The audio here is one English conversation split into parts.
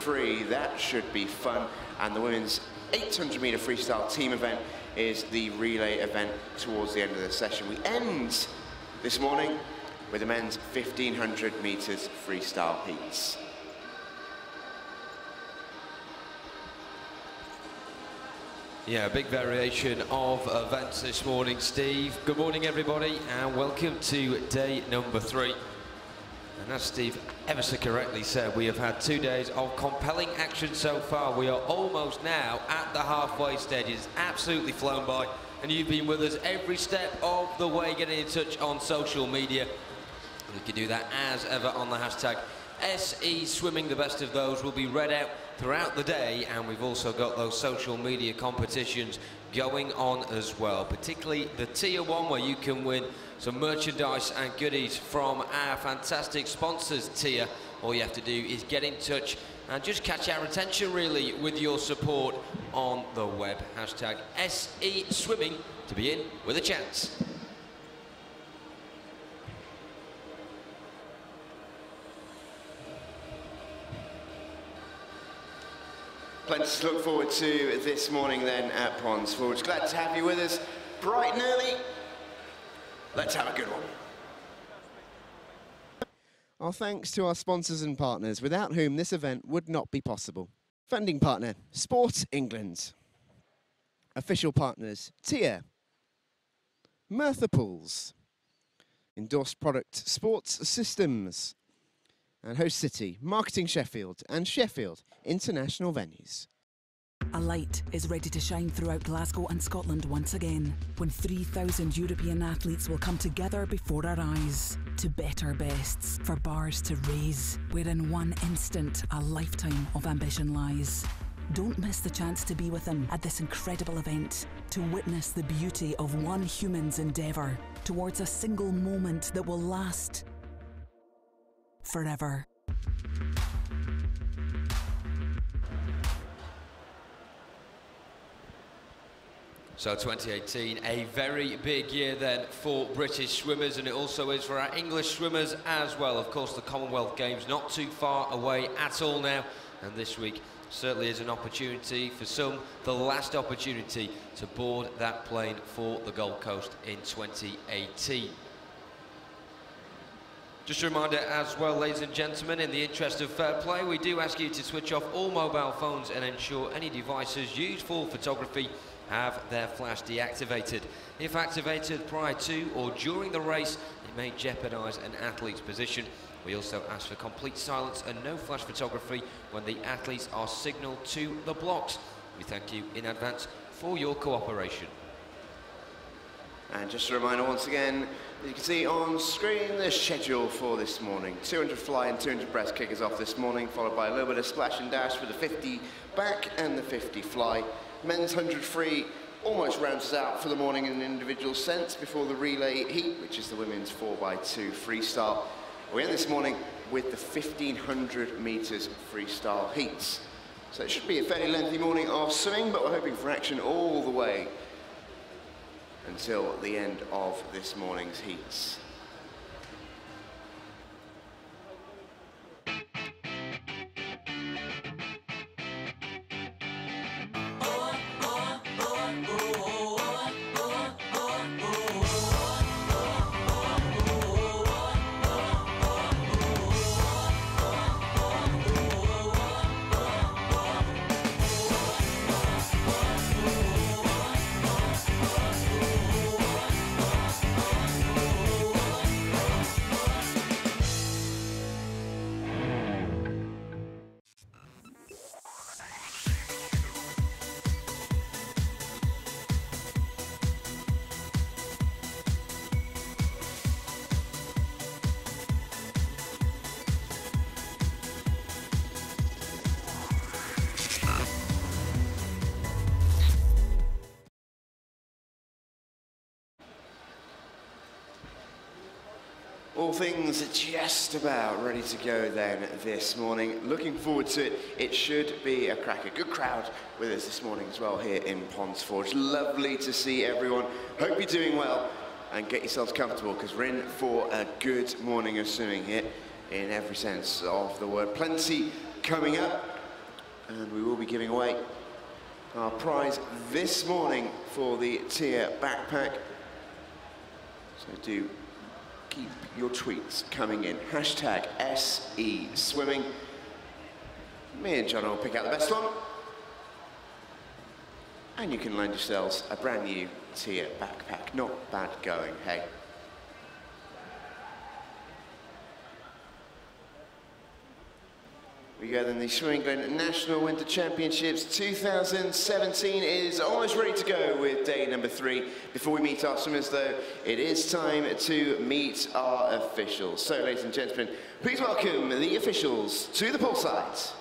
free. That should be fun. And the women's 800-meter freestyle team event is the relay event towards the end of the session. We end this morning with the men's 1500 meters freestyle heats. Yeah, big variation of events this morning, Steve. Good morning, everybody, and welcome to day number 3. And as Steve ever so correctly said, we have had 2 days of compelling action so far. We are almost now at the halfway stage. It's absolutely flown by, and you've been with us every step of the way, getting in touch on social media. You can do that as ever on the hashtag SE Swimming. The best of those will be read out throughout the day, and we've also got those social media competitions going on as well, particularly the tier 1, where you can win some merchandise and goodies from our fantastic sponsors tier. All you have to do is get in touch and just catch our attention really with your support on the web. Hashtag SE Swimming to be in with a chance. Plenty to look forward to this morning then at Ponds Forge. Glad to have you with us bright and early. Let's have a good one. Our thanks to our sponsors and partners, without whom this event would not be possible. Funding partner, Sport England. Official partners, Tia, Merthyr Pools. Endorsed product, Sports Systems. And host city, Marketing Sheffield and Sheffield International Venues. A light is ready to shine throughout Glasgow and Scotland once again, when 3,000 European athletes will come together before our eyes to bet our bests for bars to raise, where in one instant a lifetime of ambition lies. Don't miss the chance to be with them at this incredible event, to witness the beauty of one human's endeavour towards a single moment that will last forever. So 2018, a very big year then for British swimmers, and it also is for our English swimmers as well. Of course, the Commonwealth Games not too far away at all now, and this week certainly is an opportunity for some, the last opportunity to board that plane for the Gold Coast in 2018. Just a reminder as well, ladies and gentlemen, in the interest of fair play, we do ask you to switch off all mobile phones and ensure any devices used for photography have their flash deactivated. If activated prior to or during the race, it may jeopardise an athlete's position. We also ask for complete silence and no flash photography when the athletes are signalled to the blocks. We thank you in advance for your cooperation. And just a reminder once again, you can see on screen the schedule for this morning. 200 fly and 200 breast kickers off this morning, followed by a little bit of splash and dash with the 50 back and the 50 fly. Men's 100 free almost rounds us out for the morning in an individual sense before the relay heat, which is the women's 4x2 freestyle. We end this morning with the 1500 meters freestyle heats. So it should be a fairly lengthy morning of swimming, but we're hoping for action all the way until the end of this morning's heats. All things just about ready to go then this morning. Looking forward to it. It should be a cracker. Good crowd with us this morning as well here in Ponds Forge. Lovely to see everyone. Hope you're doing well and get yourselves comfortable because we're in for a good morning of swimming here in every sense of the word. Plenty coming up. And we will be giving away our prize this morning for the tier backpack. So do keep your tweets coming in. Hashtag SE Swimming. Me and John will pick out the best one. And you can land yourselves a brand new tier backpack. Not bad going, hey. We go then, the Swimming England National Winter Championships 2017 is almost ready to go with day number 3. Before we meet our swimmers though, it is time to meet our officials. So ladies and gentlemen, please welcome the officials to the poolside.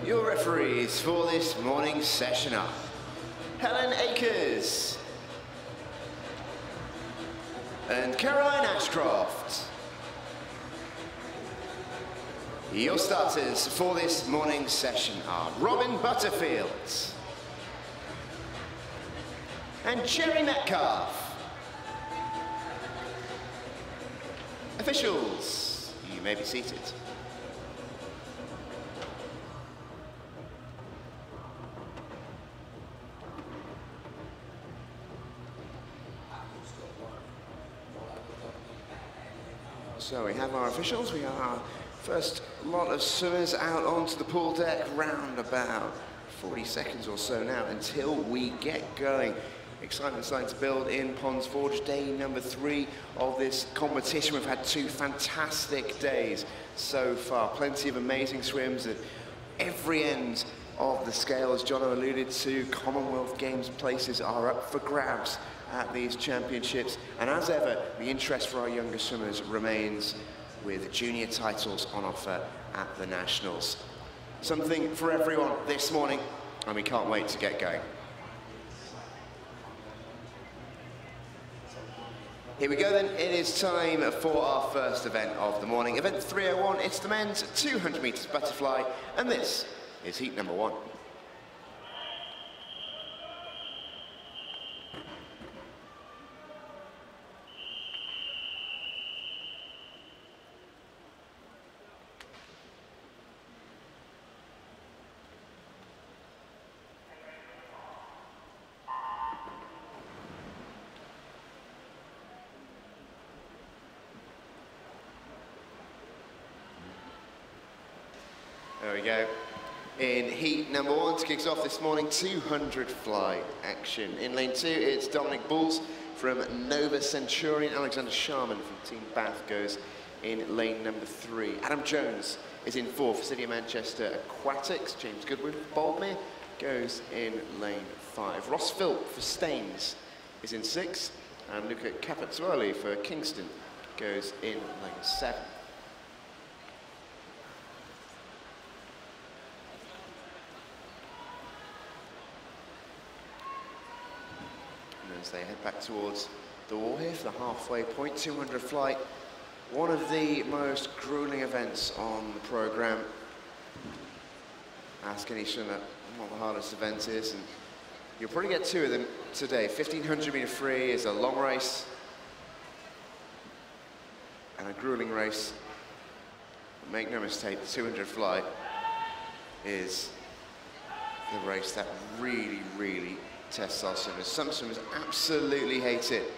Your referees for this morning's session are Helen Akers and Caroline Ashcroft. Your starters for this morning's session are Robin Butterfield and Cherry Metcalf. Officials, you may be seated. So we have our officials. We have our first lot of swimmers out onto the pool deck, round about 40 seconds or so now until we get going. Excitement starting to build in Ponds Forge, day number 3 of this competition. We've had 2 fantastic days so far. Plenty of amazing swims at every end of the scale. As John alluded to, Commonwealth Games places are up for grabs at these championships, and as ever, the interest for our younger swimmers remains with junior titles on offer at the Nationals. Something for everyone this morning, and we can't wait to get going. Here we go then, it is time for our first event of the morning. Event 301, it's the men's 200 metres butterfly, and this is heat number 1. There we go. In heat number 1, to kick us off this morning, 200 fly action. In lane 2, it's Dominic Bulls from Nova Centurion. Alexander Sharman from Team Bath goes in lane number 3. Adam Jones is in 4 for City of Manchester Aquatics. James Goodwin for Boldmere goes in lane 5. Ross Philp for Staines is in 6. And Luca Capazzuoli for Kingston goes in lane 7. As they head back towards the wall here for the halfway point, 200 flight, one of the most grueling events on the programme. Ask any swimmer what the hardest event is, and you'll probably get 2 of them today. 1500 metre free is a long race and a grueling race. But make no mistake, the 200 fly is the race that really, really tests our swimmers. Some swimmers absolutely hate it.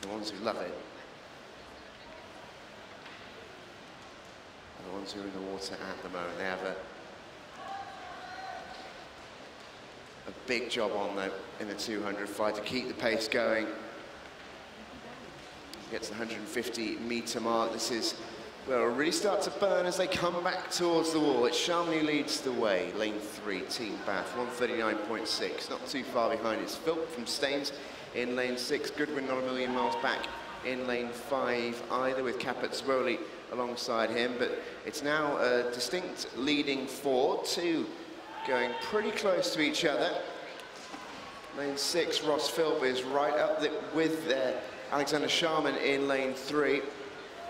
The ones who love it the ones who are in the water at the moment. They have a big job on though in the 200 fly to keep the pace going. Gets the 150-meter mark. This is where it'll really start to burn as they come back towards the wall. It's Sharmany leads the way, lane 3, Team Bath, 139.6. Not too far behind. It's Philp from Staines in lane 6. Goodwin not a million miles back in lane 5 either, with Caput-Zwoli alongside him. But it's now a distinct leading 4, 2 going pretty close to each other. Lane 6, Ross Philp is right up with Alexander Sharman in lane 3.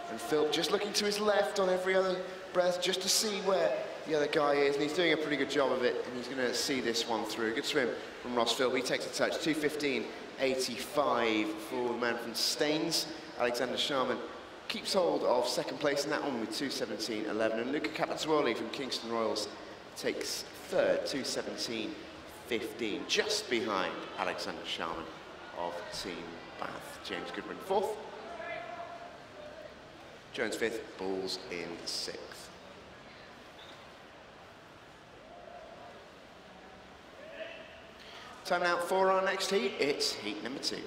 And Philp just looking to his left on every other breath just to see where the other guy is, and he's doing a pretty good job of it, and he's going to see this one through. Good swim from Ross Philp. He takes a touch, 2:15.85 for the man from Staines. Alexander Sharman keeps hold of second place in that one with 2:17.11, and Luca Caput-Zwoli from Kingston Royals takes third, 2:17.15, just behind Alexander Sharman of Team Bath. James Goodwin fourth. Jones fifth, Balls in sixth. Time out for our next heat. It's heat number 2.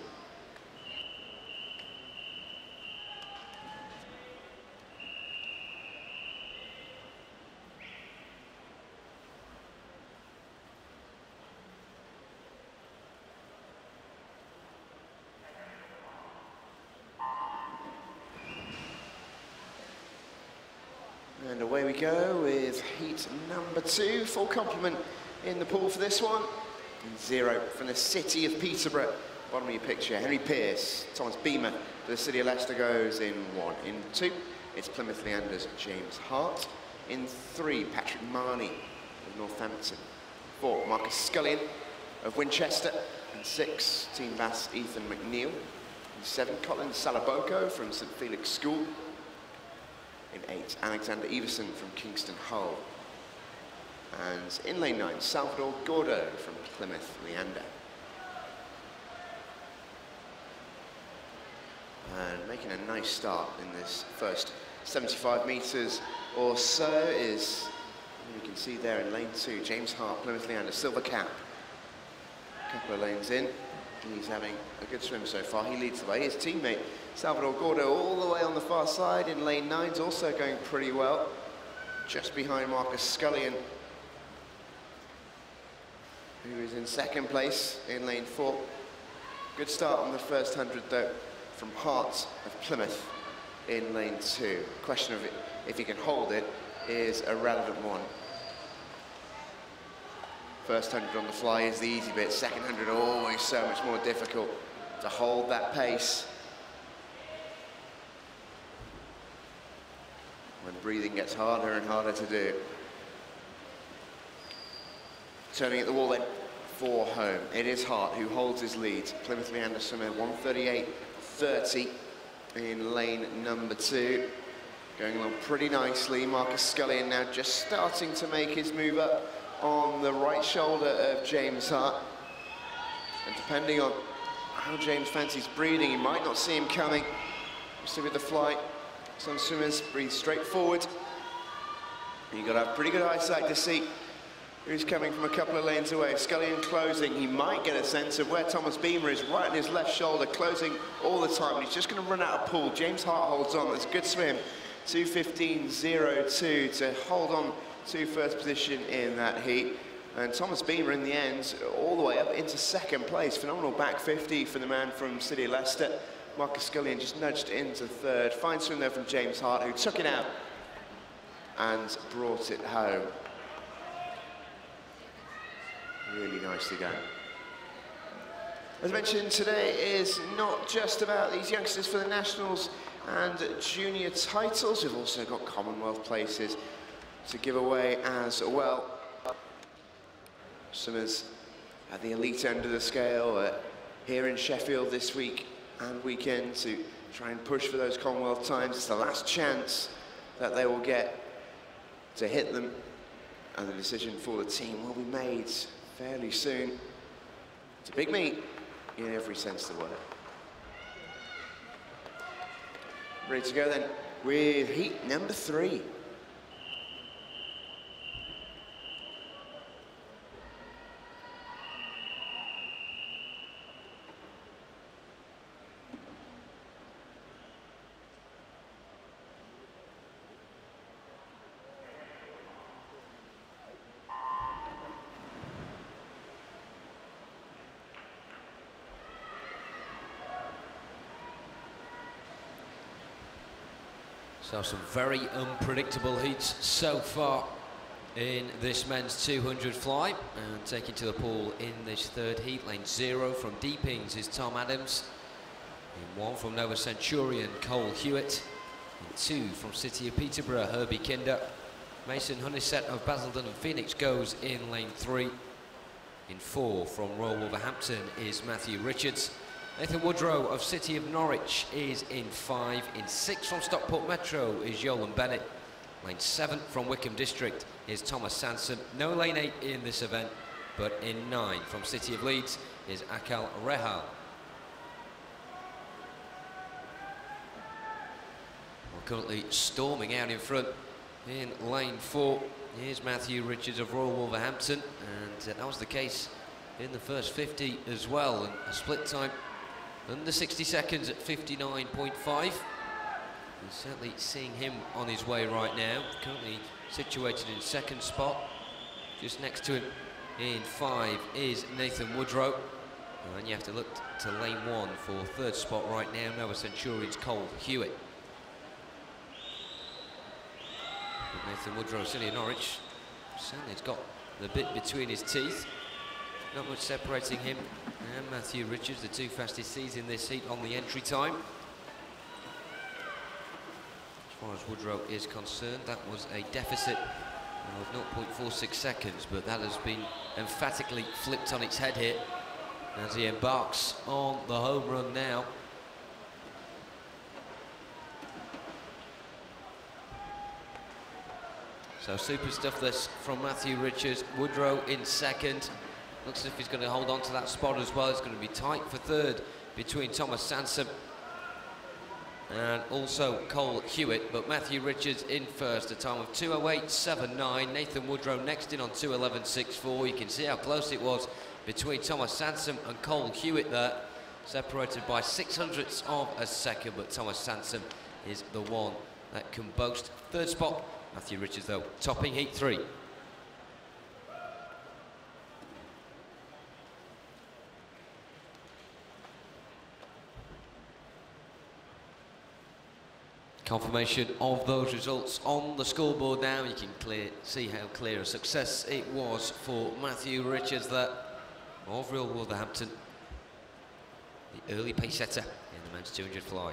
And away we go with heat number 2. Full complement in the pool for this one. And 0 from the city of Peterborough. Bottom of your picture, Henry Pearce, Thomas Beamer for the city of Leicester goes in 1. In 2, it's Plymouth Leander's James Hart. In 3, Patrick Marnie of Northampton. 4, Marcus Scullion of Winchester. In 6, Team Bath's Ethan McNeil. In 7, Colin Salaboko from St Felix School. In 8, Alexander Everson from Kingston Hull. And in lane 9, Salvador Gordo from Plymouth Leander. And making a nice start in this first 75 metres or so is, you can see there in lane 2, James Hart, Plymouth Leander, silver cap. A couple of lanes in, he's having a good swim so far. He leads the way. His teammate Salvador Gordo all the way on the far side in lane 9 is also going pretty well, just behind Marcus Scullion, who is in second place in lane 4. Good start on the first 100 though from Hart of Plymouth in lane 2. Question of if he can hold it is a relevant one. First 100 on the fly is the easy bit. Second 100 always so much more difficult to hold that pace when breathing gets harder and harder to do. Turning at the wall then for home. It is Hart who holds his lead. Plymouth Leander swimmer 1:38.30 in lane number 2. Going along pretty nicely. Marcus Scullion now just starting to make his move up on the right shoulder of James Hart. And depending on how James fancies breathing, you might not see him coming. Obviously with the flight, some swimmers breathe straight forward. You've got to have pretty good eyesight to see who's coming from a couple of lanes away. Scullion closing. He might get a sense of where Thomas Beamer is, right on his left shoulder, closing all the time. But he's just going to run out of pool. James Hart holds on. That's a good swim. 2:15.02 to hold on to first position in that heat. And Thomas Beamer in the end, all the way up into second place. Phenomenal back 50 for the man from City of Leicester. Marcus Scullion just nudged into third. Fine swim there from James Hart, who took it out and brought it home. Really nicely done. As mentioned, today is not just about these youngsters for the Nationals and junior titles. We've also got Commonwealth places to give away as well. Swimmers at the elite end of the scale here in Sheffield this week and weekend to try and push for those Commonwealth times. It's the last chance that they will get to hit them, and the decision for the team will be made fairly soon. It's a big meet in every sense of the word. Ready to go then with heat number 3. So some very unpredictable heats so far in this men's 200 fly. And taking to the pool in this third heat, lane 0 from Deepings is Tom Adams. In 1 from Nova Centurion, Cole Hewitt. In 2 from City of Peterborough, Herbie Kinder. Mason Honeysett of Basildon and Phoenix goes in lane 3. In 4 from Royal Wolverhampton is Matthew Richards. Nathan Woodrow of City of Norwich is in 5. In 6 from Stockport Metro is Yolan Bennett. Lane 7 from Wickham District is Thomas Sansom. No lane 8 in this event, but in 9 from City of Leeds is Akal Rehal. We're currently storming out in front in lane 4. Here's Matthew Richards of Royal Wolverhampton, and that was the case in the first 50 as well, and a split time under 60 seconds at 59.5. We're certainly seeing him on his way right now, currently situated in 2nd spot. Just next to him in 5 is Nathan Woodrow, and you have to look to lane 1 for 3rd spot right now, Nova Centurion's Cole Hewitt. But Nathan Woodrow, City of Norwich, certainly has got the bit between his teeth. Not much separating him and Matthew Richards, the 2 fastest seas in this heat on the entry time. As far as Woodrow is concerned, that was a deficit of 0.46 seconds, but that has been emphatically flipped on its head here as he embarks on the home run now. So super stuff this from Matthew Richards. Woodrow in 2nd. Looks as if he's going to hold on to that spot as well. It's going to be tight for 3rd between Thomas Sansom and also Cole Hewitt. But Matthew Richards in 1st, a time of 2:08.79. Nathan Woodrow next in on 2:11.64. You can see how close it was between Thomas Sansom and Cole Hewitt there. Separated by 0.06 of a second, but Thomas Sansom is the one that can boast 3rd spot. Matthew Richards, though, topping heat 3. Confirmation of those results on the scoreboard now. You can see how clear a success it was for Matthew Richards there of Royal Wolverhampton, the early pace setter in the men's 200 fly.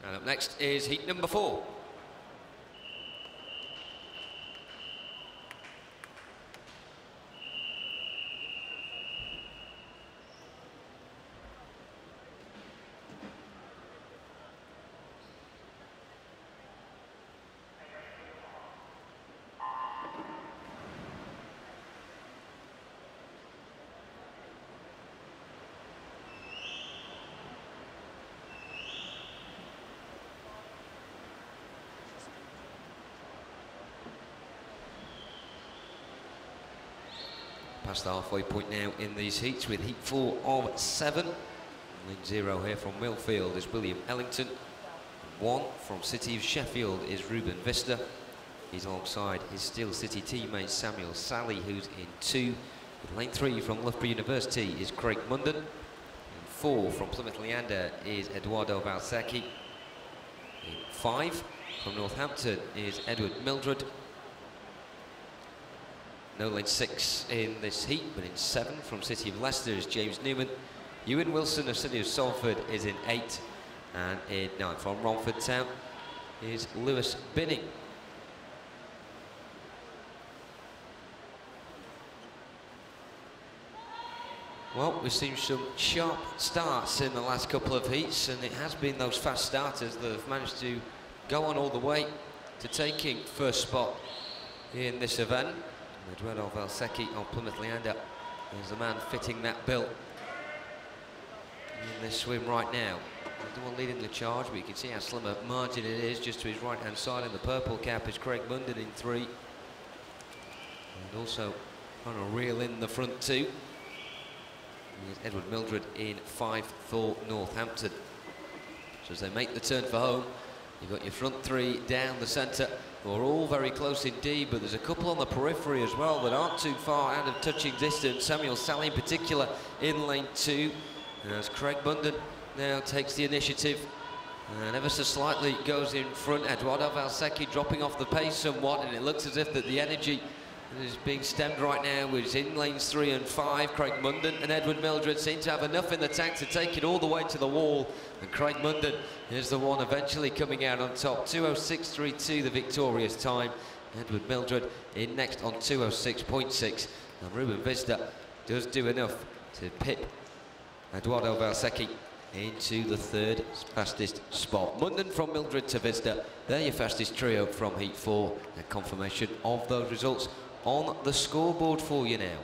And up next is heat number 4. Past the halfway point now in these heats with heat 4 of 7. Lane 0 here from Millfield is William Ellington. 1 from City of Sheffield is Ruben Vista. He's alongside his Steel City teammate Samuel Sally, who's in 2. With lane 3 from Loughborough University is Craig Munden. And 4 from Plymouth Leander is Eduardo Valsecchi. In 5 from Northampton is Edward Mildred. No lane 6 in this heat, but in 7 from City of Leicester is James Newman. Ewan Wilson of City of Salford is in 8, and in 9 from Romford Town is Lewis Binning. Well, we've seen some sharp starts in the last couple of heats, and it has been those fast starters that have managed to go on all the way to taking 1st spot in this event. Eduardo Valsecchi of Plymouth Leander is the man fitting that bill in this swim right now. The one leading the charge, but you can see how slim a margin it is just to his right-hand side. In the purple cap is Craig Munden in 3. And also trying to reel in the front 2. Here's Edward Mildred in 5 for Northampton. So as they make the turn for home, you've got your front 3 down the centre, We're all very close indeed, but there's a couple on the periphery as well that aren't too far out of touching distance. Samuel Sally in particular in lane 2, as Craig Munden now takes the initiative and ever so slightly goes in front. Eduardo Valsecchi dropping off the pace somewhat, and it looks as if that the energy is being stemmed right now, which is in lanes 3 and 5. Craig Munden and Edward Mildred seem to have enough in the tank to take it all the way to the wall, and Craig Munden is the one eventually coming out on top. 2:06.32 the victorious time. Edward Mildred in next on 2:06.6, and Ruben Vista does do enough to pip Eduardo Valsecchi into the 3rd fastest spot. Munden from Mildred to Vista, they're your fastest trio from Heat 4. A confirmation of those results on the scoreboard for you now.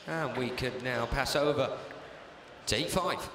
And we can now pass over to Heat 5.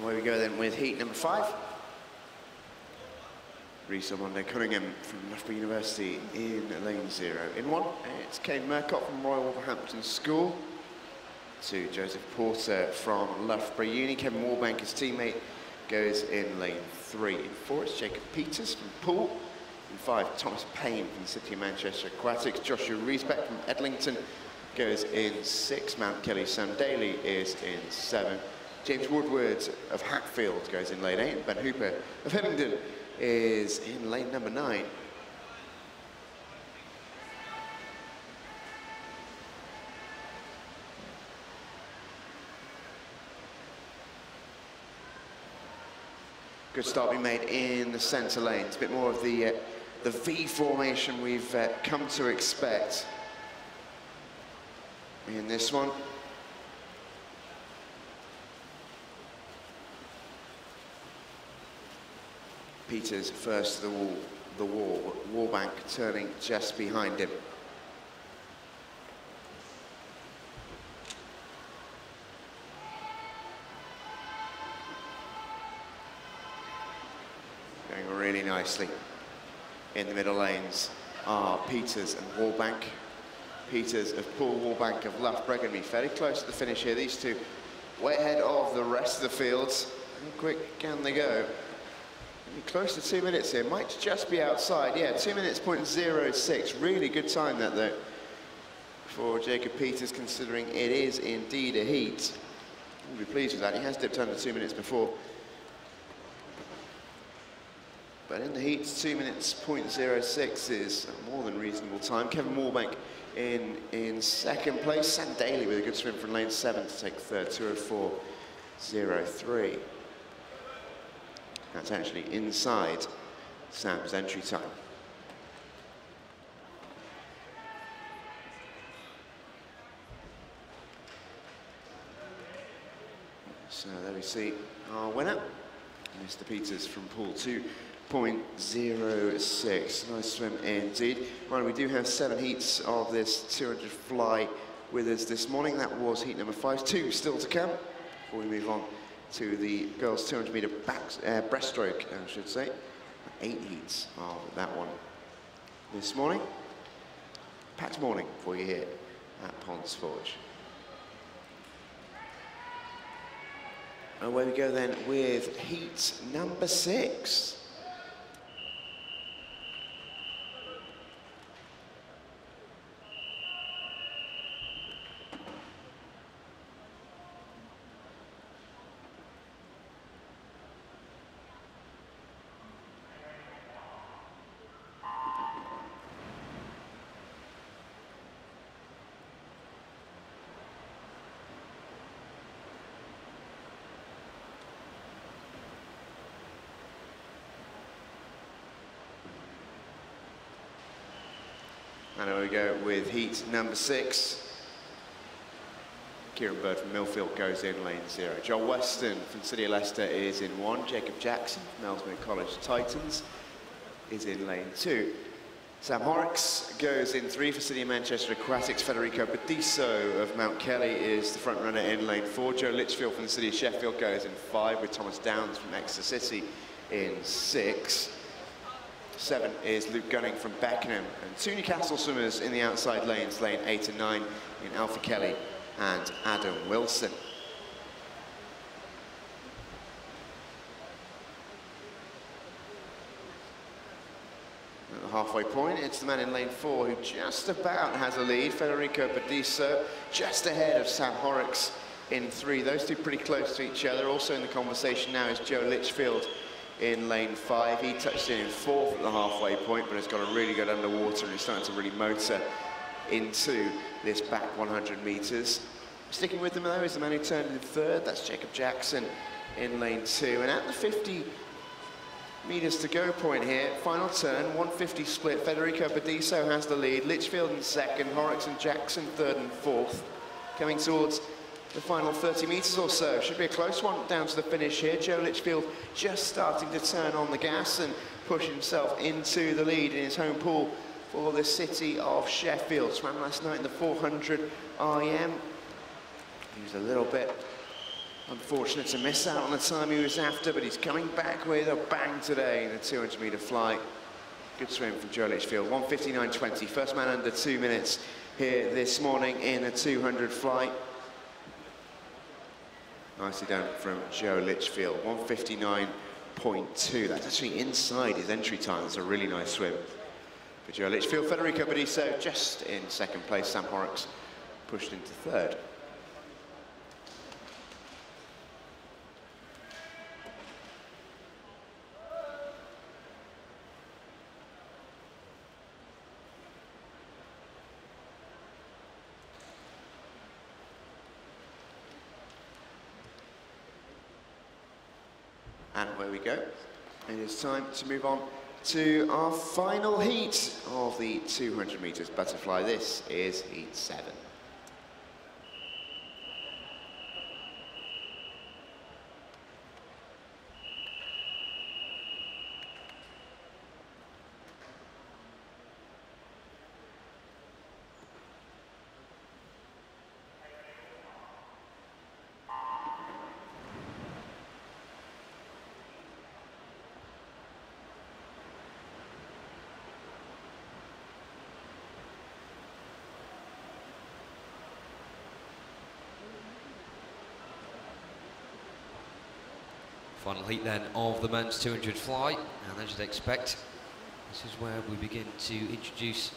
Away we go then with heat number 5. Reese Monday Cunningham from Loughborough University in lane 0. In 1, it's Kane Murcott from Royal Wolverhampton School. 2, Joseph Porter from Loughborough Uni. Kevin Warbank, his teammate, goes in lane 3. In 4, it's Jacob Peters from Poole. In 5, Thomas Payne from the City of Manchester Aquatics. Joshua Riesbeck from Edlington goes in 6. Mount Kelly Sam Daly is in 7. James Woodward of Hatfield goes in lane 8. Ben Hooper of Hillingdon is in lane number 9. Good start being made in the centre lane. It's a bit more of the V formation we've come to expect in this one. Peters first to the wall, Warbank turning just behind him. Going really nicely in the middle lanes are Peters and Warbank. Peters of Poole, Warbank of Loughborough, going to be fairly close to the finish here. These two way ahead of the rest of the fields. How quick can they go? Close to 2 minutes here, might just be outside. Yeah, 2 minutes, .06. Really good time that though for Jacob Peters, considering it is indeed a heat. We'll be pleased with that. He has dipped under 2 minutes before. But in the heat, 2 minutes, .06 is a more than reasonable time. Kevin Warbank in second place. Sam Daly with a good swim from lane 7 to take third, 2:04.03. That's actually inside Sam's entry time. So there we see our winner, Mr. Peters from Poole, 2.06. Nice swim indeed. Right, we do have 7 heats of this 200 fly with us this morning. That was heat number 5. 2 still to come before we move on to the girls' 200-metre breaststroke, I should say. 8 heats of that one this morning. Packed morning for you here at Ponds Forge. Away we go then with heat number 6. And here we go with heat number 6. Kieran Bird from Millfield goes in lane 0. John Weston from City of Leicester is in 1. Jacob Jackson from Ellesmere College Titans is in lane 2. Sam Horrocks goes in 3 for City of Manchester Aquatics. Federico Badiso of Mount Kelly is the front runner in lane 4. Joe Litchfield from the City of Sheffield goes in 5, with Thomas Downs from Exeter City in 6. 7 is Luke Gunning from Beckenham, and 2 Newcastle swimmers in the outside lanes, lane 8 and 9, in Alfie Kelly and Adam Wilson. At the halfway point, it's the man in lane 4 who just about has a lead, Federico Badiso, just ahead of Sam Horrocks in 3. Those two pretty close to each other. Also in the conversation now is Joe Litchfield in lane 5. He touched in 4th at the halfway point, but has got a really good underwater and he's starting to really motor into this back 100 metres. Sticking with them though is the man who turned in 3rd, that's Jacob Jackson in lane 2. And at the 50 metres to go point here, final turn, 150 split, Federico Badiso has the lead, Litchfield in 2nd, Horrocks and Jackson 3rd and 4th. Coming towards the final 30 metres or so, should be a close one down to the finish here. Joe Litchfield just starting to turn on the gas and push himself into the lead in his home pool for the City of Sheffield. Swam last night in the 400 IM. He was a little bit unfortunate to miss out on the time he was after, but he's coming back with a bang today in the 200 metre flight. Good swim from Joe Litchfield, 1:59.20, first man under 2 minutes here this morning in a 200 flight. Nicely done from Joe Litchfield, 1:59.2. That's actually inside his entry time. That's a really nice swim for Joe Litchfield. Federico Badiso just in 2nd place. Sam Horrocks pushed into 3rd. And away we go. It is time to move on to our final heat of the 200 metres butterfly. This is heat 7. Final heat then of the men's 200 fly, and as you'd expect, this is where we begin to introduce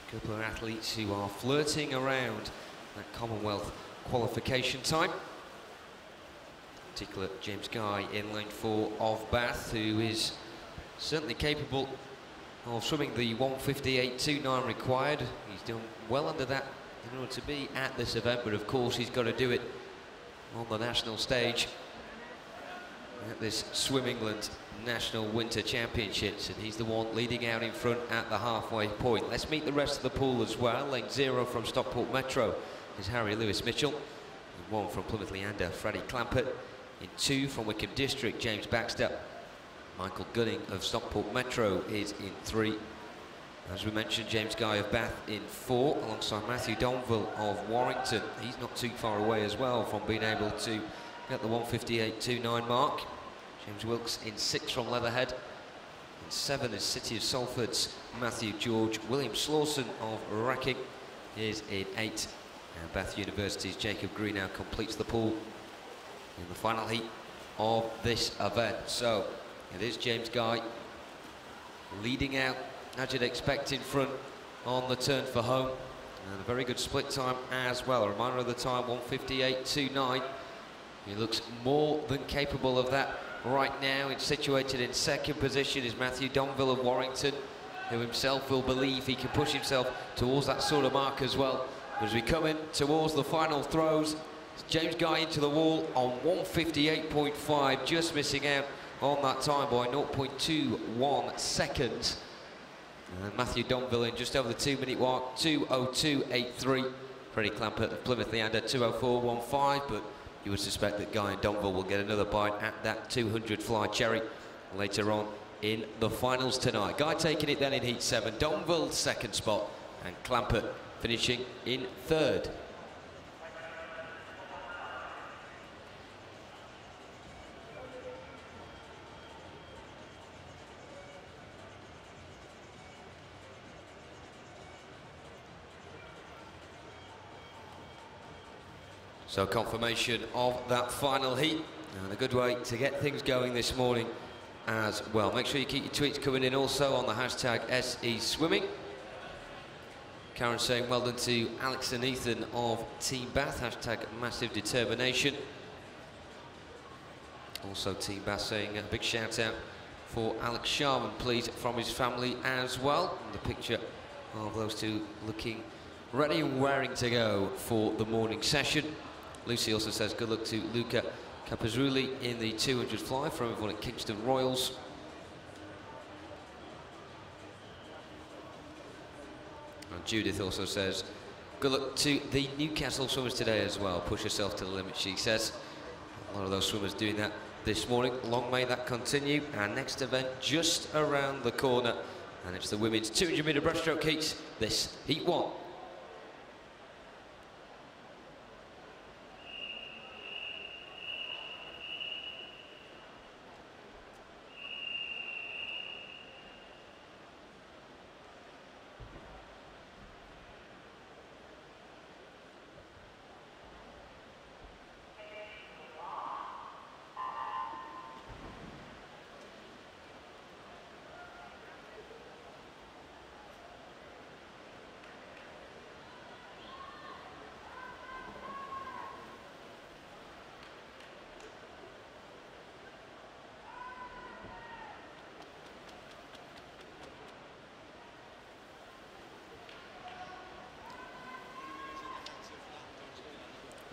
a couple of athletes who are flirting around that Commonwealth qualification time. In particular, James Guy in lane 4 of Bath, who is certainly capable of swimming the 1:58.29 required. He's done well under that in order to be at this event, but of course he's got to do it on the national stage at this Swim England National Winter Championships, and he's the one leading out in front at the halfway point. Let's meet the rest of the pool as well. Lane 0 from Stockport Metro is Harry Lewis Mitchell. In 1 from Plymouth Leander, Freddie Clampett. In 2 from Wickham District, James Baxter. Michael Gunning of Stockport Metro is in 3. As we mentioned, James Guy of Bath in 4, alongside Matthew Donville of Warrington. He's not too far away as well from being able to get the 1:58.29 mark. James Wilkes in 6 from Leatherhead. In 7 is City of Salford's Matthew George. William Slawson of Wracking is in 8. And Bath University's Jacob Greenow completes the pool in the final heat of this event. So it is James Guy leading out, as you'd expect, in front on the turn for home. And a very good split time as well. A reminder of the time, 1:58.29. He looks more than capable of that right now. It's situated in 2nd position is Matthew Donville of Warrington, who himself will believe he can push himself towards that sort of mark as well. As we come in towards the final throws, it's James Guy into the wall on 1:58.5, just missing out on that time by 0.21 seconds. And Matthew Donville in just over the 2-minute mark, 2:02.83. Freddie Clamper of Plymouth Leander, 2:04.15, but you would suspect that Guy and Donville will get another bite at that 200 fly cherry later on in the finals tonight. Guy taking it then in heat 7, Donville second spot, and Clamper finishing in third. So confirmation of that final heat, and a good way to get things going this morning as well. Make sure you keep your tweets coming in also on the hashtag #SESwimming. Karen saying well done to Alex and Ethan of Team Bath, hashtag massive determination. Also Team Bath saying a big shout out for Alex Sharman, please, from his family as well. And the picture of those two looking ready and raring to go for the morning session. Lucy also says good luck to Luca Capizzulli in the 200 fly from everyone at Kingston Royals. And Judith also says good luck to the Newcastle swimmers today as well. Push yourself to the limit, she says. A lot of those swimmers doing that this morning. Long may that continue. Our next event just around the corner, and it's the women's 200-metre breaststroke heats. This heat 1.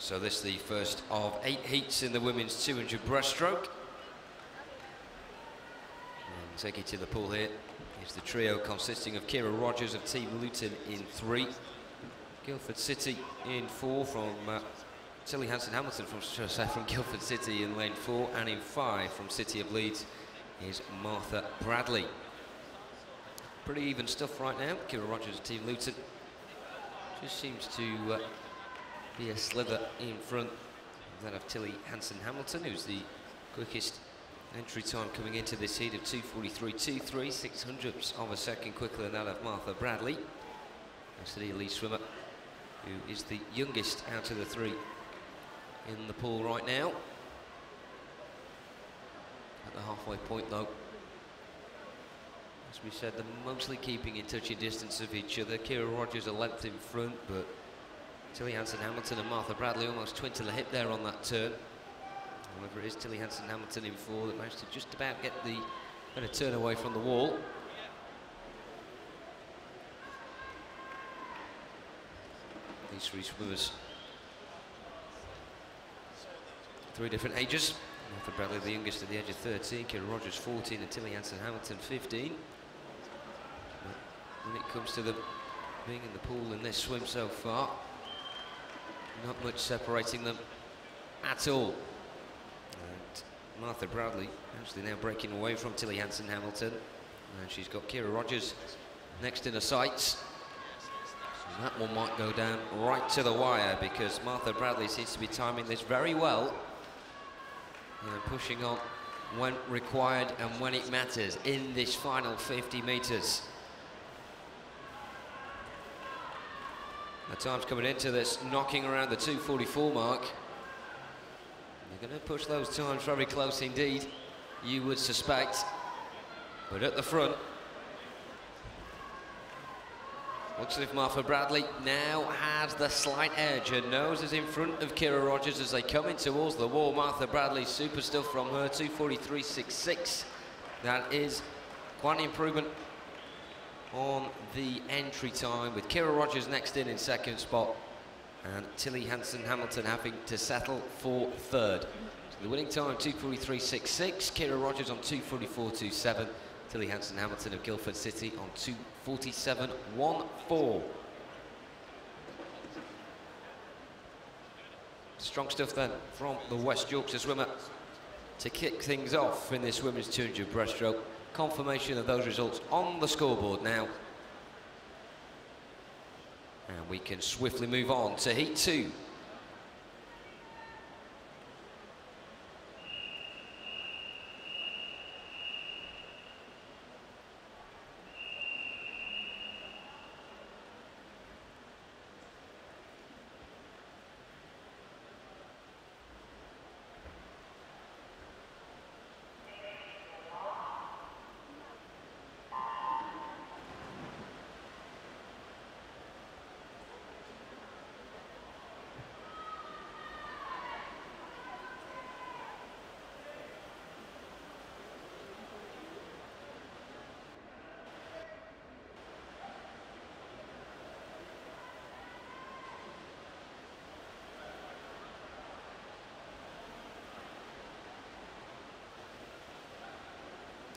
So this is the first of 8 heats in the women's 200 breaststroke. And take you to the pool here. It's the trio consisting of Kira Rogers of Team Luton in 3, Guildford City in 4 from Tilly Hanson-Hamilton from Guildford City in lane 4, and in 5 from City of Leeds is Martha Bradley. Pretty even stuff right now. Kira Rogers of Team Luton just seems to be a slither in front of that of Tilly Hanson-Hamilton, who's the quickest entry time coming into this heat of 2:43.23, 600ths of a second quicker than that of Martha Bradley. That's the elite swimmer, who is the youngest out of the 3 in the pool right now. At the halfway point though, as we said, they're mostly keeping in touching distance of each other. Kira Rogers a length in front, but Tilly Hanson-Hamilton and Martha Bradley almost twin to the hip there on that turn. However, it is Tilly Hanson-Hamilton in 4 that managed to just about get the better turn away from the wall. These 3 swimmers, 3 different ages. Martha Bradley, the youngest, at the age of 13, Kira Rogers 14, and Tilly Hanson-Hamilton 15. But when it comes to them being in the pool in this swim so far, not much separating them at all. And Martha Bradley actually now breaking away from Tilly Hanson-Hamilton, and she's got Kira Rogers next in her sights. And that one might go down right to the wire, because Martha Bradley seems to be timing this very well and pushing on when required and when it matters in this final 50 metres. The time's coming into this, knocking around the 2:44 mark. They're going to push those times very close indeed, you would suspect. But at the front, looks as if Martha Bradley now has the slight edge. Her nose is in front of Kira Rogers as they come in towards the wall. Martha Bradley, super stuff from her, 2:43.66. That is quite an improvement on the entry time, with Kira Rogers next in second spot, and Tilly Hanson-Hamilton having to settle for 3rd. So the winning time 2:43.66, Kira Rogers on 2:44.27, Tilly Hanson-Hamilton of Guildford City on 2:47.14. Strong stuff then from the West Yorkshire swimmer to kick things off in this women's 200 breaststroke. Confirmation of those results on the scoreboard now. And we can swiftly move on to heat 2.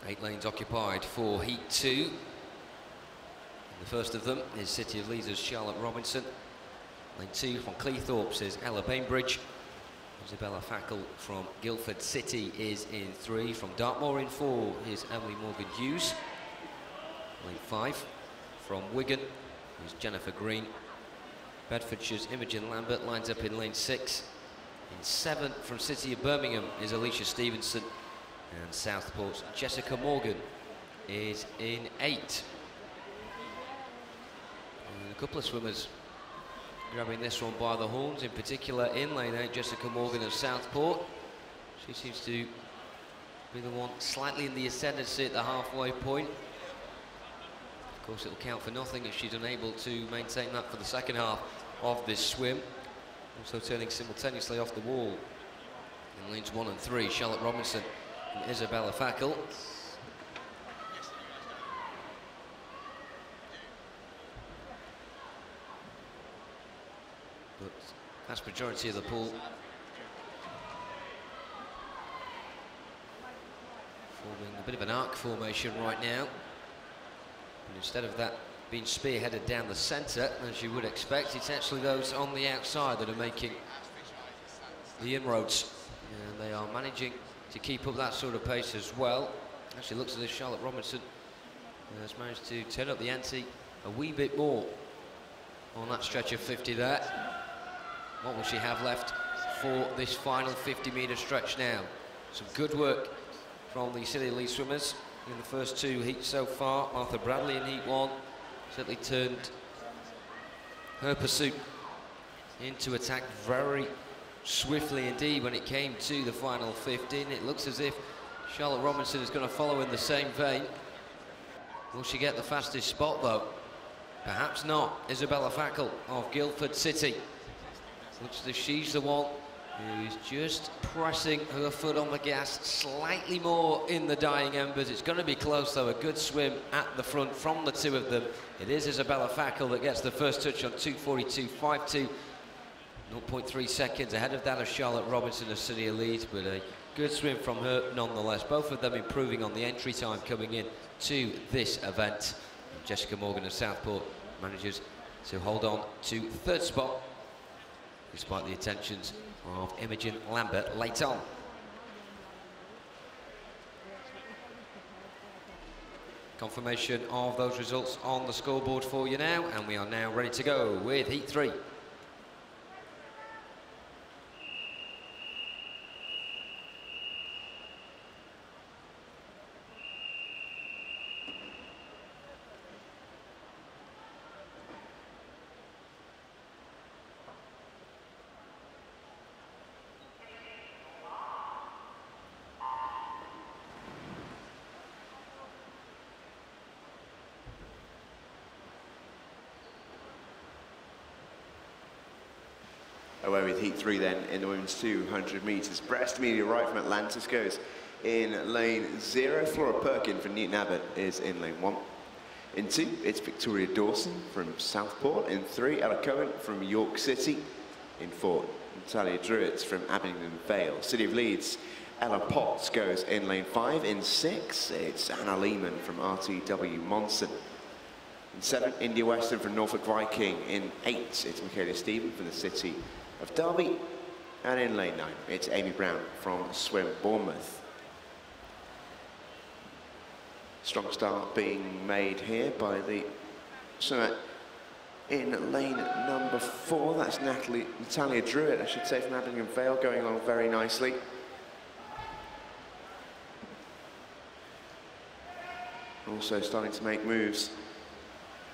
Eight lanes occupied for heat 2. The first of them is City of Leeds' Charlotte Robinson. Lane 2 from Cleethorpes is Ella Bainbridge. Isabella Fackle from Guildford City is in 3. From Dartmoor in 4 is Emily Morgan Hughes. Lane 5 from Wigan is Jennifer Green. Bedfordshire's Imogen Lambert lines up in lane 6. In 7 from City of Birmingham is Alicia Stevenson. And Southport's Jessica Morgan is in 8. And a couple of swimmers grabbing this one by the horns, in particular in lane 8, Jessica Morgan of Southport. She seems to be the one slightly in the ascendancy at the halfway point. Of course, it'll count for nothing if she's unable to maintain that for the second half of this swim. Also turning simultaneously off the wall in lanes 1 and 3, Charlotte Robinson and Isabella Fackle. But vast majority of the pool forming a bit of an arc formation right now. And instead of that being spearheaded down the centre, as you would expect, it's actually those on the outside that are making the inroads. And they are managing to keep up that sort of pace as well. Actually looks as if Charlotte Robinson has managed to turn up the ante a wee bit more on that stretch of 50 there. What will she have left for this final 50-metre stretch now? Some good work from the City of Leeds swimmers in the first 2 heats so far. Martha Bradley in heat 1 certainly turned her pursuit into attack very swiftly indeed when it came to the final 15. It looks as if Charlotte Robinson is going to follow in the same vein. Will she get the fastest spot though? Perhaps not. Isabella Fackle of Guildford City. Looks as if she's the one who is just pressing her foot on the gas slightly more in the dying embers. It's going to be close though. A good swim at the front from the 2 of them. It is Isabella Fackle that gets the first touch on 2:42.52. 0.3 seconds ahead of that of Charlotte Robinson of City of Leeds, but a good swim from her nonetheless. Both of them improving on the entry time coming in to this event. Jessica Morgan of Southport manages to hold on to 3rd spot, despite the attentions of Imogen Lambert late on. Confirmation of those results on the scoreboard for you now, and we are now ready to go with heat 3. Away with heat 3 then in the women's 200 metres. Breast media right from Atlantis goes in lane 0. Flora Perkin from Newton Abbot is in lane 1. In 2, it's Victoria Dawson from Southport. In 3, Ella Cohen from York City. In 4, Natalia Druitt from Abingdon Vale. City of Leeds, Ella Potts goes in lane 5. In 6, it's Anna Lehman from RTW Monson. In 7, India Western from Norfolk Viking. In 8, it's Michaela Stephen from the City of Derby. And in lane 9, it's Amy Brown from Swim Bournemouth. Strong start being made here by the swimmer in lane number 4. That's Natalia Druitt, I should say, from Abingdon Vale, going along very nicely. Also starting to make moves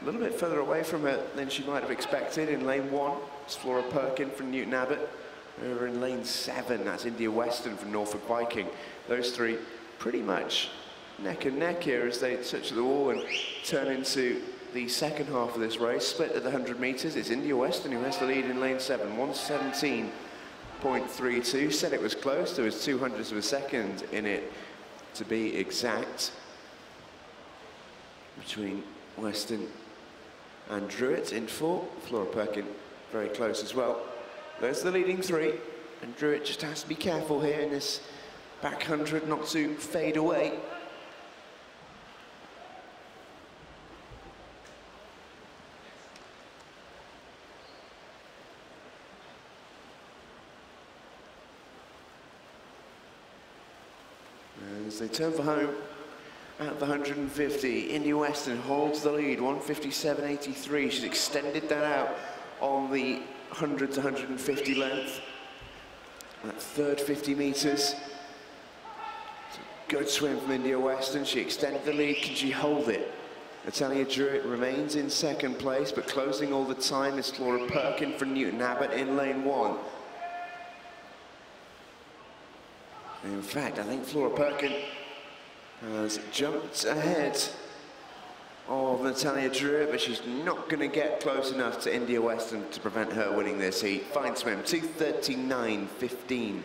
a little bit further away from her than she might have expected. In lane 1, it's Flora Perkin from Newton Abbott. Over in lane 7, that's India Western from Norfolk Viking. Those three pretty much neck and neck here as they touch the wall and turn into the second half of this race. Split at the 100 metres. It's India Western who has the lead in lane 7, 1:17.32. Said it was close. There was 200ths of a second in it, to be exact, between Western and Druitt. In 4, Flora Perkin very close as well. There's the leading 3, and Druitt just has to be careful here in this back 100 not to fade away. As they turn for home at the 150, India Western holds the lead, 1:57.83. She's extended that out on the 100 to 150 length. That third 50 metres. It's a good swim from India Western. She extended the lead. Can she hold it? Natalia Druitt remains in second place, but closing all the time is Flora Perkin from Newton Abbott in lane 1. In fact, I think Flora Perkin has jumped ahead of Natalia Druitt, but she's not going to get close enough to India Western to prevent her winning this heat. Fine swim, 2:39.15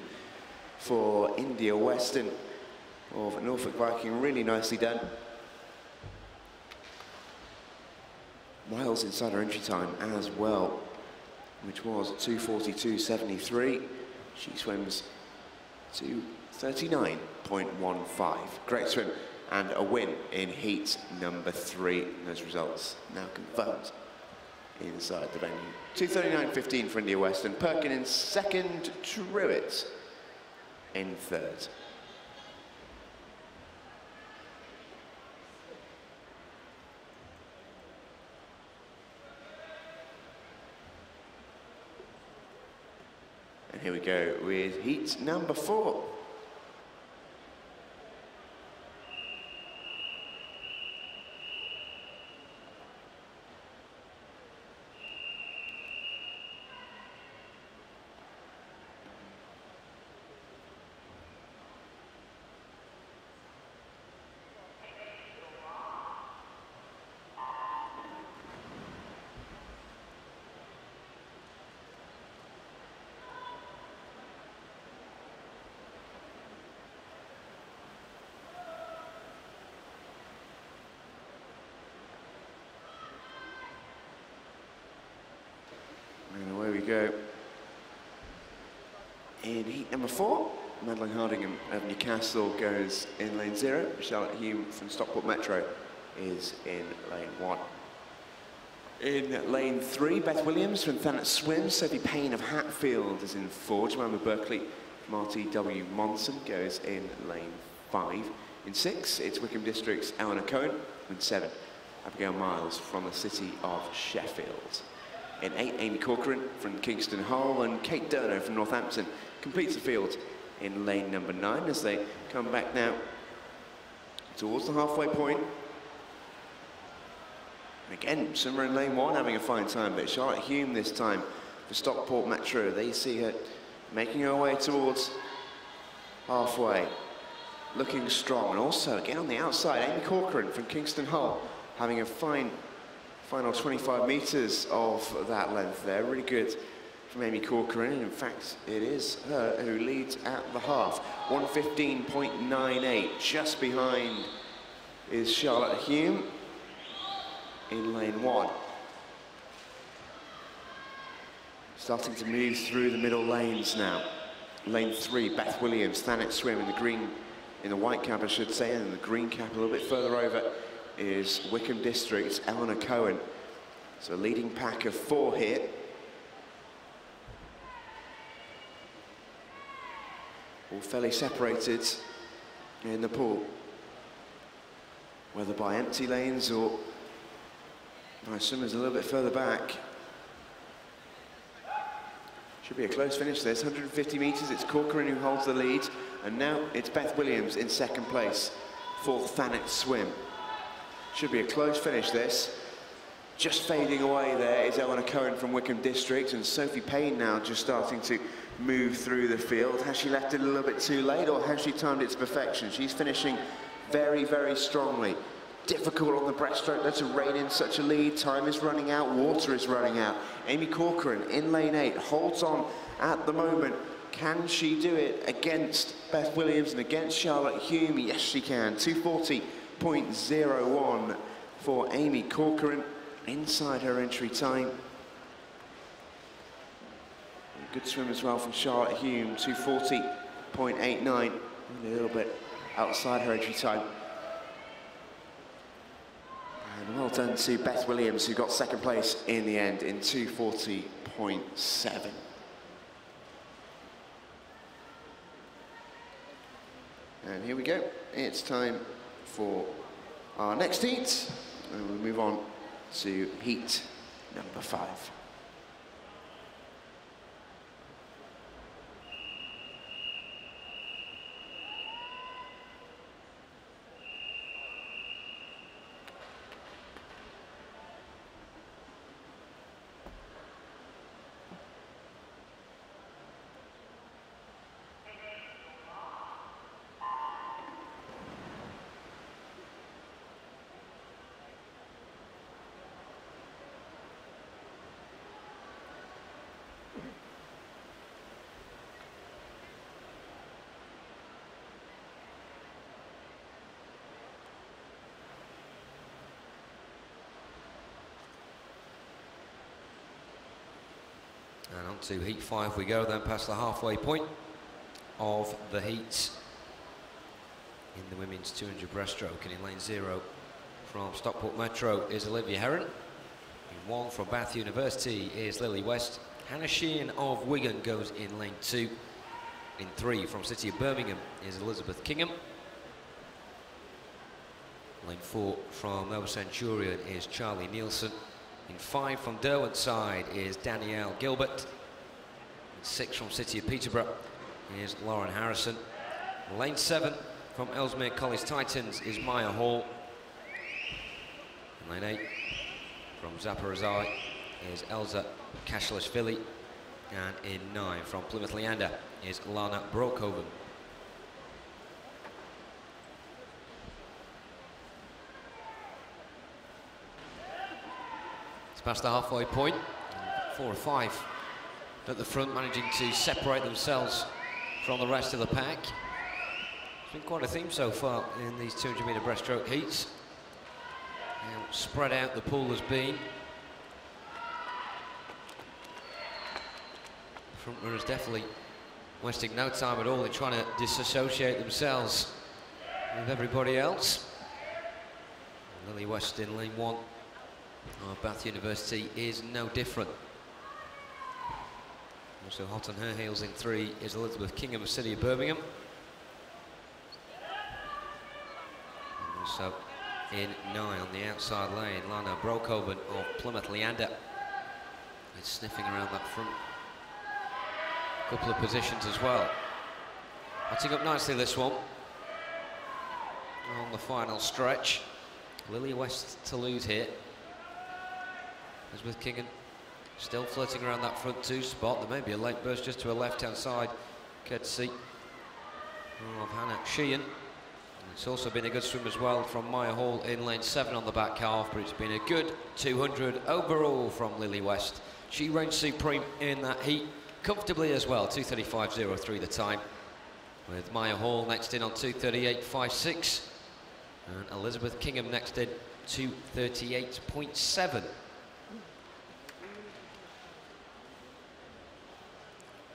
for India Western of Norfolk Viking. Really nicely done. Miles inside her entry time as well, which was 2:42.73. She swims 2:39.15. Great swim and a win in heat number 3. Those results now confirmed inside the venue. 2:39.15 for India Western. Perkin in second, Druitt in third. And here we go with heat number 4. And away we go. In heat number 4, Madeline Hardingham of Newcastle goes in lane 0. Charlotte Hume from Stockport Metro is in lane 1. In lane 3, Beth Williams from Thanet Swim. Sophie Payne of Hatfield is in 4. Jemima Berkeley from RTW Monson goes in lane 5. In 6, it's Wickham District's Eleanor Cohen. In 7, Abigail Miles from the City of Sheffield. In 8, Amy Corcoran from Kingston Hull, and Kate Durno from Northampton completes the field in lane number 9 as they come back now towards the halfway point. Again, swimmer in lane 1 having a fine time, but Charlotte Hume this time for Stockport Metro. They see her making her way towards halfway, looking strong. And also, again on the outside, Amy Corcoran from Kingston Hull having a final 25 metres of that length there. Really good from Amy Corcoran. In fact, it is her who leads at the half. 1:15.98. Just behind is Charlotte Hume in lane 1. Starting to move through the middle lanes now. Lane 3, Beth Williams, Thanet Swim in the green, in the white cap I should say, and in the green cap a little bit further over is Wickham District's Eleanor Cohen. So a leading pack of 4 here. All fairly separated in the pool, whether by empty lanes or by swimmers a little bit further back. Should be a close finish this, 150 metres, it's Corcoran who holds the lead, and now it's Beth Williams in second place for Thanet Swim. Should be a close finish this. Just fading away there is Eleanor Cohen from Wickham District, and Sophie Payne now just starting to move through the field. Has she left it a little bit too late, or has she timed it to perfection? She's finishing very, very strongly. Difficult on the breaststroke there to rein in such a lead. Time is running out, water is running out. Amy Corcoran in lane 8 holds on at the moment. Can she do it against Beth Williams and against Charlotte Hume? Yes, she can. 240.01 for Amy Corcoran inside her entry time. Good swim as well from Charlotte Hume, 240.89, a little bit outside her entry time. And well done to Beth Williams, who got second place in the end in 240.7. And here we go. It's time for our next heat. And we'll move on to heat number 5. And on to heat 5 we go, then past the halfway point of the heats in the women's 200 breaststroke. And in lane 0 from Stockport Metro is Olivia Heron. In 1 from Bath University is Lily West. Hannah Sheehan of Wigan goes in lane 2. In 3 from City of Birmingham is Elizabeth Kingham. Lane 4 from Nova Centurion is Charlie Nielsen. In 5 from Derwentside is Danielle Gilbert. In 6 from City of Peterborough is Lauren Harrison. Lane 7 from Ellesmere College Titans is Maya Hall. In lane 8 from Zaporizhzhia is Elza Kashlashvili. And in 9 from Plymouth Leander is Lana Brokoven. Past the halfway point, 4 or 5 at the front, managing to separate themselves from the rest of the pack. It's been quite a theme so far in these 200-metre breaststroke heats. How spread out the pool has been. The front runners definitely wasting no time at all in trying to disassociate themselves with everybody else. Lily West in lane 1. Bath University is no different. Also hot on her heels in 3 is Elizabeth Kingham of City of Birmingham. And also in 9 on the outside lane, Lana Brokoven of Plymouth Leander. It's sniffing around that front couple of positions as well. Hotting up nicely this one on the final stretch. Lily West to lose here. Elizabeth Kingham still flirting around that front 2 spot. There may be a late burst just to her left-hand side, courtesy of Hannah Sheehan. And it's also been a good swim as well from Maya Hall in lane 7 on the back half, but it's been a good 200 overall from Lily West. She reigned supreme in that heat comfortably as well, 2:35.03 the time, with Maya Hall next in on 2:38.56, and Elizabeth Kingham next in 2:38.7.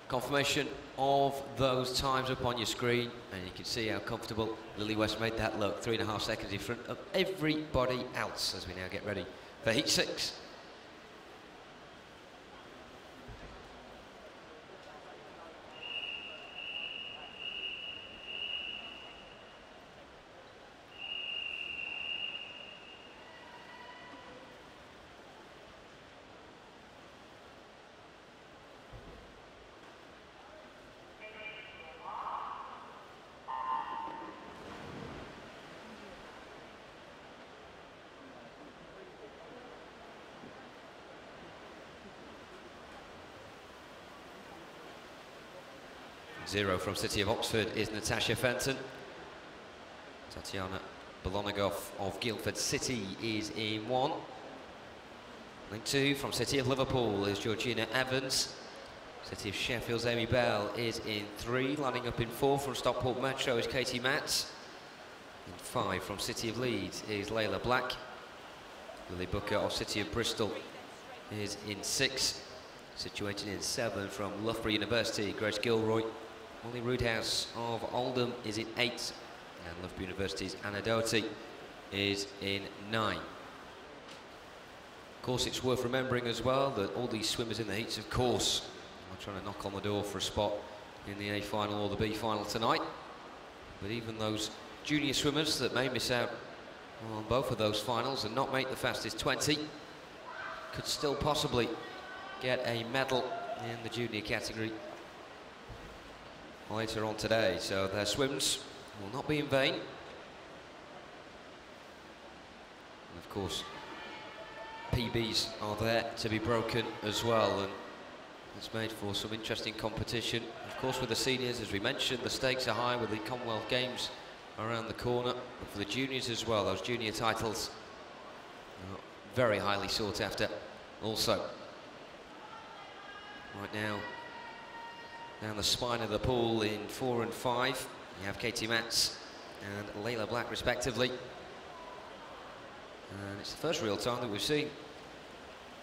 Confirmation of those times up on your screen, and you can see how comfortable Lily West made that look. 3.5 seconds in front of everybody else as we now get ready for heat 6. Zero from City of Oxford is Natasha Fenton. Tatiana Bolonogov of Guildford City is in 1. Then 2 from City of Liverpool is Georgina Evans. City of Sheffield's Amy Bell is in 3. Lining up in 4 from Stockport Metro is Katie Matz. In 5 from City of Leeds is Layla Black. Lily Booker of City of Bristol is in 6. Situated in 7 from Loughborough University, Grace Gilroy. Molly Roodhouse of Oldham is in 8, and Loughborough University's Anna Doherty is in 9. Of course, it's worth remembering as well that all these swimmers in the heats, of course, are trying to knock on the door for a spot in the A final or the B final tonight. But even those junior swimmers that may miss out on both of those finals and not make the fastest 20 could still possibly get a medal in the junior category later on today, so their swims will not be in vain. And of course, PBs are there to be broken as well, and it's made for some interesting competition. Of course, with the seniors, as we mentioned, the stakes are high with the Commonwealth Games around the corner, but for the juniors as well, those junior titles are very highly sought after also. Right now, down the spine of the pool in 4 and 5, you have Katie Matz and Layla Black respectively. And it's the first real time that we've seen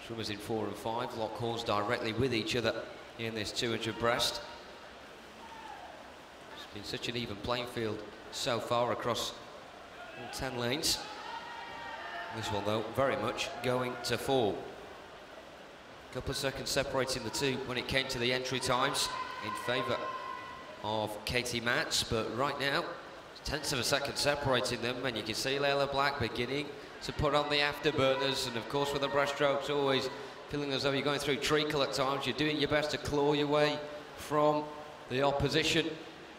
swimmers in 4 and 5 lock horns directly with each other in this 200 breast. It's been such an even playing field so far across all 10 lanes. This one, though, very much going to 4. Couple of seconds separating the two when it came to the entry times in favour of Katie Matz, but right now, tenths of a second separating them, and you can see Layla Black beginning to put on the afterburners, and of course with the breaststrokes always feeling as though you're going through treacle at times. You're doing your best to claw your way from the opposition,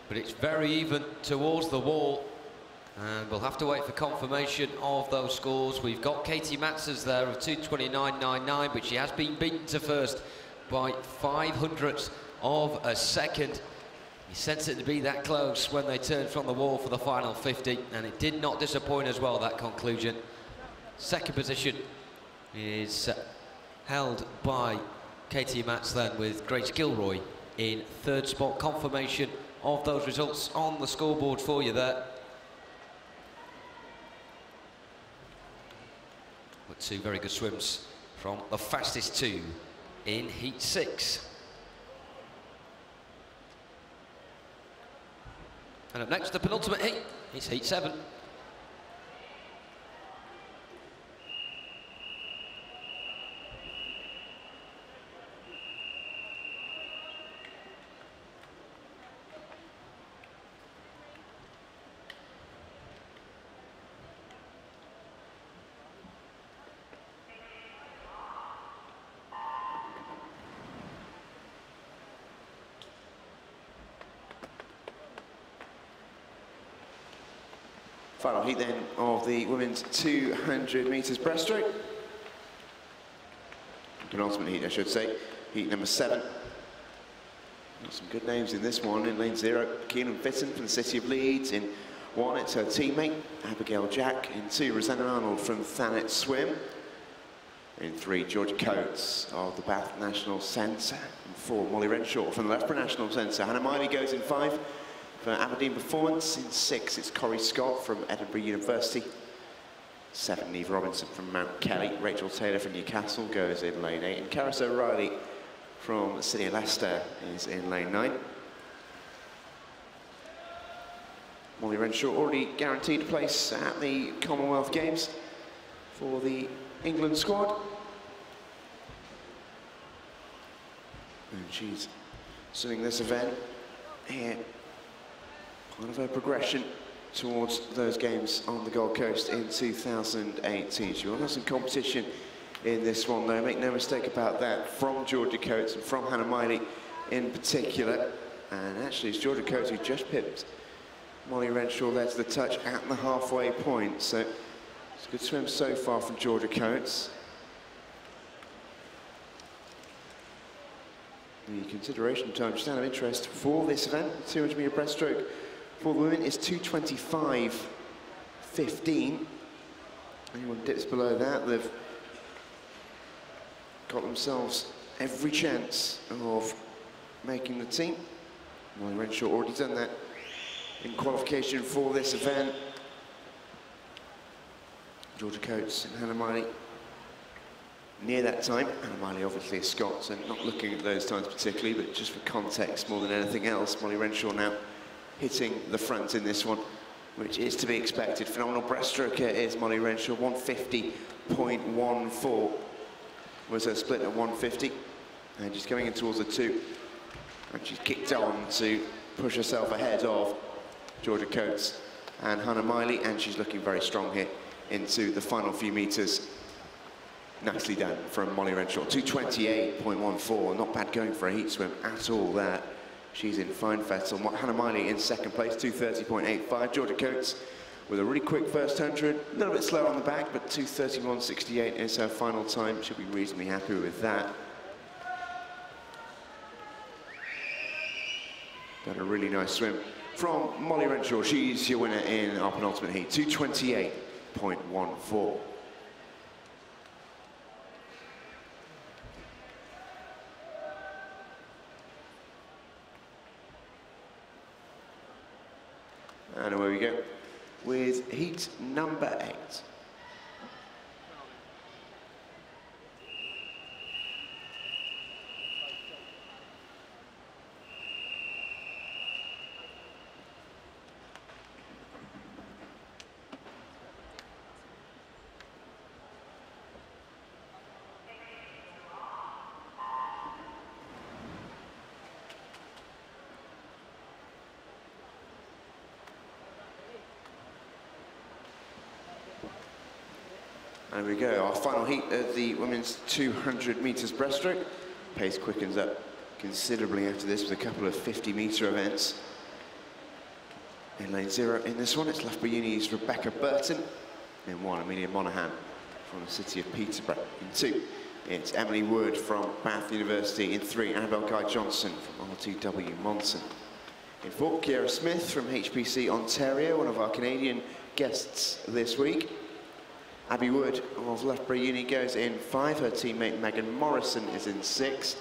but it's very even towards the wall, and we'll have to wait for confirmation of those scores. We've got Katie Matz's there of 2:29.99, but she has been beaten to first by 500ths of a second. You sense it to be that close when they turned from the wall for the final 50, and it did not disappoint as well, that conclusion. Second position is held by Katie Matz then, with Grace Gilroy in 3rd spot. Confirmation of those results on the scoreboard for you there. With 2 very good swims from the fastest 2 in heat 6. And up next, the penultimate heat, it's heat 7. Final heat then of the women's 200 metres breaststroke. Penultimate heat, I should say. Heat number 7. Got some good names in this one. In lane 0, Keenan Fitton from the City of Leeds. In 1, it's her teammate, Abigail Jack. In 2, Rosanna Arnold from Thanet Swim. In 3, Georgia Coates of the Bath National Centre. In 4, Molly Renshaw from the Loughborough National Centre. Hannah Miley goes in 5. For Aberdeen Performance. In 6, it's Corrie Scott from Edinburgh University. 7, Neve Robinson from Mount Kelly. Rachel Taylor from Newcastle goes in lane 8. And Karis O'Reilly from the city of Leicester is in lane 9. Molly Renshaw already guaranteed a place at the Commonwealth Games for the England squad. And she's swimming this event here, part of her progression towards those games on the Gold Coast in 2018. She will have some competition in this one though, make no mistake about that, from Georgia Coates and from Hannah Miley in particular. And actually it's Georgia Coates who just pipped Molly Renshaw there to the touch at the halfway point. So it's a good swim so far from Georgia Coates. The consideration time, just out of interest, for this event, 200-metre breaststroke for the women is 2:25.15. Anyone dips below that, they've got themselves every chance of making the team. Molly Renshaw already done that in qualification for this event. Georgia Coates and Hannah Miley near that time. Hannah Miley obviously a Scot, so not looking at those times particularly, but just for context more than anything else, Molly Renshaw now hitting the front in this one, which is to be expected. Phenomenal breaststroker is Molly Renshaw, 150.14 was her split at 150, and just going in towards the 2, and she's kicked on to push herself ahead of Georgia Coates and Hannah Miley, and she's looking very strong here into the final few meters. Nicely done from Molly Renshaw, 2:28.14, not bad going for a heat swim at all there. She's in fine fettle. Hannah Miley in second place, 2:30.85. Georgia Coates with a really quick first 100, a little bit slower on the back, but 2:31.68 is her final time. She'll be reasonably happy with that. Done a really nice swim from Molly Renshaw. She's your winner in our penultimate heat, 2:28.14. And away we go with heat number 8. There we go, our final heat of the women's 200 metres breaststroke. Pace quickens up considerably after this with a couple of 50-metre events. In lane 0 in this one, it's Loughborough Uni's Rebecca Burton. In 1, Amelia Monaghan from the city of Peterborough. In 2, it's Emily Wood from Bath University. In 3, Annabelle Guy-Johnson from RTW Monson. In 4, Kiera Smith from HPC Ontario, one of our Canadian guests this week. Abby Wood of Loughborough Uni goes in 5. Her teammate Megan Morrison is in 6.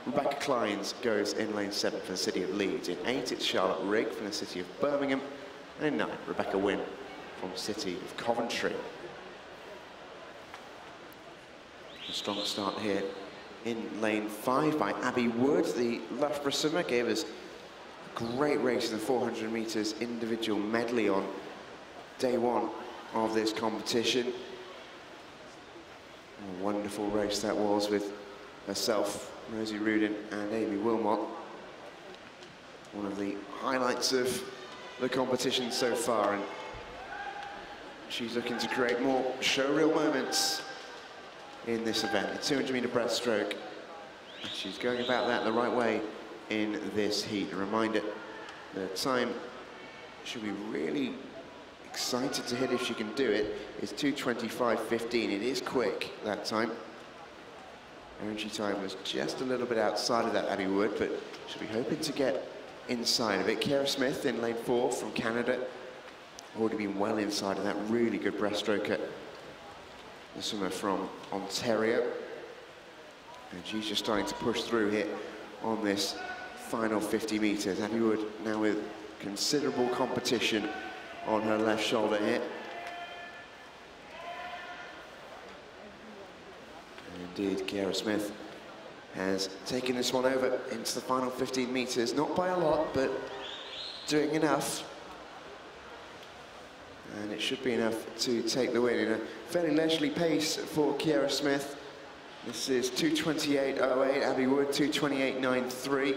Rebecca Clines goes in lane 7 for the city of Leeds. In 8, it's Charlotte Rigg from the city of Birmingham. And in 9, Rebecca Wynne from the city of Coventry. A strong start here in lane 5 by Abby Wood. The Loughborough swimmer gave us a great race in the 400 metres individual medley on day 1 of this competition. A wonderful race that was, with herself, Rosie Rudin and Amy Wilmot. One of the highlights of the competition so far, and she's looking to create more showreel moments in this event. The 200-metre breaststroke. She's going about that the right way in this heat. A reminder, the time should be really excited to hit if she can do it, is 2:25.15. It is quick that time. Energy time was just a little bit outside of that, Abby Wood, but she'll be hoping to get inside of it. Kiera Smith in lane 4 from Canada, already been well inside of that. Really good breaststroker, the swimmer from Ontario, and she's just starting to push through here on this final 50 metres. Abby Wood now with considerable competition on her left shoulder here. And indeed, Kiera Smith has taken this one over into the final 15 metres. Not by a lot, but doing enough. And it should be enough to take the win in a fairly leisurely pace for Kiera Smith. This is 2:28.08, Abby Wood 2:28.93.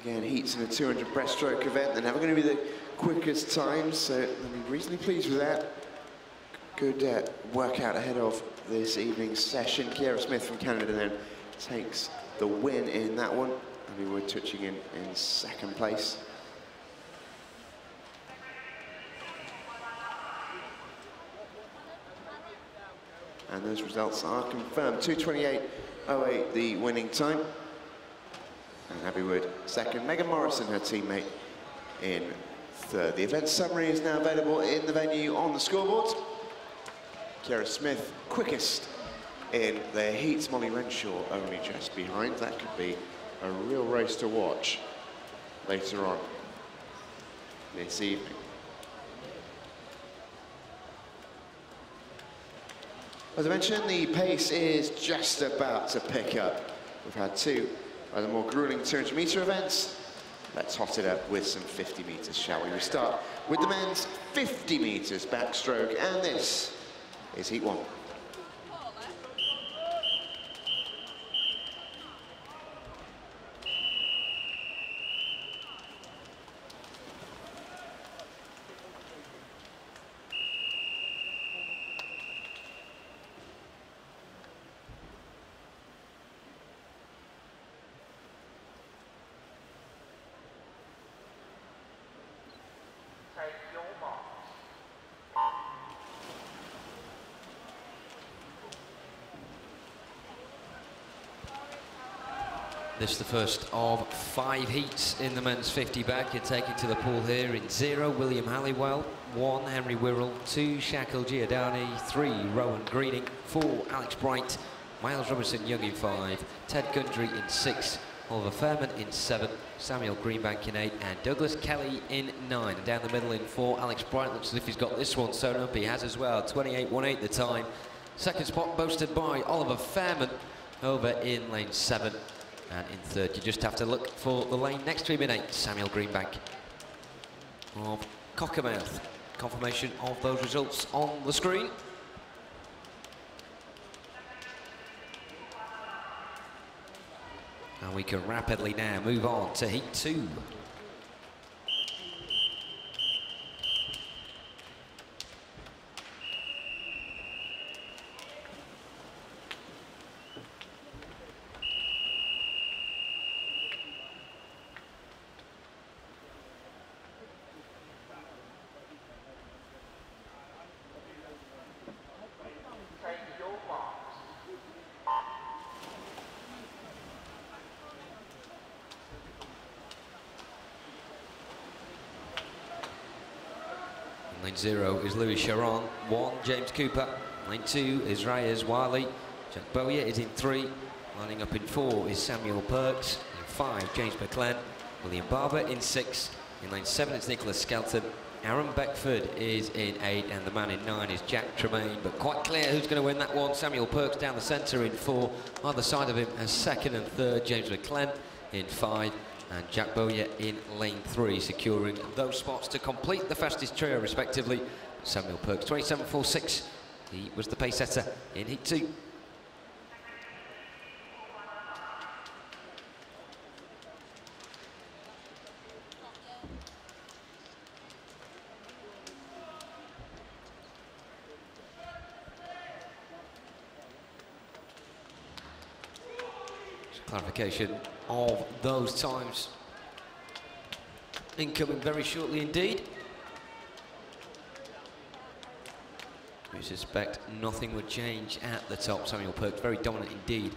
Again, heats in a 200 breaststroke event. They're never going to be the quickest times, so they'll be reasonably pleased with that. Good workout ahead of this evening's session. Kiera Smith from Canada then takes the win in that one. Abby Wood touching in second place. And those results are confirmed. 2:28.08 the winning time. And Abby Wood second. Megan Morrison, her teammate, in third. The event summary is now available in the venue on the scoreboard. Kiera Smith quickest in the heats. Molly Renshaw only just behind. That could be a real race to watch later on this evening. As I mentioned, the pace is just about to pick up. We've had two of the more grueling 200-metre events. Let's hot it up with some 50 metres, shall we? We start with the men's 50 metres backstroke, and this is heat one. This is the first of 5 heats in the men's 50 back. You're taking to the pool here in 0, William Halliwell, 1, Henry Wirrell, 2, Shackle Giordani, 3, Rowan Greening, 4, Alex Bright, Miles Robinson Young in 5, Ted Gundry in 6, Oliver Fairman in 7, Samuel Greenbank in 8, and Douglas Kelly in 9. And down the middle in 4, Alex Bright looks as if he's got this one sewn up. He has as well, 28.18 the time. Second spot boasted by Oliver Fairman over in lane 7. And in third, you just have to look for the lane next to him in 8, Samuel Greenbank of Cockermouth. Confirmation of those results on the screen. And we can rapidly now move on to heat 2. Lane 0 is Louis Charon, 1, James Cooper. Lane 2 is Reyes Wiley. Jack Bowyer is in 3. Lining up in 4 is Samuel Perks. In 5, James McLean. William Barber in 6. In lane 7, it's Nicholas Skelton. Aaron Beckford is in 8, and the man in 9 is Jack Tremaine. But quite clear who's going to win that one. Samuel Perks down the centre in 4. Either side of him as 2nd and 3rd, James McLean in 5. And Jack Bowyer in lane 3, securing those spots to complete the fastest trio, respectively. Samuel Perks, 27.46. He was the pace setter in heat 2. Clarification of those times incoming very shortly indeed. We suspect nothing would change at the top. Samuel Perks very dominant indeed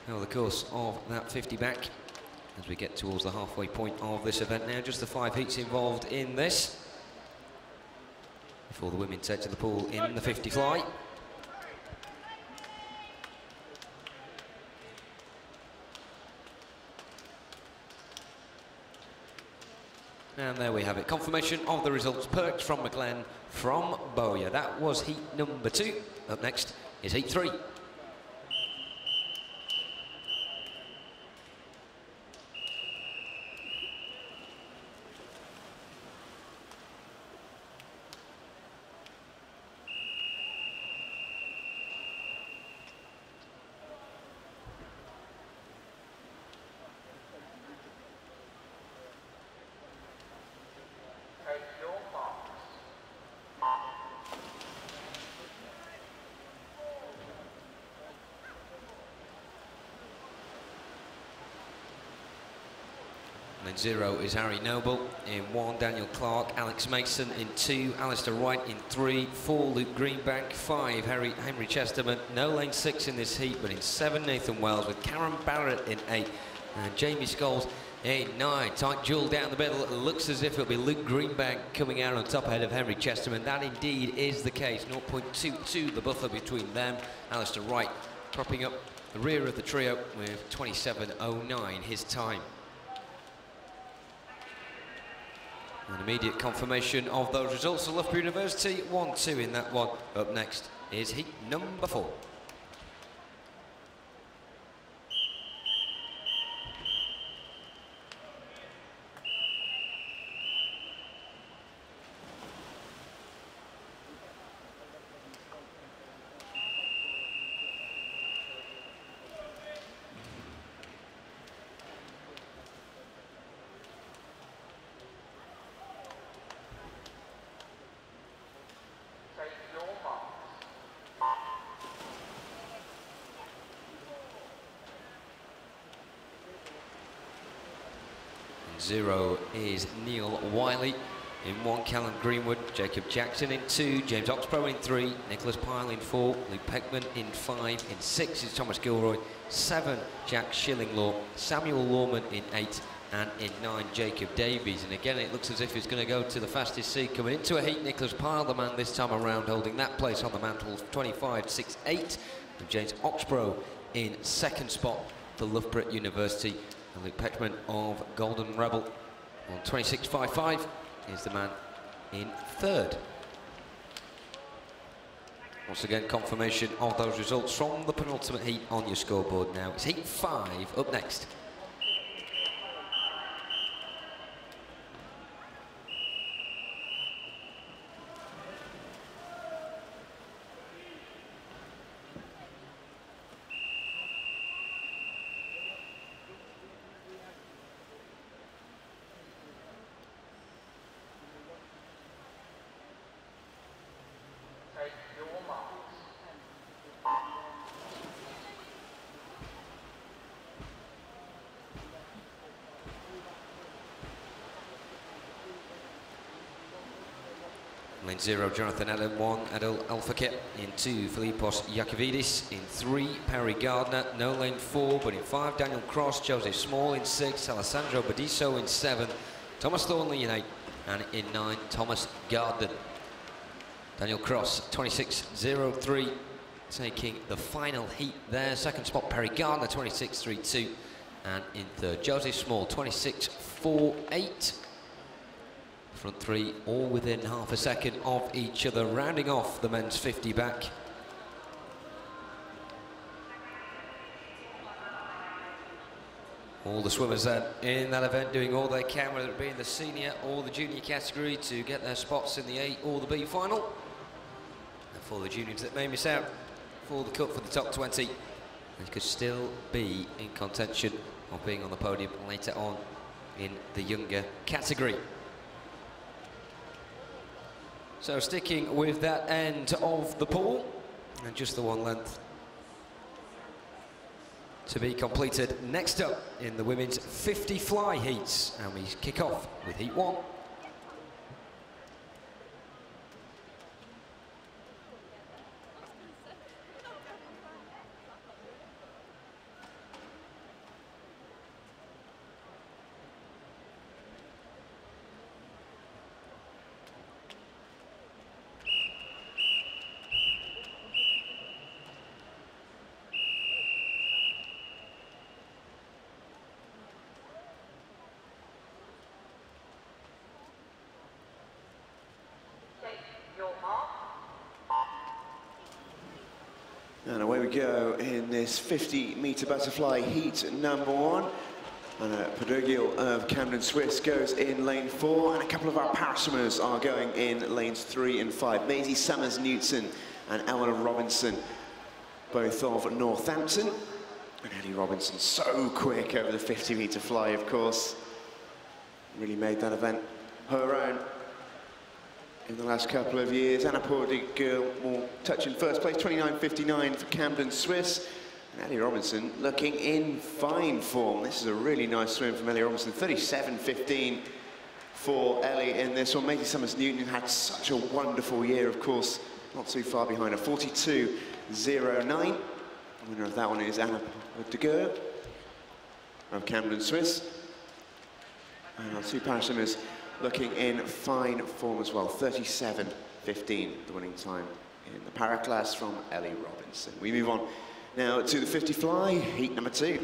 over the course of that 50 back as we get towards the halfway point of this event now. Just the 5 heats involved in this before the women take to the pool in the 50 fly. And there we have it. Confirmation of the results. Perks from McLean, from Bowyer. That was heat number 2. Up next is heat 3. In 0 is Harry Noble. In 1, Daniel Clark. Alex Mason. In 2, Alistair Wright. In 3, 4, Luke Greenbank. 5, Henry Chesterman. No lane 6 in this heat, but in 7, Nathan Wells, with Karen Barrett in 8. And Jamie Scholes in 9. Tight duel down the middle. It looks as if it'll be Luke Greenbank coming out on top ahead of Henry Chesterman. That indeed is the case. 0.22 the buffer between them. Alistair Wright propping up the rear of the trio with 27.09 his time. An immediate confirmation of those results for Loughborough University. 1-2 in that one. Up next is heat number 4. In 0 is Neil Wiley. In 1, Callum Greenwood. Jacob Jackson in 2, James Oxborough in 3, Nicholas Pyle in 4, Luke Peckman in 5, in 6 is Thomas Gilroy, 7, Jack Shillinglaw, Samuel Lawman in 8, and in 9, Jacob Davies. And again, it looks as if he's going to go to the fastest seed coming into a heat. Nicholas Pyle, the man this time around, holding that place on the mantle, 25.68, and James Oxborough in 2nd spot for Loughborough University. And Luke Peckman of Golden Rebel on 26.55 is the man in 3rd. Once again, confirmation of those results from the penultimate heat on your scoreboard now. It's heat 5 up next. Lane 0, Jonathan Allen. 1, Adel Alfakir. In 2, Philippos Yakovidis. In 3, Perry Gardner. No lane 4, but in 5, Daniel Cross, Joseph Small in 6, Alessandro Badiso in 7, Thomas Thornley in 8, and in 9, Thomas Gardner. Daniel Cross, 26.03, taking the final heat there. 2nd spot, Perry Gardner, 26.32, and in 3rd, Joseph Small, 26.48. Front 3 all within half a second of each other, rounding off the men's 50 back. All the swimmers then in that event doing all they can, whether it be in the senior or the junior category, to get their spots in the A or the B final. And for the juniors that may miss out for the cut for the top 20, they could still be in contention of being on the podium later on in the younger category. So sticking with that end of the pool, and just the one length to be completed. Next up in the women's 50 fly heats, and we kick off with heat 1. And away we go in this 50-metre butterfly heat number 1. And Pedrigil of Camden Swiss goes in lane 4, and a couple of our paraswimmers are going in lanes 3 and 5. Maisie Summers-Newton and Eleanor Robinson, both of Northampton. And Ellie Robinson, so quick over the 50-metre fly, of course. Really made that event her own in the last couple of years. Anna Pedrigil will touch in first place, 29.59 for Camden Swiss. And Ellie Robinson looking in fine form. This is a really nice swim from Ellie Robinson. 37.15 for Ellie in this one. Maisie Summers-Newton had such a wonderful year, of course, not too far behind her. 42.09. The winner of that one is Anna de Geur of Camden, Swiss. And our two paraswimmers looking in fine form as well. 37.15, the winning time in the para class from Ellie Robinson. We move on now to the 50 fly, heat number 2.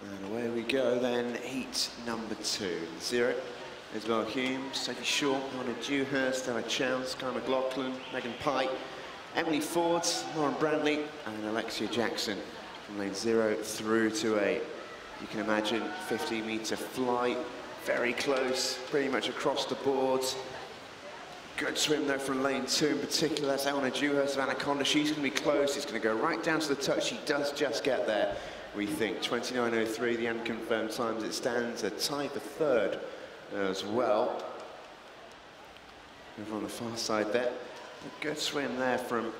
And away we go then, heat number 2. 0. Isabel Hume, Sophie Shaw, Hannah Dewhurst, Ella Chow, Sky McLaughlin, Megan Pike, Emily Ford, Lauren Brantley, and Alexia Jackson from lane 0 through to 8. You can imagine 50-metre flight, very close, pretty much across the board. Good swim though from lane 2 in particular. That's Eleanor Dewhurst of Anaconda. She's going to be close. It's going to go right down to the touch. She does just get there, we think. 29.03, the unconfirmed times. It stands a tie for 3rd as well. Over on the far side there. A good swim there from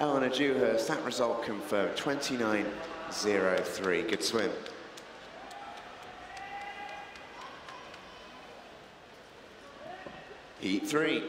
Eleanor Dewhurst. That result confirmed. 29.03. Good swim. Heat 3.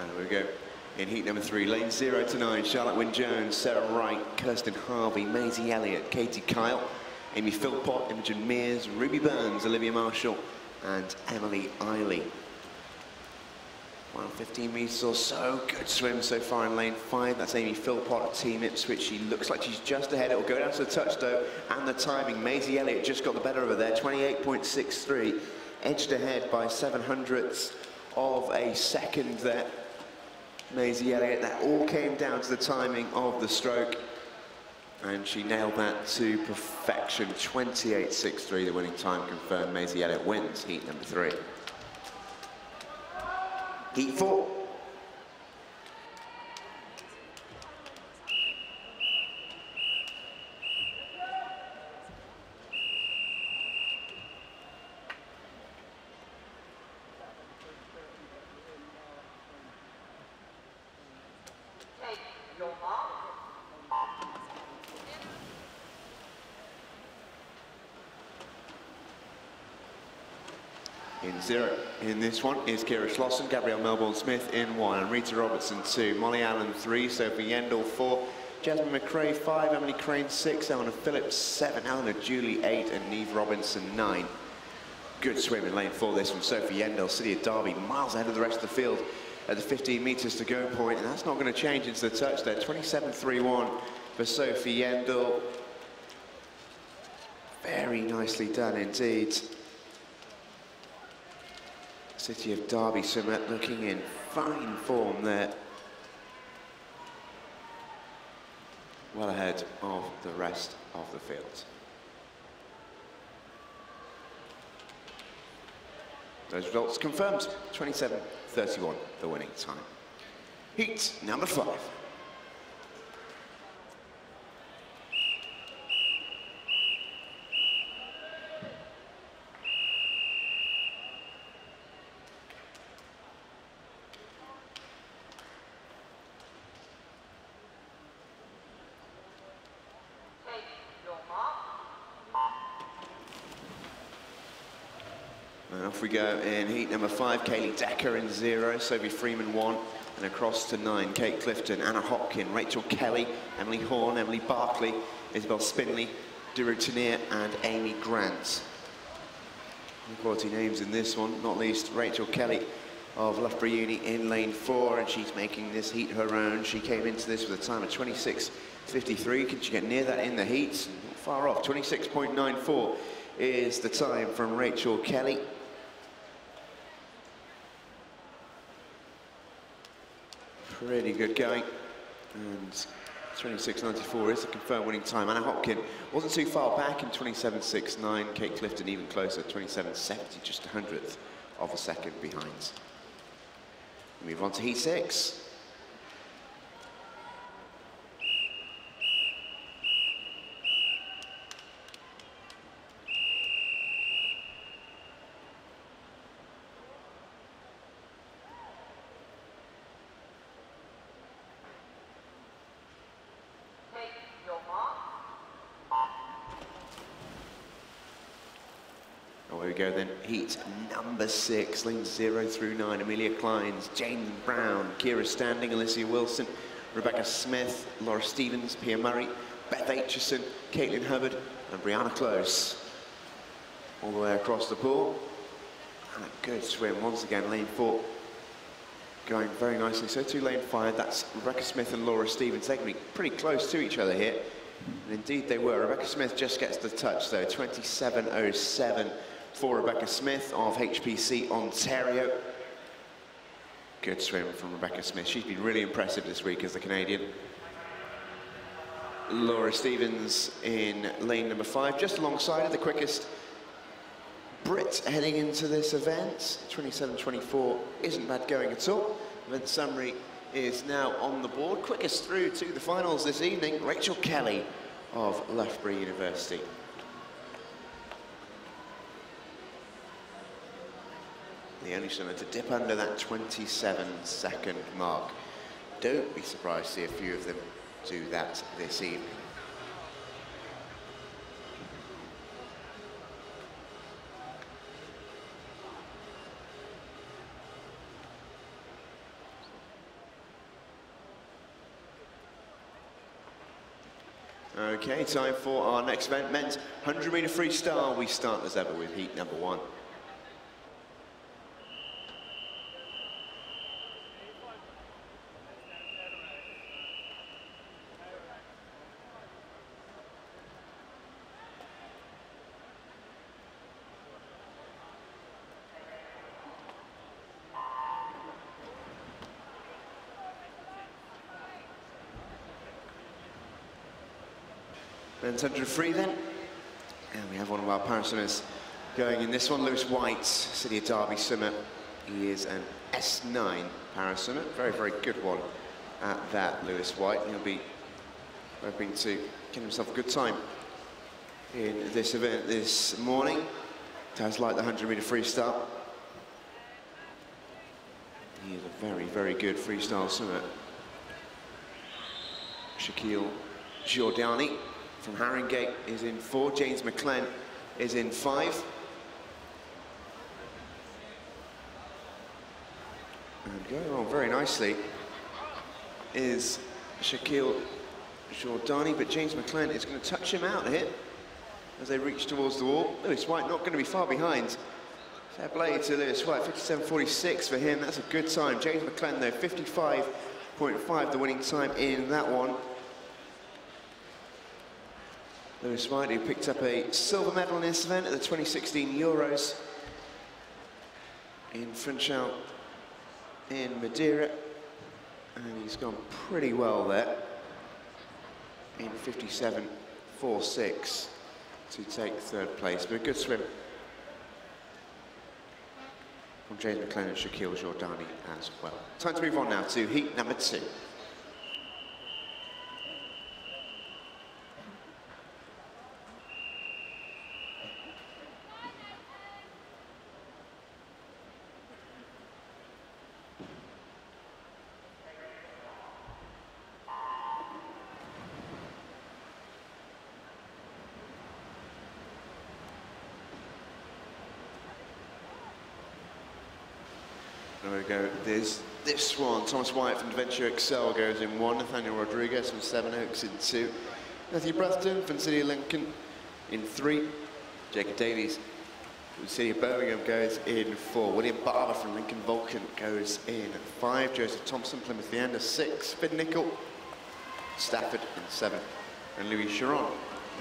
And we go in heat number 3, lane 0 to 9, Charlotte Wynne-Jones, Sarah Wright, Kirsten Harvey, Maisie Elliott, Katie Kyle, Amy Philpott, Imogen Mears, Ruby Burns, Olivia Marshall, and Emily Eiley. 15 metres or so, good swim so far in lane 5. That's Amy Philpott of Team Ipswich. She looks like she's just ahead. It'll go down to the touch though, and the timing. Maisie Elliott just got the better of her there, 28.63, edged ahead by 7/100ths of a second there. Maisie Elliott, that all came down to the timing of the stroke, and she nailed that to perfection. 28.63, the winning time confirmed. Maisie Elliott wins heat number 3. Heat 4. In 0 in this one is Kira Schlosson, Gabrielle Melbourne-Smith in 1, and Rita Robertson 2, Molly Allen 3, Sophie Yendall 4, Jasmine McRae 5, Emily Crane 6, Eleanor Phillips 7, Eleanor Julie 8, and Neve Robinson 9. Good swim in lane 4 this from Sophie Yendall, City of Derby, miles ahead of the rest of the field at the 15 metres to go point, and that's not going to change into the touch there. 27.31 for Sophie Yendall. Very nicely done indeed. City of Derby swimmer looking in fine form there. Well ahead of the rest of the field. Those results confirmed. 27.31, the winning time. Heat number 5. And off we go in heat number 5, Kaylee Decker in 0, Sophie Freeman 1, and across to 9, Kate Clifton, Anna Hopkin, Rachel Kelly, Emily Horn, Emily Barkley, Isabel Spinley, Duru Tanier, and Amy Grant. Quality names in this one, not least Rachel Kelly of Loughborough Uni in lane 4, and she's making this heat her own. She came into this with a time of 26.53. Can she get near that in the heats? Not far off. 26.94 is the time from Rachel Kelly. Pretty good going, and 26.94 is the confirmed winning time. Anna Hopkin wasn't too far back in 27.69. Kate Clifton even closer, 27.70, just a hundredth of a second behind. Move on to heat 6. Away we go then, heat number 6, lanes 0 through 9. Amelia Clines, Jane Brown, Kira Standing, Alicia Wilson, Rebecca Smith, Laura Stevens, Pia Murray, Beth Aitchison, Caitlin Hubbard, and Brianna Close. All the way across the pool. And a good swim once again, lane 4. Going very nicely. So too lane 5, that's Rebecca Smith and Laura Stevens. They can be pretty close to each other here. And indeed they were. Rebecca Smith just gets the touch though, 27.07. for Rebecca Smith of HPC Ontario. Good swim from Rebecca Smith. She's been really impressive this week as the Canadian. Laura Stevens in lane number 5, just alongside of the quickest Brit heading into this event. 27.24 isn't bad going at all. Event summary is now on the board. Quickest through to the finals this evening, Rachel Kelly of Loughborough University. The only swimmer to dip under that 27-second mark. Don't be surprised to see a few of them do that this evening. Okay, time for our next event, men's 100-metre freestyle. We start as ever with heat number 1. Men's 100 free then, and we have one of our para-swimmers going in this one, Lewis White, City of Derby swimmer. He is an S9 para-swimmer, very, very good one at that, Lewis White. He'll be hoping to get himself a good time in this event this morning. Does like the 100-metre freestyle. He is a very, very good freestyle swimmer. Shaquille Giordani from Haringey is in 4. James McClenn is in 5. And going on very nicely is Shaquille Giordani, but James McClenn is going to touch him out here as they reach towards the wall. Lewis White not going to be far behind. Fair play to Lewis White, 57.46 for him. That's a good time. James McClenn though, 55.5, the winning time in that one. Lewis White, who picked up a silver medal in this event at the 2016 Euros in Funchal in Madeira, and he's gone pretty well there in 57.46 to take 3rd place, but a good swim from James McClenn and Shaquille Giordani as well. Time to move on now to heat number 2. There we go, there's this one. Thomas Wyatt from Adventure Excel goes in 1. Nathaniel Rodriguez from Sevenoaks in 2. Matthew Brethton from City of Lincoln in 3. Jacob Davies The City of Birmingham goes in 4. William Barber from Lincoln Vulcan goes in 5. Joseph Thompson, Plymouth Leander, 6. Finn Nicol, Stafford in 7. And Louis Chiron,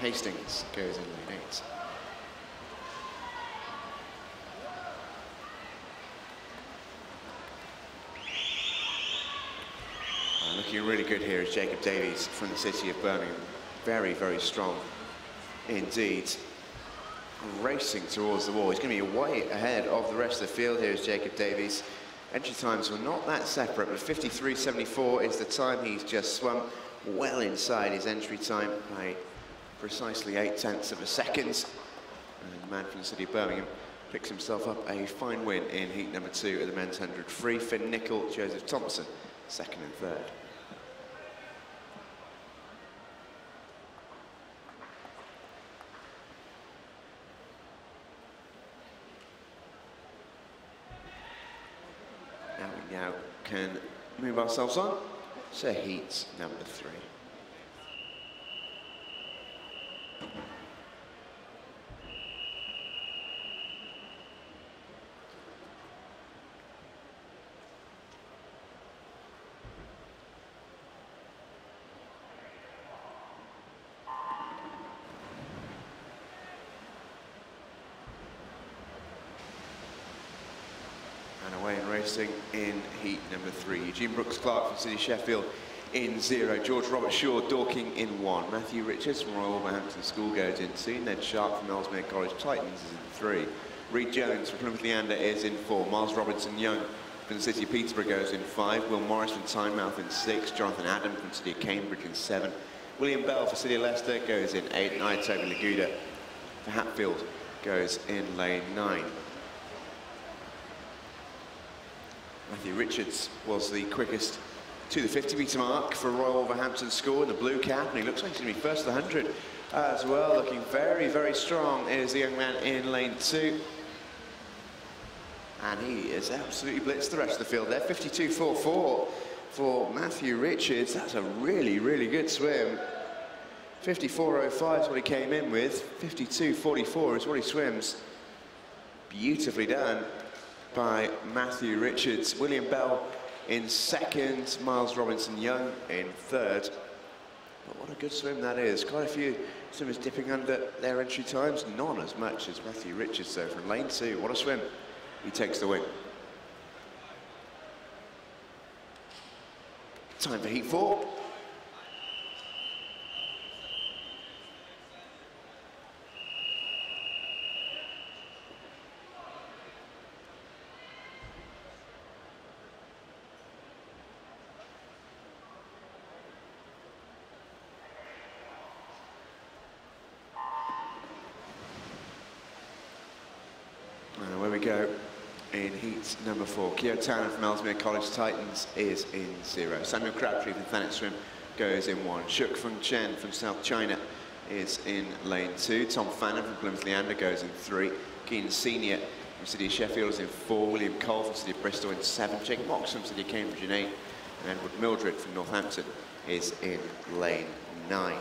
Hastings, goes in lane 8. Looking really good here is Jacob Davies from the City of Birmingham. Very, very strong indeed. Racing towards the wall. He's going to be way ahead of the rest of the field. Here is Jacob Davies. Entry times were not that separate, but 53.74 is the time he's just swum. Well inside his entry time by precisely 0.8 of a second. And the man from the City of Birmingham picks himself up a fine win in heat number 2 of the men's 100 free. Finn Nicol, Joseph Thompson, 2nd and 3rd. Now can move ourselves on to heat number 3. And away and racing in heat number 3. Eugene Brooks-Clark from City Sheffield in 0. George Robert Shaw, Dorking in 1. Matthew Richards from Royal Wolverhampton School goes in 2. Ned Sharp from Ellesmere College Titans is in 3. Reed Jones from Plymouth Leander is in 4. Miles Robinson Young from the City of Peterborough goes in 5. Will Morris from Tynemouth in 6. Jonathan Adam from City of Cambridge in 7. William Bell for City of Leicester goes in 8. And Toby Laguda for Hatfield goes in lane 9. Matthew Richards was the quickest to the 50-metre mark for Royal Wolverhampton School in the blue cap, and he looks like he's going to be first to the 100 as well. Looking very, very strong is the young man in lane 2. And he has absolutely blitzed the rest of the field there. 52.44 for Matthew Richards. That's a really, really good swim. 54.05 is what he came in with. 52.44 is what he swims. Beautifully done by Matthew Richards. William Bell in 2nd, Miles Robinson Young in 3rd. But what a good swim that is. Quite a few swimmers dipping under their entry times, not as much as Matthew Richards though from lane 2. What a swim. He takes the win. Time for heat 4. And away we go in heat number 4. Keogh Tanner from Ellesmere College Titans is in 0. Samuel Crabtree from Thanet Swim goes in 1. Shuk Feng Chen from South China is in lane 2. Tom Fannin from Plymouth Leander goes in 3. Keenan Senior from City of Sheffield is in 4. William Cole from City of Bristol in 7. Jake Mox from City of Cambridge in 8. And Edward Mildred from Northampton is in lane 9.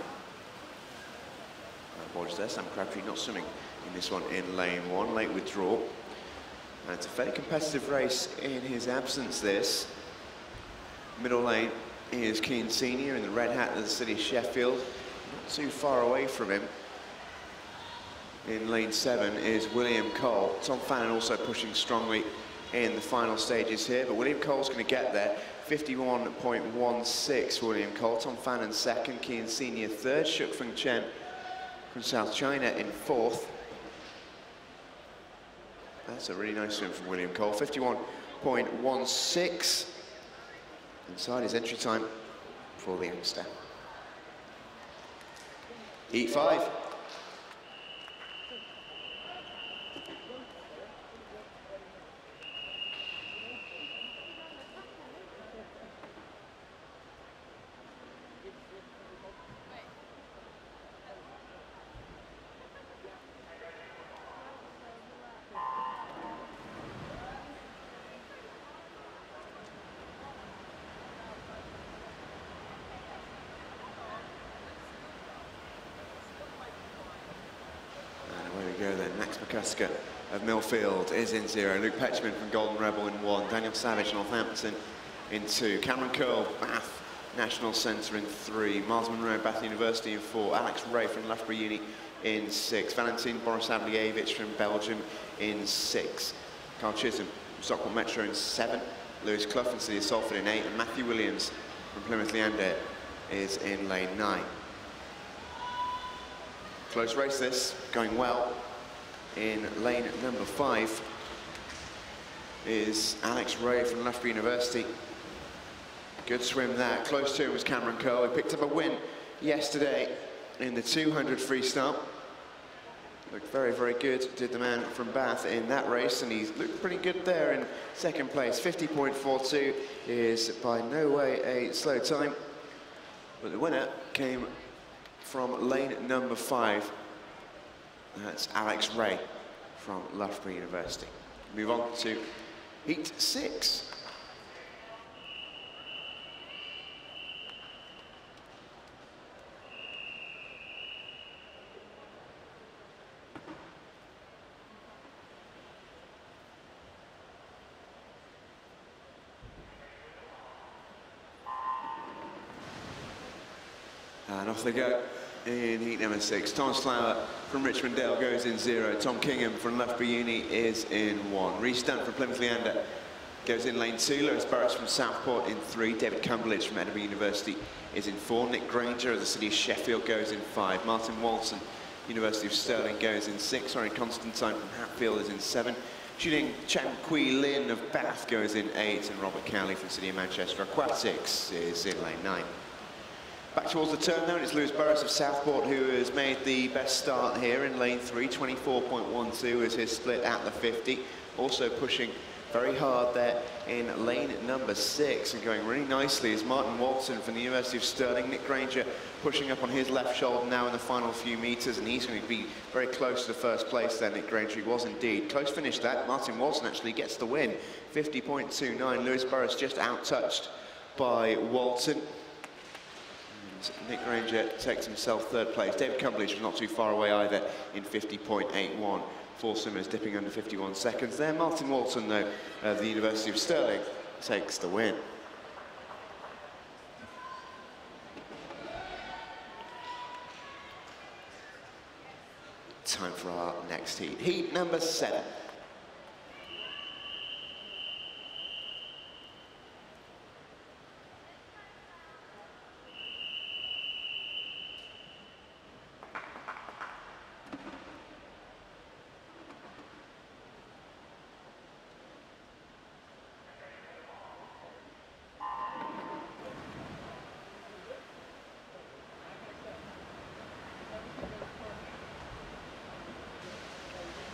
Apologies there, Sam Crabtree not swimming in this one in lane 1, late withdrawal. And it's a fairly competitive race in his absence, this. Middle lane is Keen Senior in the red hat of the City of Sheffield. Not too far away from him. In lane 7 is William Cole. Tom Fannin also pushing strongly in the final stages here, but William Cole's going to get there. 51.16 for William Cole. Tom Fannin 2nd, Keen Senior 3rd, Shuk Feng Chen from South China in 4th. That's a really nice swim from William Cole. 51.16 inside his entry time for the youngster. Heat 5. Go then, Max McCusker of Millfield is in 0. Luke Petchman from Golden Rebel in 1. Daniel Savage, Northampton in 2. Cameron Curl, Bath National Centre in 3. Miles Monroe, Bath University in 4. Alex Ray from Loughborough Uni in 6. Valentin Borisavljevic from Belgium in 6. Carl Chisholm from Stockport Metro in 7. Lewis Clough from City of Salford in 8. And Matthew Williams from Plymouth Leander is in lane 9. Close race this, going well. In lane number 5 is Alex Ray from Loughborough University. Good swim there. Close to him was Cameron Curl, who picked up a win yesterday in the 200 freestyle. Looked very, very good, did the man from Bath in that race, and he's looked pretty good there in second place. 50.42 is by no way a slow time, but the winner came from lane number 5. That's Alex Ray from Loughborough University. Move on to heat 6. And off they go in heat number 6. Thomas Flower from Richmond Dale goes in 0. Tom Kingham from Loughborough Uni is in 1. Reece Dunn from Plymouth Leander goes in lane 2. Lewis Burris from Southport in 3. David Cumberledge from Edinburgh University is in 4. Nick Granger of the city of Sheffield goes in 5. Martin Walton, University of Stirling, goes in 6. Orion Constantine from Hatfield is in 7. Julian Chan Kui Lin of Bath goes in 8. And Robert Cowley from City of Manchester Aquatics is in lane 9. Back towards the turn now, and it's Lewis Burris of Southport who has made the best start here in lane 3. 24.12 is his split at the 50. Also pushing very hard there in lane number 6, and going really nicely is Martin Walton from the University of Stirling. Nick Granger pushing up on his left shoulder now in the final few metres, and he's going to be very close to the first place there. Nick Granger, he was indeed. Close finish that. Martin Walton actually gets the win. 50.29. Lewis Burris just out-touched by Walton. Nick Granger takes himself 3rd place. David Cumberledge was not too far away either in 50.81. 4 swimmers dipping under 51 seconds there. Martin Walton, though, of the University of Stirling, takes the win. Time for our next heat. Heat number 7.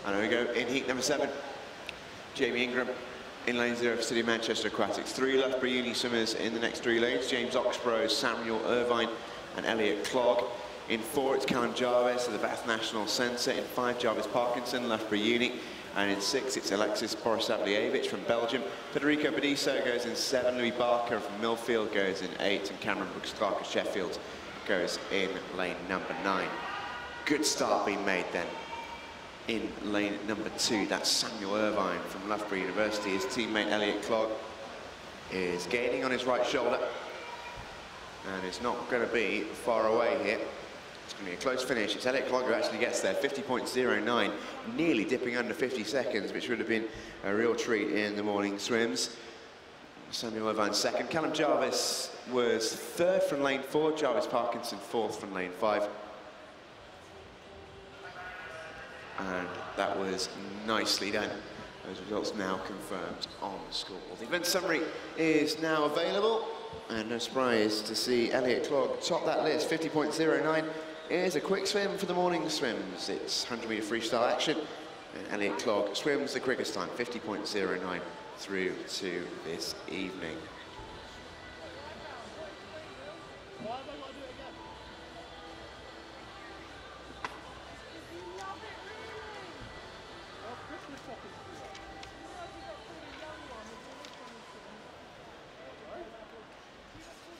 And here we go in heat number 7. Jamie Ingram in lane 0 for City of Manchester Aquatics. 3 Loughborough Uni swimmers in the next 3 lanes. James Oxborough, Samuel Irvine and Elliot Clogg. In 4 it's Callum Jarvis of the Bath National Centre. In 5 Jarvis Parkinson, Loughborough Uni. And in 6 it's Alexis Borisavljevic from Belgium. Federico Bediso goes in 7. Louis Barker from Millfield goes in 8. And Cameron Brooks-Clark of Sheffield goes in lane number 9. Good start being made then. In lane number 2, that's Samuel Irvine from Loughborough University. His teammate Elliot Clogg is gaining on his right shoulder, and it's not going to be far away here. It's going to be a close finish. It's Elliot Clogg who actually gets there. 50.09, nearly dipping under 50 seconds, which would have been a real treat in the morning swims. Samuel Irvine 2nd. Callum Jarvis was 3rd from lane 4. Jarvis Parkinson 4th from lane 5. And that was nicely done. Those results now confirmed on the scoreboard. The event summary is now available, and no surprise to see Elliot Clogg top that list. 50.09 is a quick swim for the morning swims. It's 100-metre freestyle action, and Elliot Clogg swims the quickest time, 50.09 through to this evening.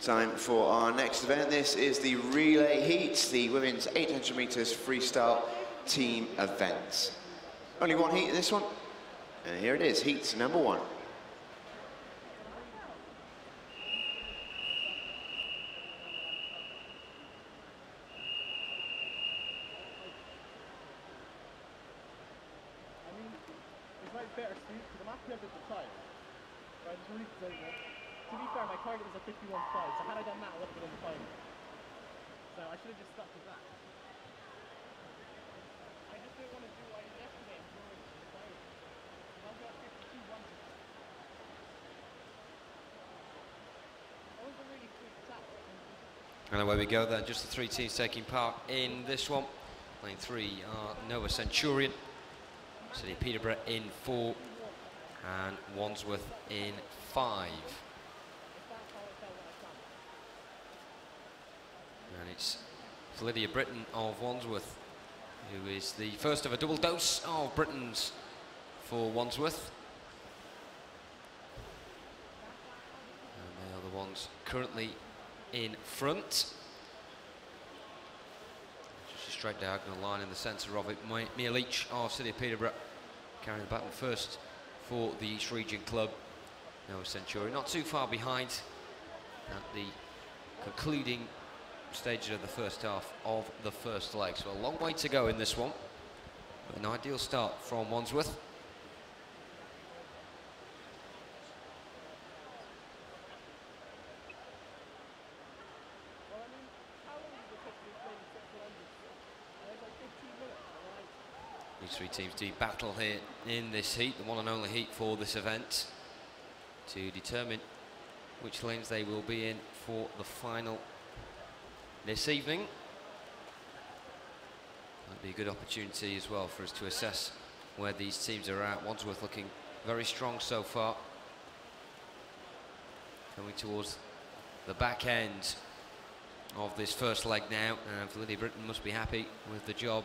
Time for our next event. This is the relay heat, the women's 800 metres freestyle team event. Only one heat in this one. And here it is, heat number 1. Better suit because I'm happy I did the time. But I just really don't know. To be fair, my target was a 51.5, so had I done that, I would have been in the final. So I should have just stuck with that. I just didn't want to do what I did yesterday and throw it to the final. I was at 52 once. That was a really quick tap. And away we go then, just the 3 teams taking part in this one. Lane 3 are Nova Centurion, City Peterborough in 4, and Wandsworth in 5. And it's Lydia Britton of Wandsworth, who is the first of a double dose of Britons for Wandsworth. And they are the ones currently in front. Straight diagonal line in the centre of it. Mia Leach of City of Peterborough carrying the baton first for the East Region club. Nova Centurion not too far behind at the concluding stages of the first half of the first leg. So a long way to go in this one, but an ideal start from Wandsworth. These 3 teams do battle here in this heat, the one and only heat for this event, to determine which lanes they will be in for the final this evening. Might be a good opportunity as well for us to assess where these teams are at. Wandsworth looking very strong so far. Coming towards the back end of this first leg now, and Lydia Britton must be happy with the job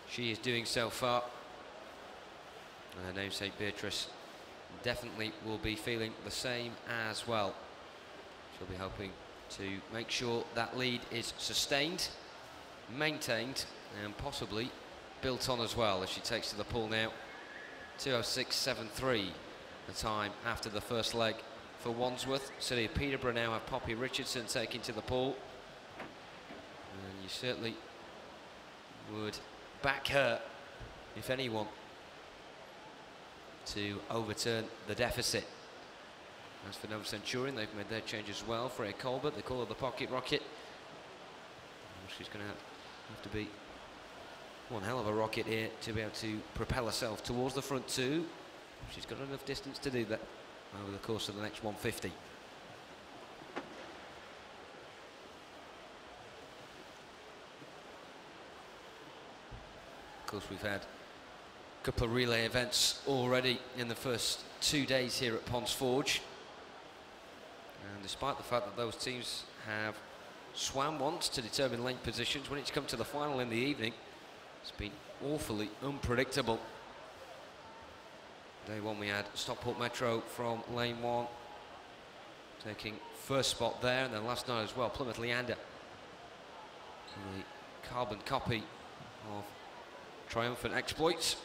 she is doing so far. And her namesake Beatrice definitely will be feeling the same as well. She'll be hoping to make sure that lead is sustained, maintained, and possibly built on as well as she takes to the pool now. 2:06.73 the time after the first leg for Wandsworth. City of Peterborough now have Poppy Richardson taking to the pool, and you certainly would back her, if anyone, to overturn the deficit. As for Nova Centurion, they've made their change as well. Freya Colbert, they call her the pocket rocket. She's going to have to be one hell of a rocket here to be able to propel herself towards the front 2. She's got enough distance to do that over the course of the next 150. Of course, we've had a couple of relay events already in the first 2 days here at Ponds Forge. And despite the fact that those teams have swam once to determine lane positions, when it's come to the final in the evening, it's been awfully unpredictable. Day 1 we had Stockport Metro from lane 1 taking first spot there, and then last night as well Plymouth Leander, the carbon copy of triumphant exploits.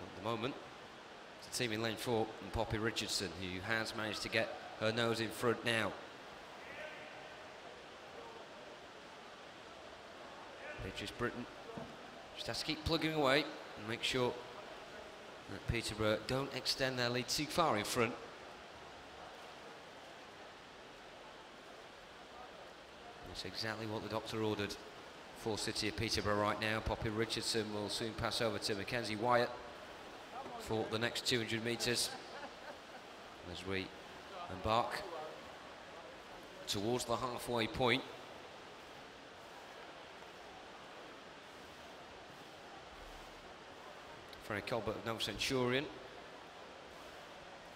At the moment, it's the team in lane 4 and Poppy Richardson, who has managed to get her nose in front now. Beatrice Britton just has to keep plugging away and make sure that Peterborough don't extend their lead too far in front. That's exactly what the doctor ordered for City of Peterborough right now. Poppy Richardson will soon pass over to Mackenzie Wyatt for the next 200 metres as we embark towards the halfway point. Freya Colbert of Nova Centurion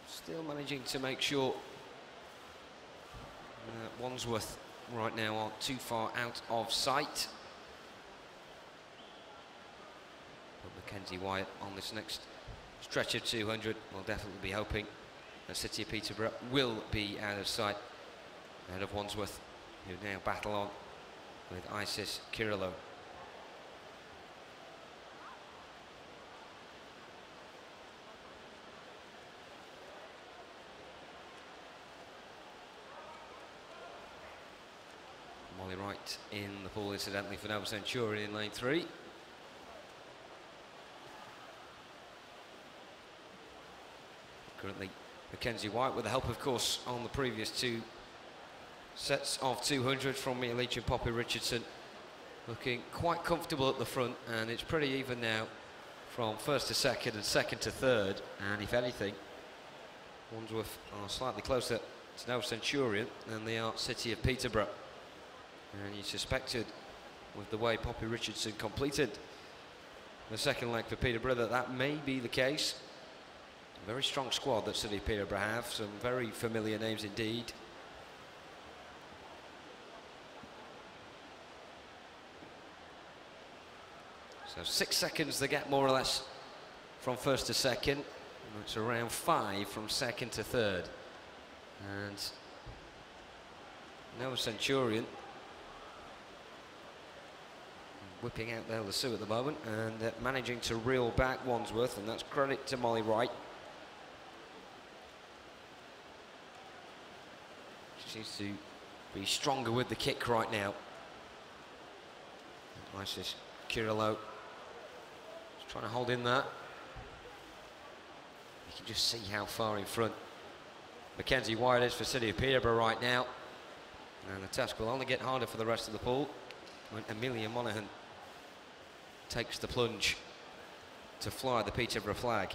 still managing to make sure Wandsworth right now aren't too far out of sight. But Mackenzie Wyatt on this next stretch of 200 will definitely be hoping that City of Peterborough will be out of sight ahead of Wandsworth, who now battle on with Isis Kirillo. light in the pool, incidentally, for Nova Centurion in lane 3. Currently, Mackenzie White, with the help, of course, on the previous 2 sets of 200 from Mia Leach and Poppy Richardson, looking quite comfortable at the front, and it's pretty even now from first to second and second to third. And if anything, Wandsworth are slightly closer to Nova Centurion than they are City of Peterborough. And you suspected, with the way Poppy Richardson completed the second leg for Peterborough, that that may be the case. A very strong squad that City of Peterborough have, some very familiar names indeed. So 6 seconds they get, more or less, from first to second. And it's around 5 from second to third. And Nova Centurion whipping out their lasso at the moment, and managing to reel back Wandsworth, and that's credit to Molly Wright. She seems to be stronger with the kick right now. Isis Kirillo trying to hold in that. You can just see how far in front Mackenzie White is for City of Peterborough right now. And the task will only get harder for the rest of the pool when Amelia Monaghan takes the plunge to fly the Peterborough flag.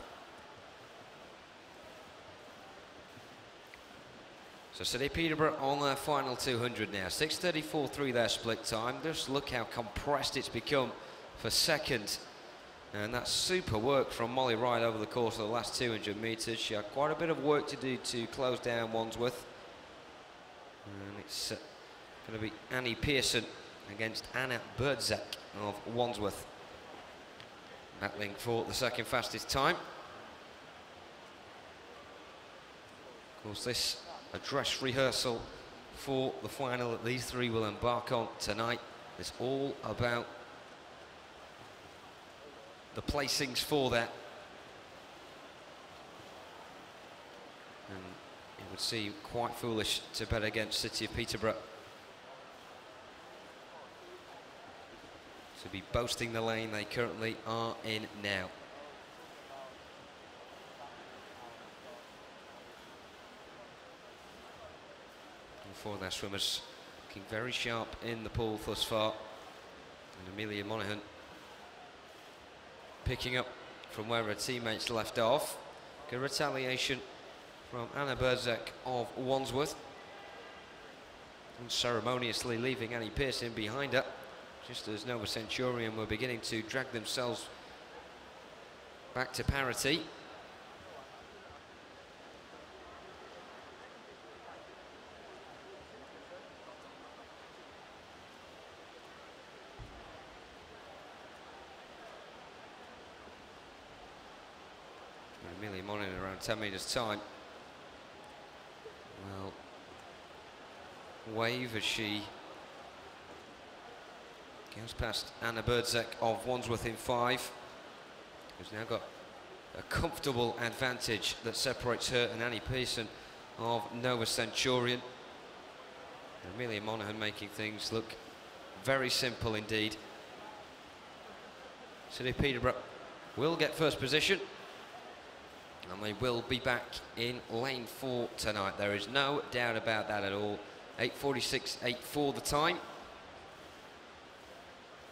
So City of Peterborough on their final 200 now. 6:34.3 their split time. Just look how compressed it's become for second. And that's super work from Molly Wright over the course of the last 200 metres. She had quite a bit of work to do to close down Wandsworth. And it's going to be Annie Pearson against Anna Birdzek of Wandsworth, battling for the second fastest time. Of course, this a dress rehearsal for the final that these three will embark on tonight. It's all about the placings for that. And it would seem quite foolish to bet against City of Peterborough to be boasting the lane they currently are in now. And for their swimmers, looking very sharp in the pool thus far. And Amelia Monaghan picking up from where her teammates left off. Good retaliation from Anna Birdzek of Wandsworth, unceremoniously leaving Annie Pearson behind her, just as Nova Centurion were beginning to drag themselves back to parity. Amelia Monaghan around 10 metres time. Well, wave as she goes past Anna Birdzek of Wandsworth in 5, who's now got a comfortable advantage that separates her and Annie Pearson of Nova Centurion. And Amelia Monaghan making things look very simple indeed. City of Peterborough will get first position, and they will be back in lane 4 tonight. There is no doubt about that at all. 8:46.84 the time.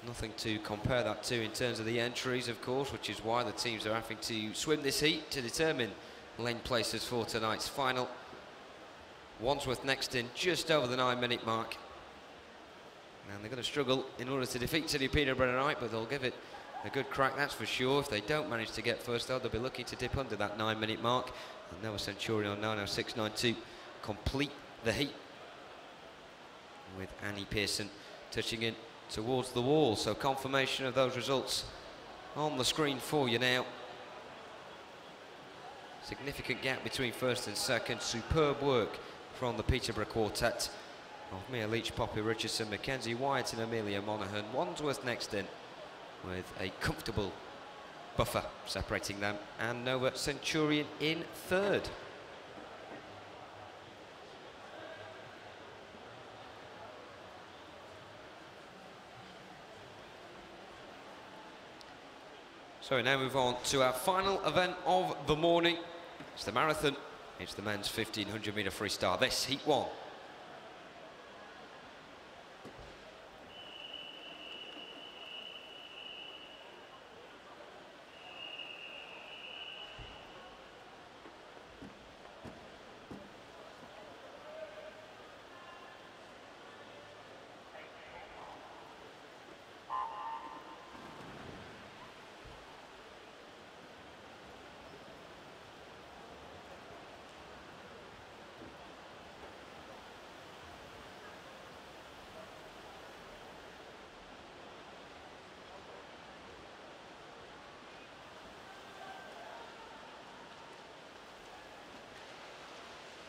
Nothing to compare that to in terms of the entries, of course, which is why the teams are having to swim this heat to determine lane places for tonight's final. Wandsworth next in, just over the 9-minute mark. And they're going to struggle in order to defeat City of Peterborough tonight, but they'll give it a good crack, that's for sure. If they don't manage to get first, though, they'll be looking to dip under that 9-minute mark. And Nova Centurion on 9:06.92 complete the heat, with Annie Pearson touching in towards the wall. So confirmation of those results on the screen for you now. Significant gap between first and second. Superb work from the Peterborough quartet of Mia Leach, Poppy Richardson, Mackenzie White and Amelia Monaghan. Wandsworth next in, with a comfortable buffer separating them, and Nova Centurion in third. So we now move on to our final event of the morning. It's the marathon. It's the men's 1500 metre freestyle. This, heat 1.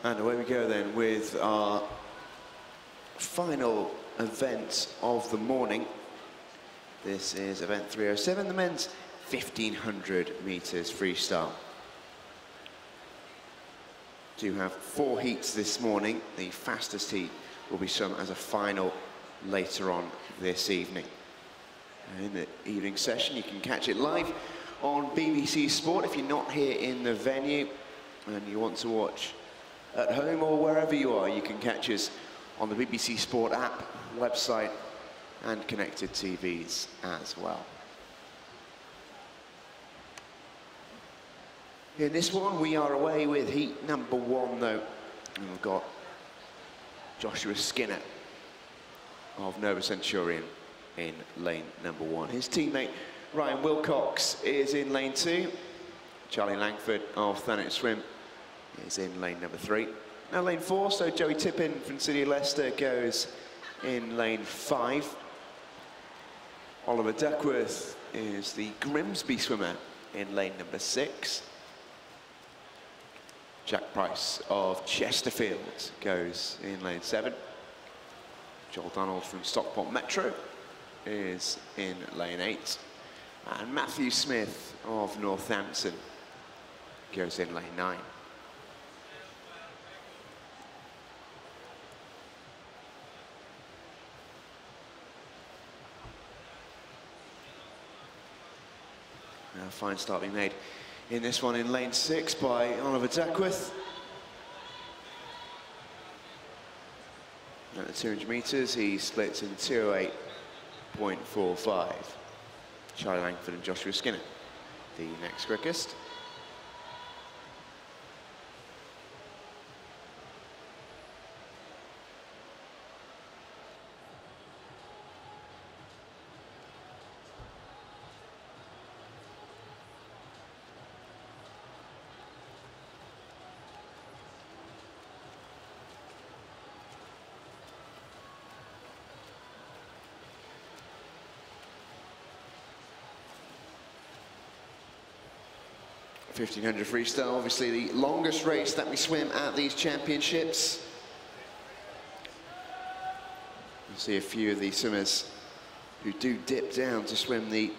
And away we go then with our final event of the morning. This is event 307, the men's 1500 metres freestyle. Do have 4 heats this morning. The fastest heat will be swum as a final later on this evening. And in the evening session, you can catch it live on BBC Sport if you're not here in the venue and you want to watch at home or wherever you are. You can catch us on the BBC Sport app, website, and connected TVs as well. In this one, we are away with heat number 1, though. And we've got Joshua Skinner of Nova Centurion in lane number 1. His teammate, Ryan Wilcox, is in lane 2. Charlie Langford of Thanet Swim is in lane number 3. Now lane 4, so Joey Tippin from City of Leicester goes in lane 5. Oliver Duckworth is the Grimsby swimmer in lane number 6. Jack Price of Chesterfield goes in lane 7. Joel Donald from Stockport Metro is in lane 8. And Matthew Smith of Northampton goes in lane 9. A fine start being made in this one in lane 6 by Oliver Duckworth. At the 200 metres, he splits in 208.45. Charlie Langford and Joshua Skinner, the next quickest. $1,500 freestyle, obviously the longest race that we swim at these championships. You'll see a few of the swimmers who do dip down to swim the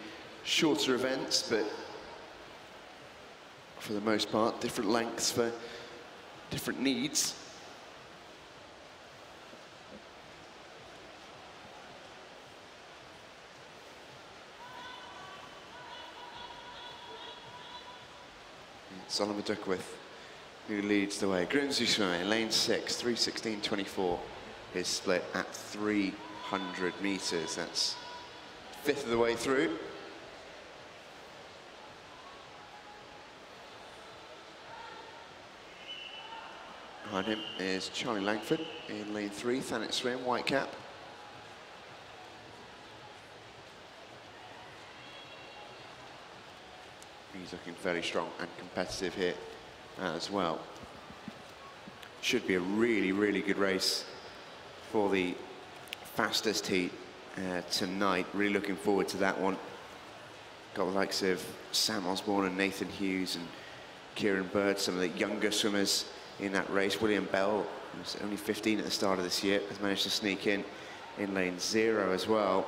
shorter events, but for the most part, different lengths for different needs. It's Oliver Duckworth who leads the way. Grimsby swimmer in lane 6, 3:16.24. His split at 300 metres. That's 1/5 of the way through. Behind him is Charlie Langford in lane 3, Thanet Swim, white cap. He's looking very strong and competitive here as well. Should be a really, really good race for the fastest heat tonight. Really looking forward to that one. Got the likes of Sam Osborne and Nathan Hughes and Kieran Bird, some of the younger swimmers in that race. William Bell, who's only 15 at the start of this year, has managed to sneak in lane 0 as well.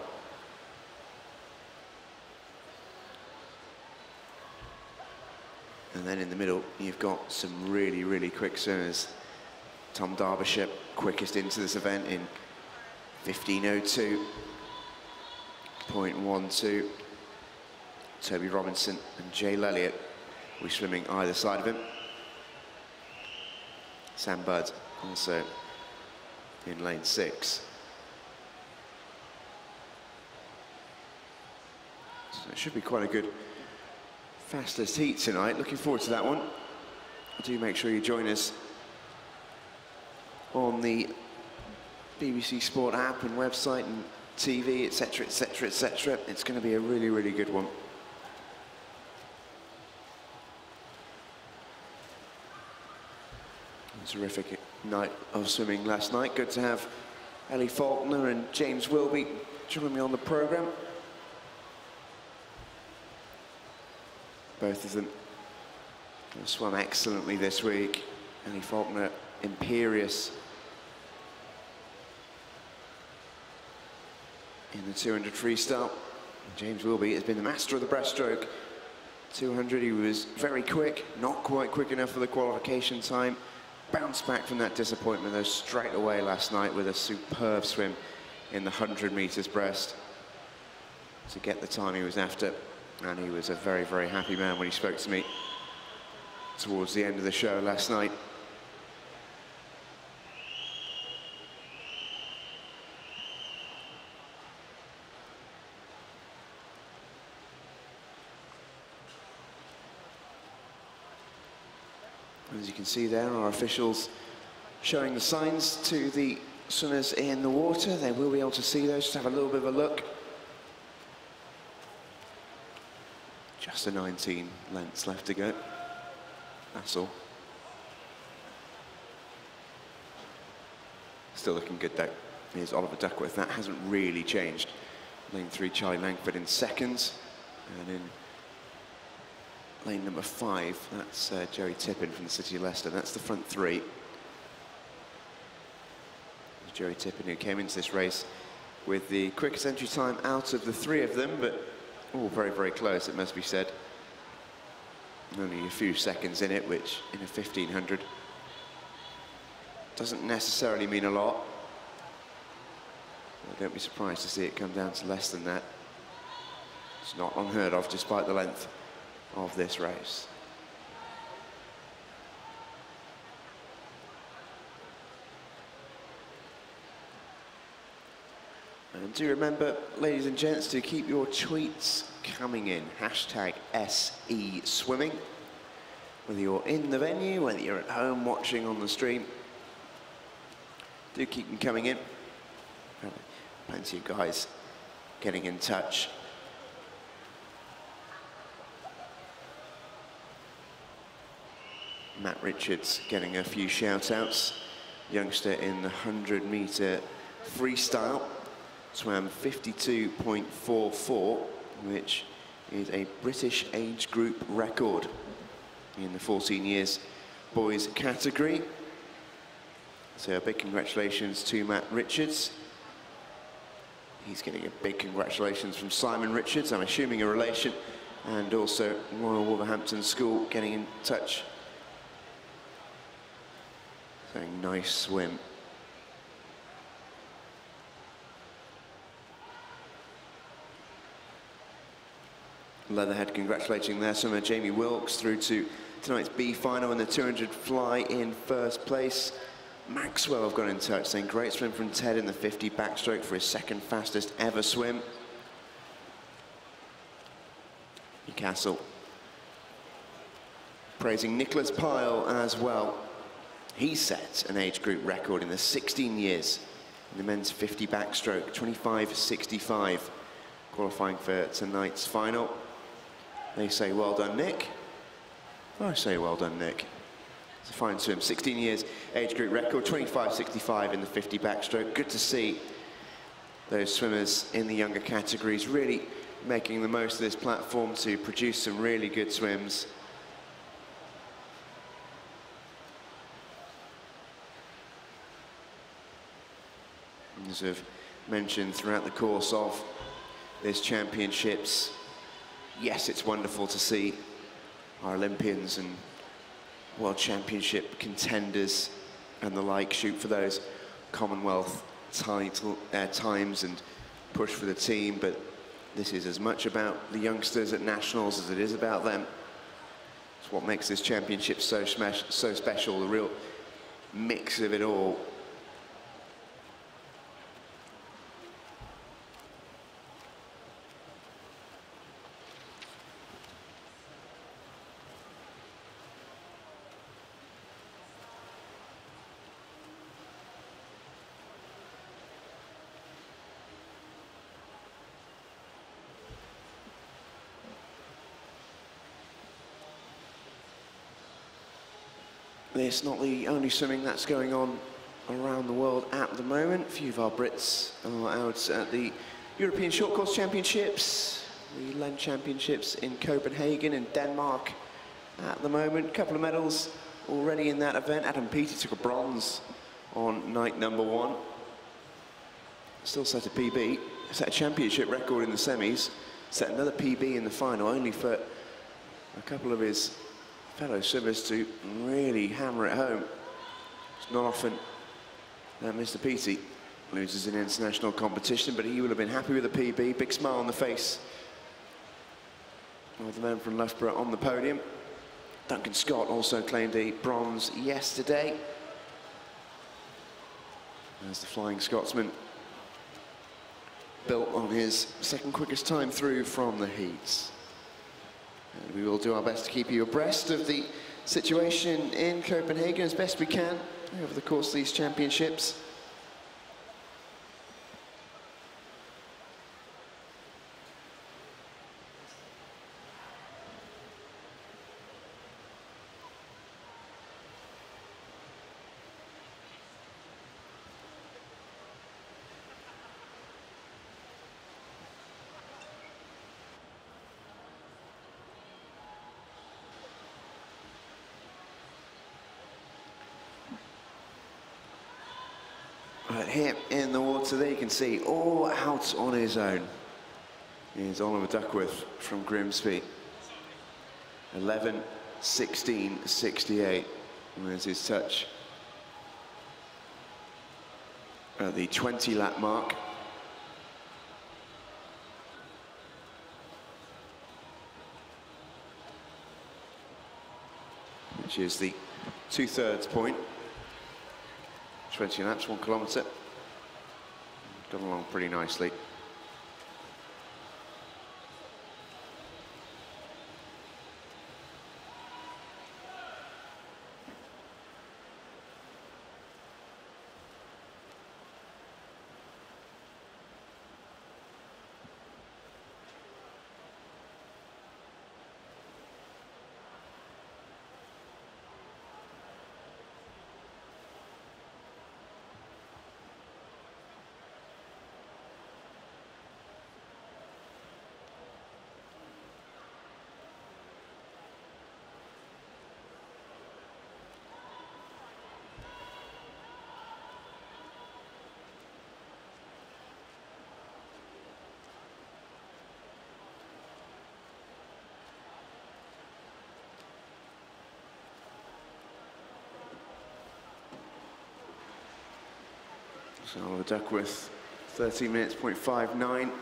And then in the middle, you've got some really, really quick swimmers. Tom Derbyshire, quickest into this event in 15:02.12. Toby Robinson and Jay Lelliott will be swimming either side of him. Sam Budd also in lane 6. So it should be quite a good fastest heat tonight. Looking forward to that one. Do make sure you join us on the BBC Sport app and website and TV, etc, etc, etc. It's going to be a really, really good one. A terrific night of swimming last night. Good to have Ellie Faulkner and James Wilby join me on the programme. Both of them swam excellently this week. Ellie Faulkner, imperious in the 200 freestyle. James Wilby has been the master of the breaststroke. 200, he was very quick, not quite quick enough for the qualification time. Bounced back from that disappointment though straight away last night with a superb swim in the 100 meters breast to get the time he was after. And he was a very, very happy man when he spoke to me towards the end of the show last night. As you can see there, our officials showing the signs to the swimmers in the water. They will be able to see those. Just have a little bit of a look. Just a 19 lengths left to go. That's all. Still looking good though. Here's Oliver Duckworth. That hasn't really changed. Lane 3, Charlie Langford in seconds. And in lane number 5, that's Joey Tippin from the City of Leicester. That's the front 3. Joey Tippin, who came into this race with the quickest entry time out of the 3 of them, but all very, very close, it must be said. Only a few seconds in it, which in a 1500 doesn't necessarily mean a lot. But don't be surprised to see it come down to less than that. It's not unheard of, despite the length of this race. And do remember, ladies and gents, to keep your tweets coming in. Hashtag SE Swimming. Whether you're in the venue, whether you're at home watching on the stream, do keep them coming in. Plenty of guys getting in touch. Matt Richards getting a few shout-outs. Youngster in the 100-meter freestyle. Swam 52.44, which is a British age group record in the 14 years boys category. So a big congratulations to Matt Richards. He's getting a big congratulations from Simon Richards, I'm assuming a relation, and also Royal Wolverhampton School getting in touch. Saying nice swim. Leatherhead congratulating their swimmer Jamie Wilkes through to tonight's B final in the 200 fly in first place. Maxwell have got in touch saying great swim from Ted in the 50 backstroke for his second fastest ever swim. Newcastle praising Nicholas Pyle as well. He set an age group record in the 16 years in the men's 50 backstroke, 25.65, qualifying for tonight's final. They say, well done, Nick. I say, well done, Nick. It's a fine swim. 16 years age group record, 25.65 in the 50 backstroke. Good to see those swimmers in the younger categories really making the most of this platform to produce some really good swims. As I've mentioned throughout the course of this championships, yes, it's wonderful to see our Olympians and World Championship contenders and the like shoot for those Commonwealth times and push for the team, but This is as much about the youngsters at Nationals as it is about them. It's what makes this championship so special, the real mix of it all. It's not the only swimming that's going on around the world at the moment. A few of our Brits are out at the European Short Course Championships, the Lent Championships in Copenhagen in Denmark at the moment. A couple of medals already in that event. Adam Peaty took a bronze on night number 1. Still set a PB, set a championship record in the semis, set another PB in the final, only for a couple of his fellow swimmers to really hammer it home. It's not often that Mr. Peaty loses in international competition, but he will have been happy with the PB. Big smile on the face of the man from Loughborough on the podium. Duncan Scott also claimed a bronze yesterday. There's the Flying Scotsman, built on his second quickest time through from the heats. And we will do our best to keep you abreast of the situation in Copenhagen as best we can over the course of these championships. Right here in the water there, you can see all out on his own is Oliver Duckworth from Grimsby. 11:16.68. And there's his touch at the 20-lap mark. Which is the 2/3 point. 20 laps, 1 kilometre. Gone along pretty nicely. So Oliver Duckworth, 13 minutes, 0.59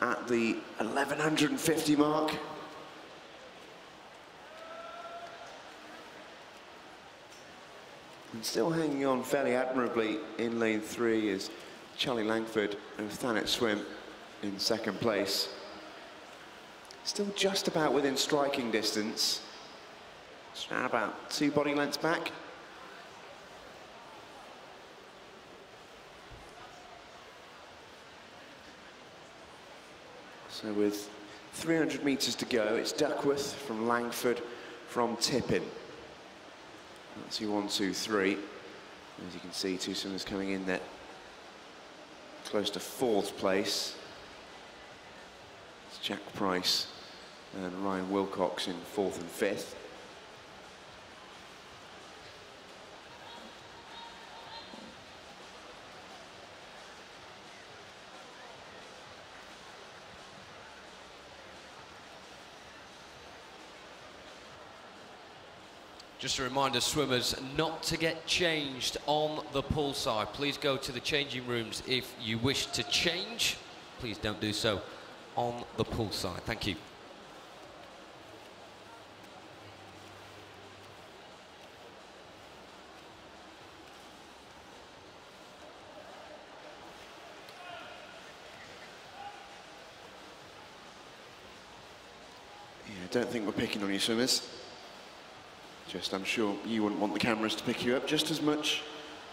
at the 1150 mark. And still hanging on fairly admirably in lane 3 is Charlie Langford of Thanet Swim in second place. Still just about within striking distance. It's around about 2 body lengths back. So with 300 metres to go, it's Duckworth from Langford from Tippin. That's your 1, 2, 3. As you can see, 2 swimmers coming in there close to 4th place. It's Jack Price and Ryan Wilcox in 4th and 5th. Just a reminder, swimmers, not to get changed on the pool side. Please go to the changing rooms if you wish to change. Please don't do so on the pool side. Thank you. Yeah, I don't think we're picking on you swimmers. Just, I'm sure you wouldn't want the cameras to pick you up just as much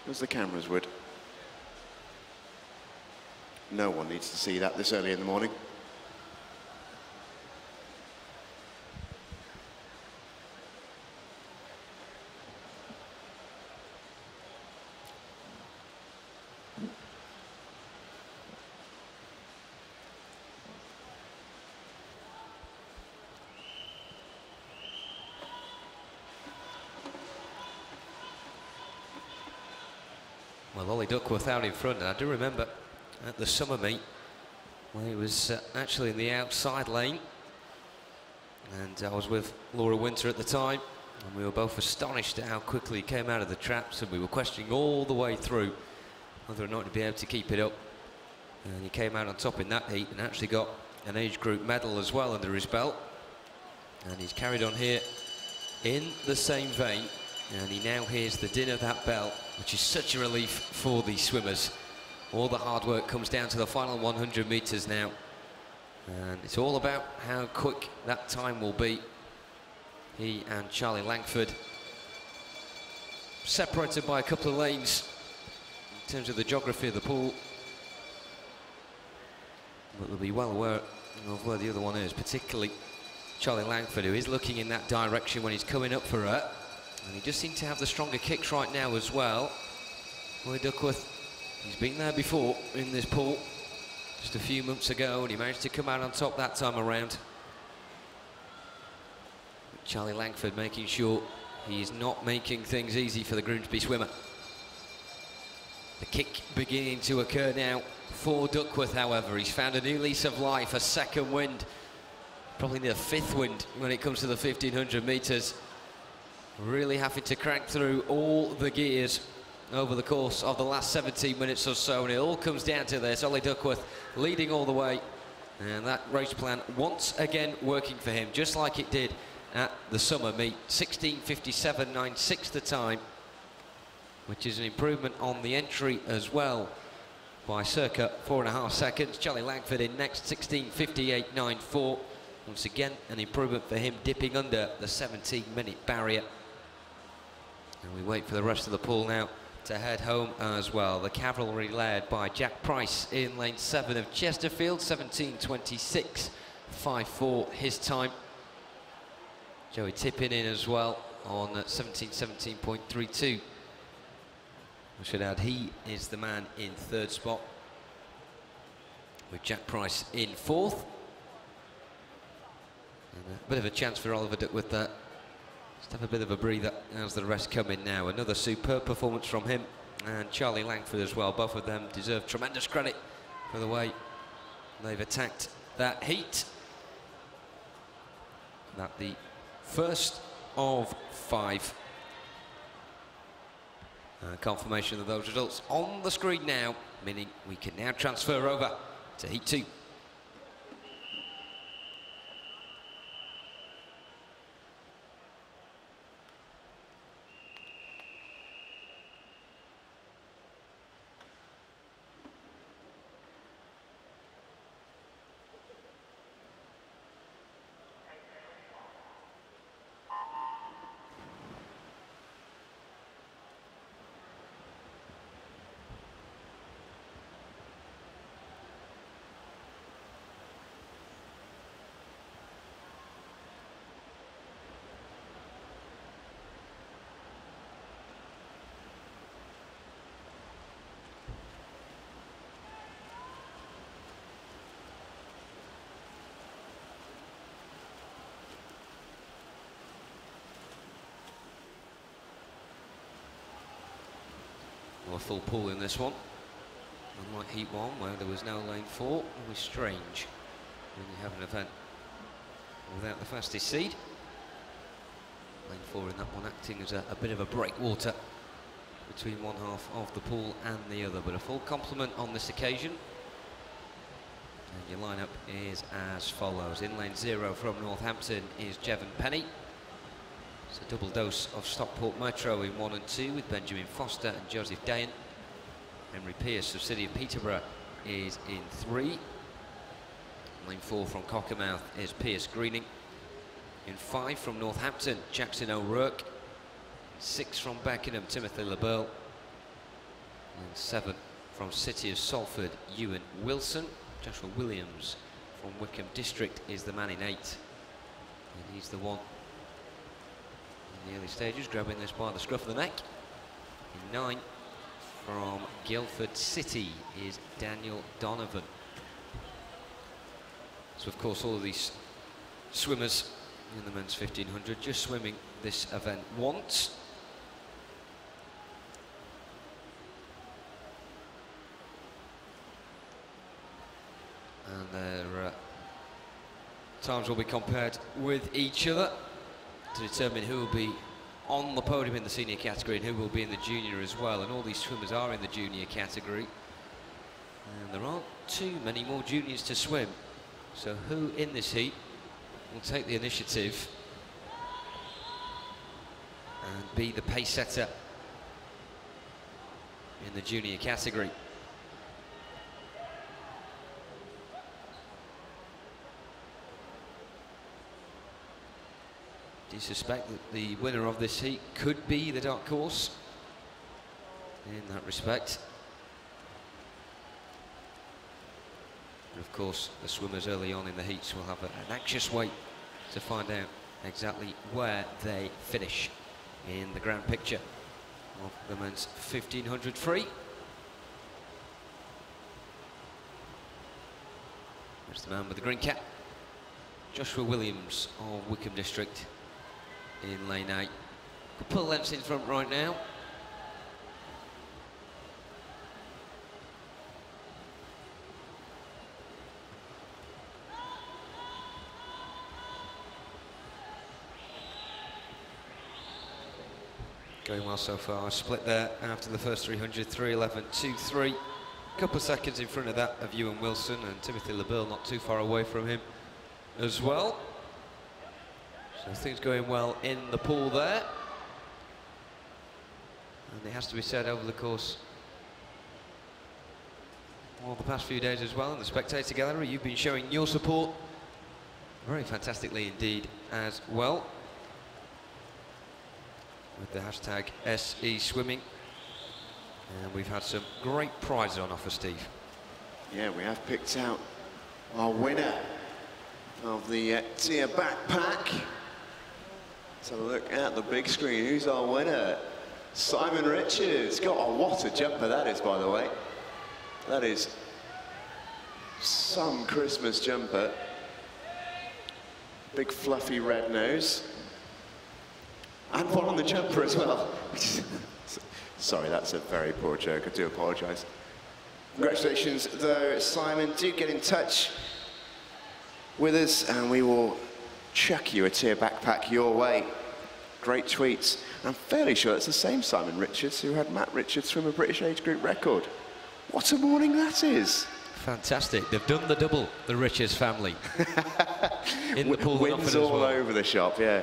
as the cameras would. No one needs to see that this early in the morning. Well, Ollie Duckworth out in front, and I do remember at the summer meet when he was actually in the outside lane, and I was with Laura Winter at the time, and we were both astonished at how quickly he came out of the traps, and we were questioning all the way through whether or not he'd be able to keep it up. And he came out on top in that heat and actually got an age group medal as well under his belt, and he's carried on here in the same vein, and he now hears the din of that bell, which is such a relief for these swimmers. All the hard work comes down to the final 100 metres now, and it's all about how quick that time will be. He and Charlie Langford separated by a couple of lanes in terms of the geography of the pool, but they'll be well aware of where the other one is, particularly Charlie Langford, who is looking in that direction when he's coming up for her, and he just seems to have the stronger kicks right now as well. Ollie Duckworth, he's been there before in this pool just a few months ago, and he managed to come out on top that time around. But Charlie Langford making sure he is not making things easy for the Grimsby swimmer. The kick beginning to occur now for Duckworth, however. He's found a new lease of life, a second wind, probably the fifth wind when it comes to the 1500 metres. Really having to crank through all the gears over the course of the last 17 minutes or so, and it all comes down to this. Ollie Duckworth leading all the way, and that race plan once again working for him, just like it did at the summer meet. 16:57.96 the time, which is an improvement on the entry as well by circa 4.5 seconds. Charlie Langford in next, 16:58.94. Once again, an improvement for him, dipping under the 17-minute barrier. And we wait for the rest of the pool now to head home as well. The cavalry led by Jack Price in lane 7 of Chesterfield, 17:26.54 his time. Joey Tippin in as well on 17:17.32. I should add, he is the man in third spot, with Jack Price in fourth. And a bit of a chance for Oliver Duckworth there. Just have a bit of a breather as the rest come in now. Another superb performance from him and Charlie Langford as well. Both of them deserve tremendous credit for the way they've attacked that heat. That the first of 5. Confirmation of those results on the screen now, meaning we can now transfer over to heat 2. A full pool in this one, unlike heat 1 where there was no lane 4. It was strange when you have an event without the fastest seed. Lane 4 in that one acting as a bit of a breakwater between one half of the pool and the other, but a full complement on this occasion. And your lineup is as follows. In lane 0 from Northampton is Jevon Penny. It's a double dose of Stockport Metro in 1 and 2 with Benjamin Foster and Joseph Dayan. Henry Pearce of City of Peterborough is in 3. Lane 4 from Cockermouth is Pierce Greening. In 5 from Northampton, Jackson O'Rourke. 6 from Beckenham, Timothy LaBelle. And 7 from City of Salford, Ewan Wilson. Joshua Williams from Wickham District is the man in 8. And he's the one in the early stages, grabbing this by the scruff of the neck. In 9 from Guildford City is Daniel Donovan. So of course all of these swimmers in the men's 1500 just swimming this event once. And their times will be compared with each other to determine who will be on the podium in the senior category and who will be in the junior as well. And all these swimmers are in the junior category. And there aren't too many more juniors to swim. So who in this heat will take the initiative and be the pace setter in the junior category? Do you suspect that the winner of this heat could be the dark horse in that respect? And of course, the swimmers early on in the heats will have an anxious wait to find out exactly where they finish in the grand picture of the men's 1500 free. There's the man with the green cap, Joshua Williams of Wickham District in lane 8. Couple of lengths in front right now. Going well so far. Split there after the first 300, 3:11, 2:3. Couple of seconds in front of that of Ewan Wilson, and Timothy LaBelle not too far away from him as well. So things going well in the pool there. And it has to be said, over the course of the past few days as well, in the spectator gallery, you've been showing your support very fantastically indeed as well, with the hashtag SE Swimming. And we've had some great prizes on offer, Steve. Yeah, we have picked out our winner of the Tier backpack. Let's have a look at the big screen. Who's our winner? Simon Richards. God, oh, what a jumper that is, by the way. That is some Christmas jumper. Big fluffy red nose. And one on the jumper as well. Sorry, that's a very poor joke. I do apologise. Congratulations, though, Simon. Do get in touch with us and we will chuck you a Tier backpack your way. Great tweets. I'm fairly sure it's the same Simon Richards who had Matt Richards from a British age group record. What a morning that is. Fantastic. They've done the double, the Richards family. In the pool. Wins all over the shop, yeah.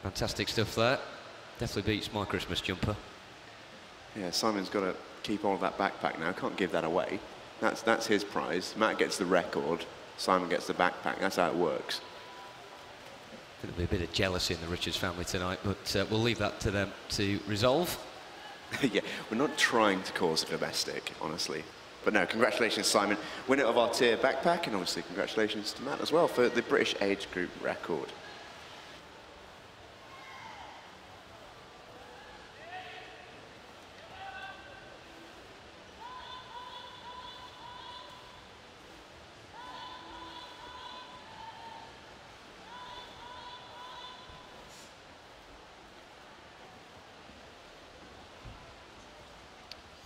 Fantastic stuff there. Definitely beats my Christmas jumper. Yeah, Simon's got to keep all of that backpack now. Can't give that away. That's his prize. Matt gets the record. Simon gets the backpack. That's how it works. There'll be a bit of jealousy in the Richards family tonight, but we'll leave that to them to resolve. Yeah, we're not trying to cause a domestic, honestly. But no, congratulations, Simon. Winner of our Tier backpack, and obviously congratulations to Matt as well for the British age group record.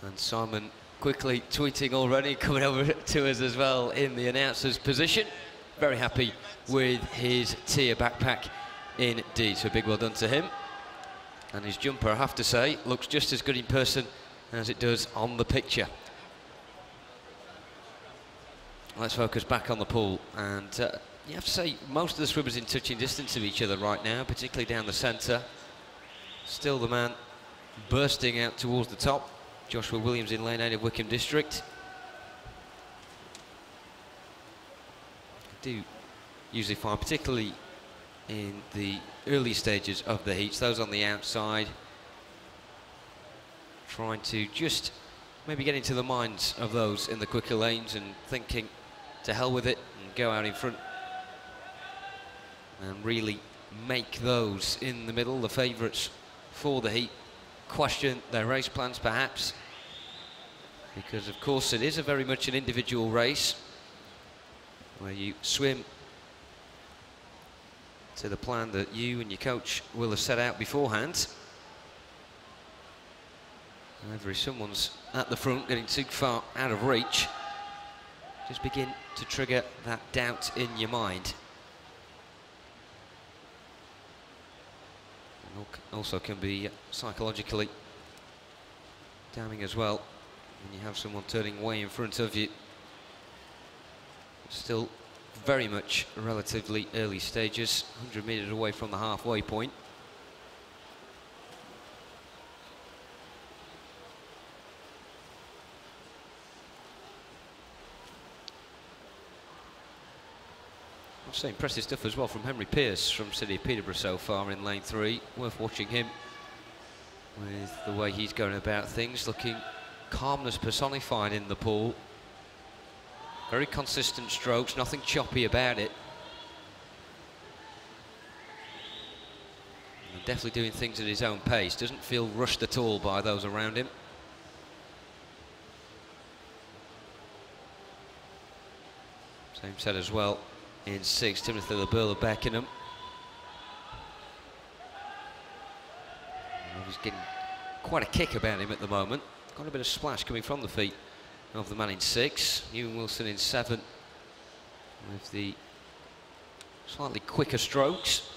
And Simon quickly tweeting already, coming over to us as well in the announcer's position. Very happy with his Tier backpack indeed, so big well done to him. And his jumper, I have to say, looks just as good in person as it does on the picture. let's focus back on the pool. And you have to say, most of the swimmers in touching distance of each other right now, particularly down the centre. Still the man bursting out towards the top, Joshua Williams in lane 8 of Wickham District. I do usually find, particularly in the early stages of the heats, those on the outside trying to just maybe get into the minds of those in the quicker lanes and thinking to hell with it and go out in front and really make those in the middle, the favourites for the heat, question their race plans perhaps, because of course it is a very much an individual race where you swim to the plan that you and your coach will have set out beforehand. However, if someone's at the front getting too far out of reach, just begin to trigger that doubt in your mind. And also can be psychologically damning as well when you have someone turning way in front of you. Still very much relatively early stages, 100 metres away from the halfway point. Also impressive stuff as well from Henry Pearce from City of Peterborough so far in lane 3. Worth watching him with the way he's going about things, looking calmness personified in the pool. Very consistent strokes, nothing choppy about it. And definitely doing things at his own pace, doesn't feel rushed at all by those around him. Same set as well in 6, Timothy LeBeau of Beckenham. He's getting quite a kick about him at the moment. Got a bit of splash coming from the feet of the man in 6. Ewan Wilson in 7 with the slightly quicker strokes,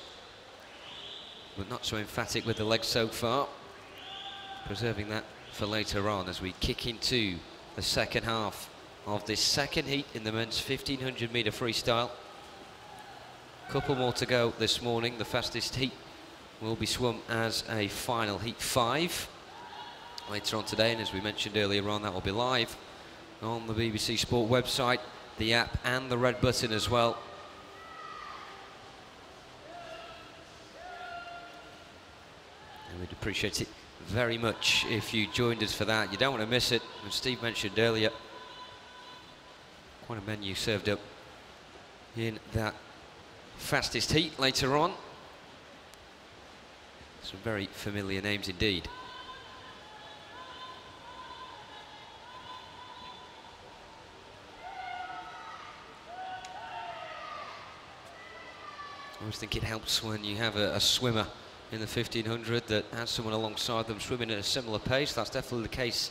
but not so emphatic with the legs so far. Preserving that for later on as we kick into the second half of this second heat in the men's 1500 metre freestyle. Couple more to go this morning. The fastest heat will be swum as a final heat 5 later on today, and as we mentioned earlier on, that will be live on the BBC Sport website, the app and the red button as well. And we'd appreciate it very much if you joined us for that. You don't want to miss it. As Steve mentioned earlier, quite a menu served up in that fastest heat later on. Some very familiar names indeed. I always think it helps when you have a swimmer in the 1500 that has someone alongside them swimming at a similar pace. That's definitely the case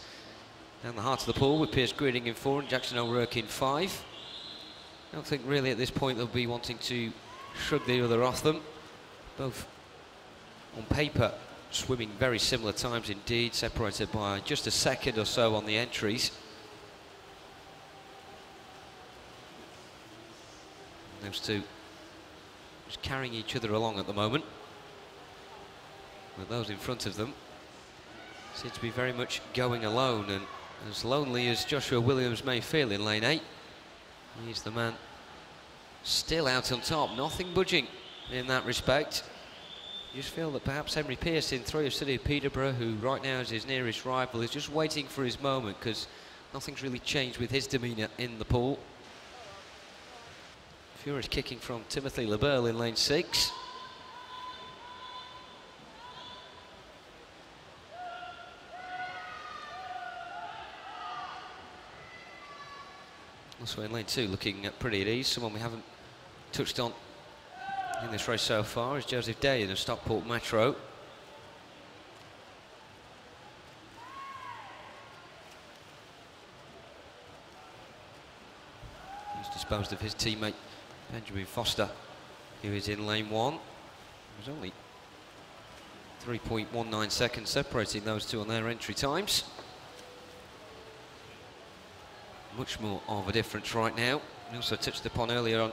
down the heart of the pool with Piers Greening in 4 and Jackson O'Rourke in 5. I don't think really at this point they'll be wanting to shrug the other off them. Both on paper swimming very similar times indeed, separated by just a second or so on the entries. And those two just carrying each other along at the moment, with those in front of them seem to be very much going alone, and as lonely as Joshua Williams may feel in lane 8, he's the man still out on top, nothing budging in that respect. You just feel that perhaps Henry Pearce in 3 of City of Peterborough, who right now is his nearest rival, is just waiting for his moment, because nothing's really changed with his demeanour in the pool. Furious kicking from Timothy LeBeau in lane 6. Also in lane 2, looking pretty at ease. Someone we haven't touched on in this race so far is Joseph Day in the Stockport Metro. He's disposed of his teammate Benjamin Foster, who is in lane 1. There's only 3.19 seconds separating those two on their entry times. Much more of a difference right now. We also touched upon earlier on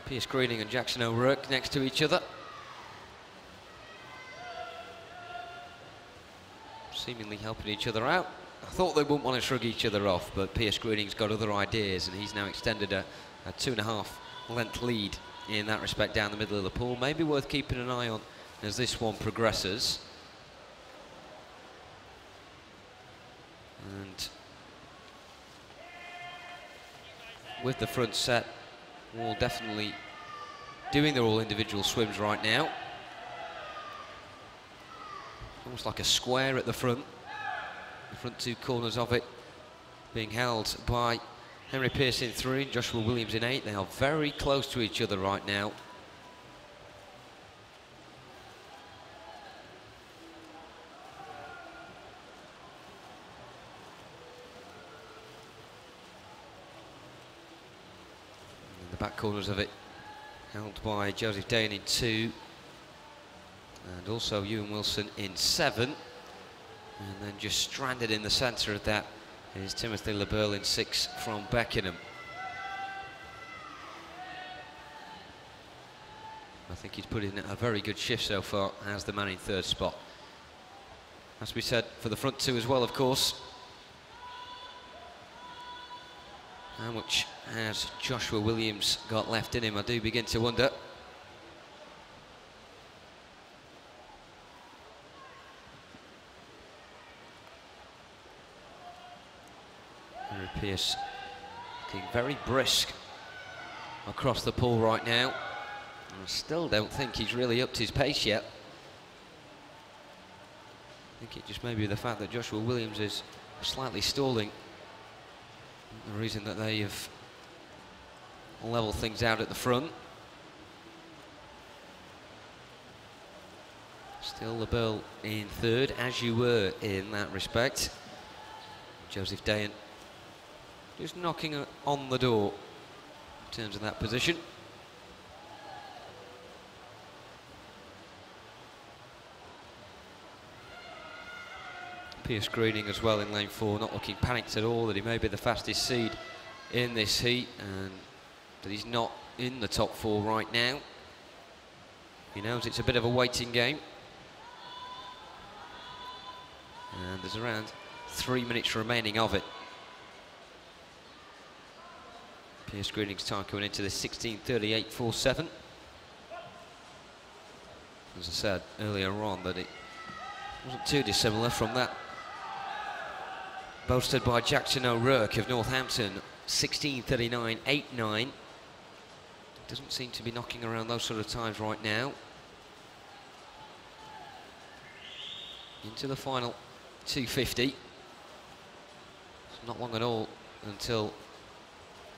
Pierce Greening and Jackson O'Rourke next to each other. Seemingly helping each other out. I thought they wouldn't want to shrug each other off, but Pierce Greening's got other ideas, and he's now extended a 2.5 length lead in that respect down the middle of the pool. Maybe worth keeping an eye on as this one progresses. And with the front set, all definitely doing their all individual swims right now. Almost like a square at the front. The front two corners of it being held by Henry Pierce in 3, Joshua Williams in 8. They are very close to each other right now. In the back corners of it held by Joseph Dayan in 2. And also Ewan Wilson in 7. And then just stranded in the centre of that is Timothy LeBeurle in 6 from Beckenham. I think he's put in a very good shift so far as the man in 3rd spot. As we said, for the front two as well, of course. How much has Joshua Williams got left in him? I do begin to wonder. Henry Pierce looking very brisk across the pool right now. I still don't think he's really upped his pace yet. I think it just may be the fact that Joshua Williams is slightly stalling. The reason that they have levelled things out at the front. Still LeBeurle in 3rd, as you were in that respect. Joseph Dayan just knocking on the door in terms of that position. Pierce Greening as well in lane 4, not looking panicked at all that he may be the fastest seed in this heat, and that he's not in the top 4 right now. He knows it's a bit of a waiting game. And there's around 3 minutes remaining of it. Pierce Greening's time coming into the 16:38.47. As I said earlier on, that it wasn't too dissimilar from that boasted by Jackson O'Rourke of Northampton, 16:39.89. Doesn't seem to be knocking around those sort of times right now. Into the final 250. It's not long at all until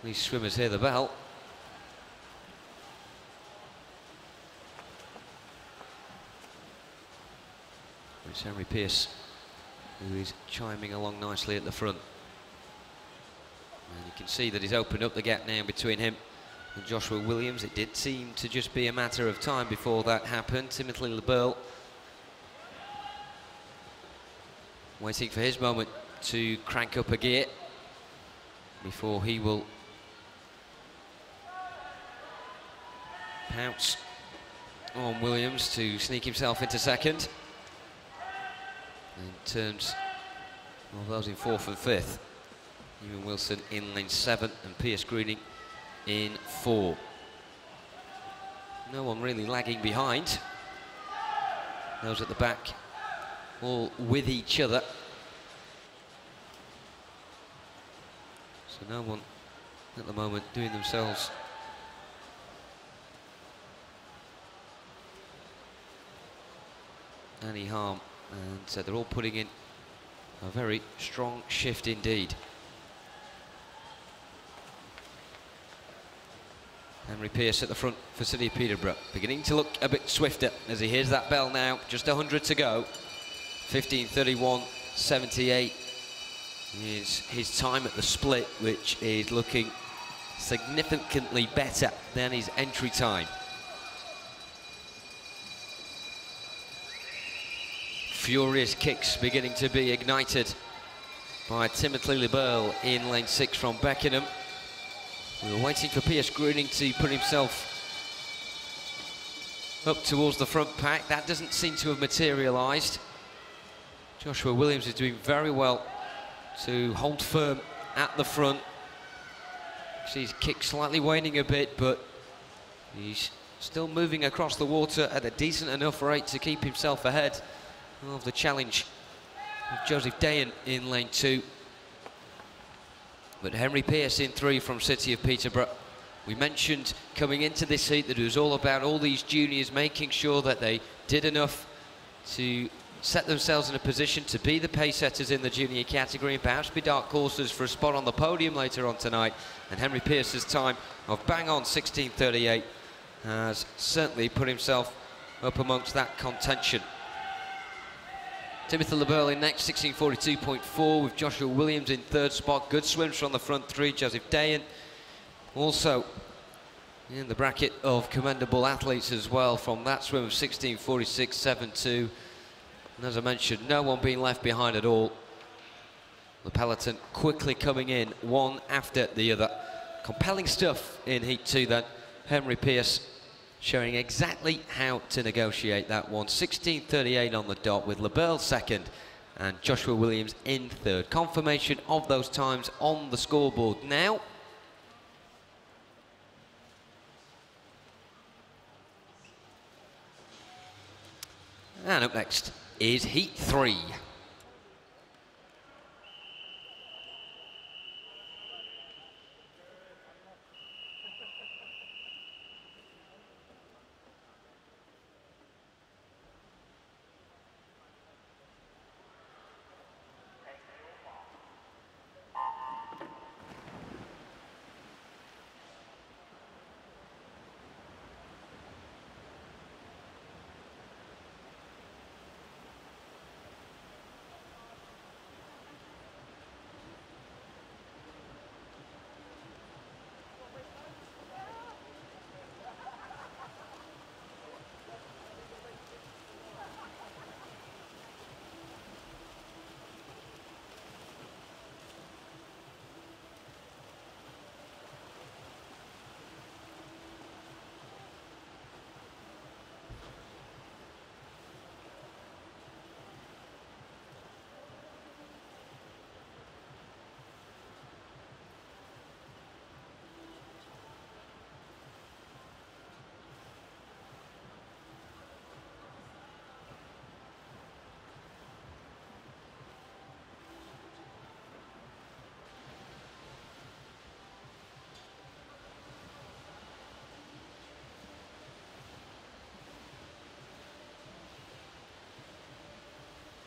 these swimmers hear the bell. It's Henry Pierce who is chiming along nicely at the front. And you can see that he's opened up the gap now between him and Joshua Williams. It did seem to just be a matter of time before that happened. Timothy LeBeurle waiting for his moment to crank up a gear before he will pounce on Williams to sneak himself into 2nd. In terms of those in 4th and 5th, Ewan Wilson in lane 7 and Pierce Greening in 4. No one really lagging behind. Those at the back all with each other. So no one at the moment doing themselves any harm, and so they're all putting in a very strong shift indeed. Henry Pierce at the front for City of Peterborough, beginning to look a bit swifter as he hears that bell now. Just 100 to go. 15:31.78 is his time at the split, which is looking significantly better than his entry time. Furious kicks beginning to be ignited by Timothy LeBeurle in lane 6 from Beckenham. We were waiting for Pierce Greening to put himself up towards the front pack. That doesn't seem to have materialised. Joshua Williams is doing very well to hold firm at the front. See his kick slightly waning a bit, but he's still moving across the water at a decent enough rate to keep himself ahead of the challenge of Joseph Dayan in lane 2. But Henry Pierce in 3 from City of Peterborough. We mentioned coming into this heat that it was all about all these juniors making sure that they did enough to set themselves in a position to be the pace setters in the junior category and perhaps be dark horses for a spot on the podium later on tonight. And Henry Pierce's time of bang on 16:38 has certainly put himself up amongst that contention. Timothy LaBelle in next, 16:42.4, with Joshua Williams in 3rd spot. Good swims from the front 3. Joseph Dayan also in the bracket of commendable athletes as well from that swim of 16:46.72. And as I mentioned, no one being left behind at all. The peloton quickly coming in one after the other. Compelling stuff in Heat 2 then. Henry Pierce showing exactly how to negotiate that one. 16:38 on the dot with LaBelle 2nd and Joshua Williams in 3rd. Confirmation of those times on the scoreboard now. And up next is Heat 3.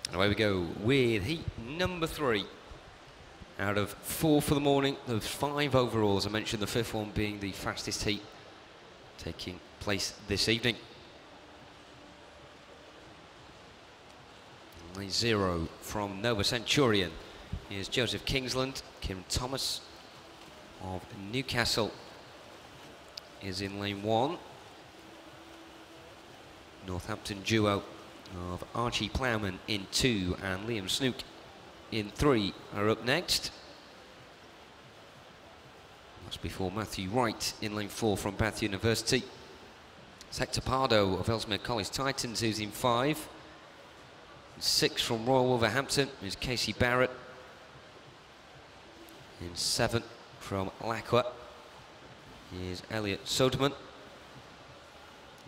And away we go with heat number 3. Out of 4 for the morning, there's 5 overall, as I mentioned, the 5th one being the fastest heat taking place this evening. Lane 0 from Nova Centurion. Here's Joseph Kingsland. Kim Thomas of Newcastle is in lane 1. Northampton duo of Archie Plowman in 2 and Liam Snook in 3 are up next. That's before Matthew Wright in lane 4 from Bath University. It's Hector Pardo of Ellesmere College Titans who's in 5. 6 from Royal Wolverhampton is Casey Barrett. In 7 from Lacqua is Elliot Soderman.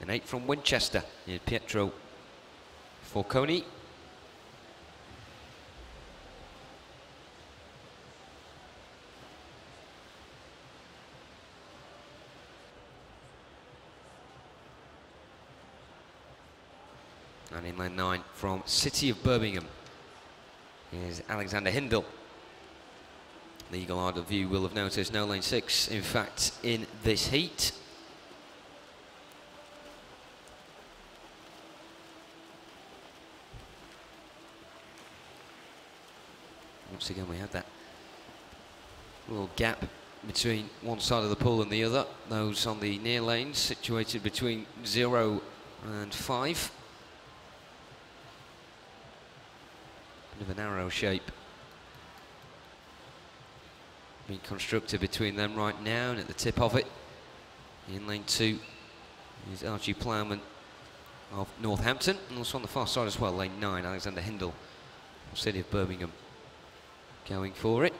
And 8 from Winchester is Pietro Forconi. And in lane 9 from City of Birmingham is Alexander Hindle. The eagle-eyed view will have noticed no lane 6, in fact, in this heat. Once again, we have that little gap between one side of the pool and the other. Those on the near lanes situated between 0 and 5. Bit of a narrow shape. being constructed between them right now, and at the tip of it, in lane 2, is Archie Plowman of Northampton, and also on the far side as well, lane 9, Alexander Hindle, City of Birmingham, going for it.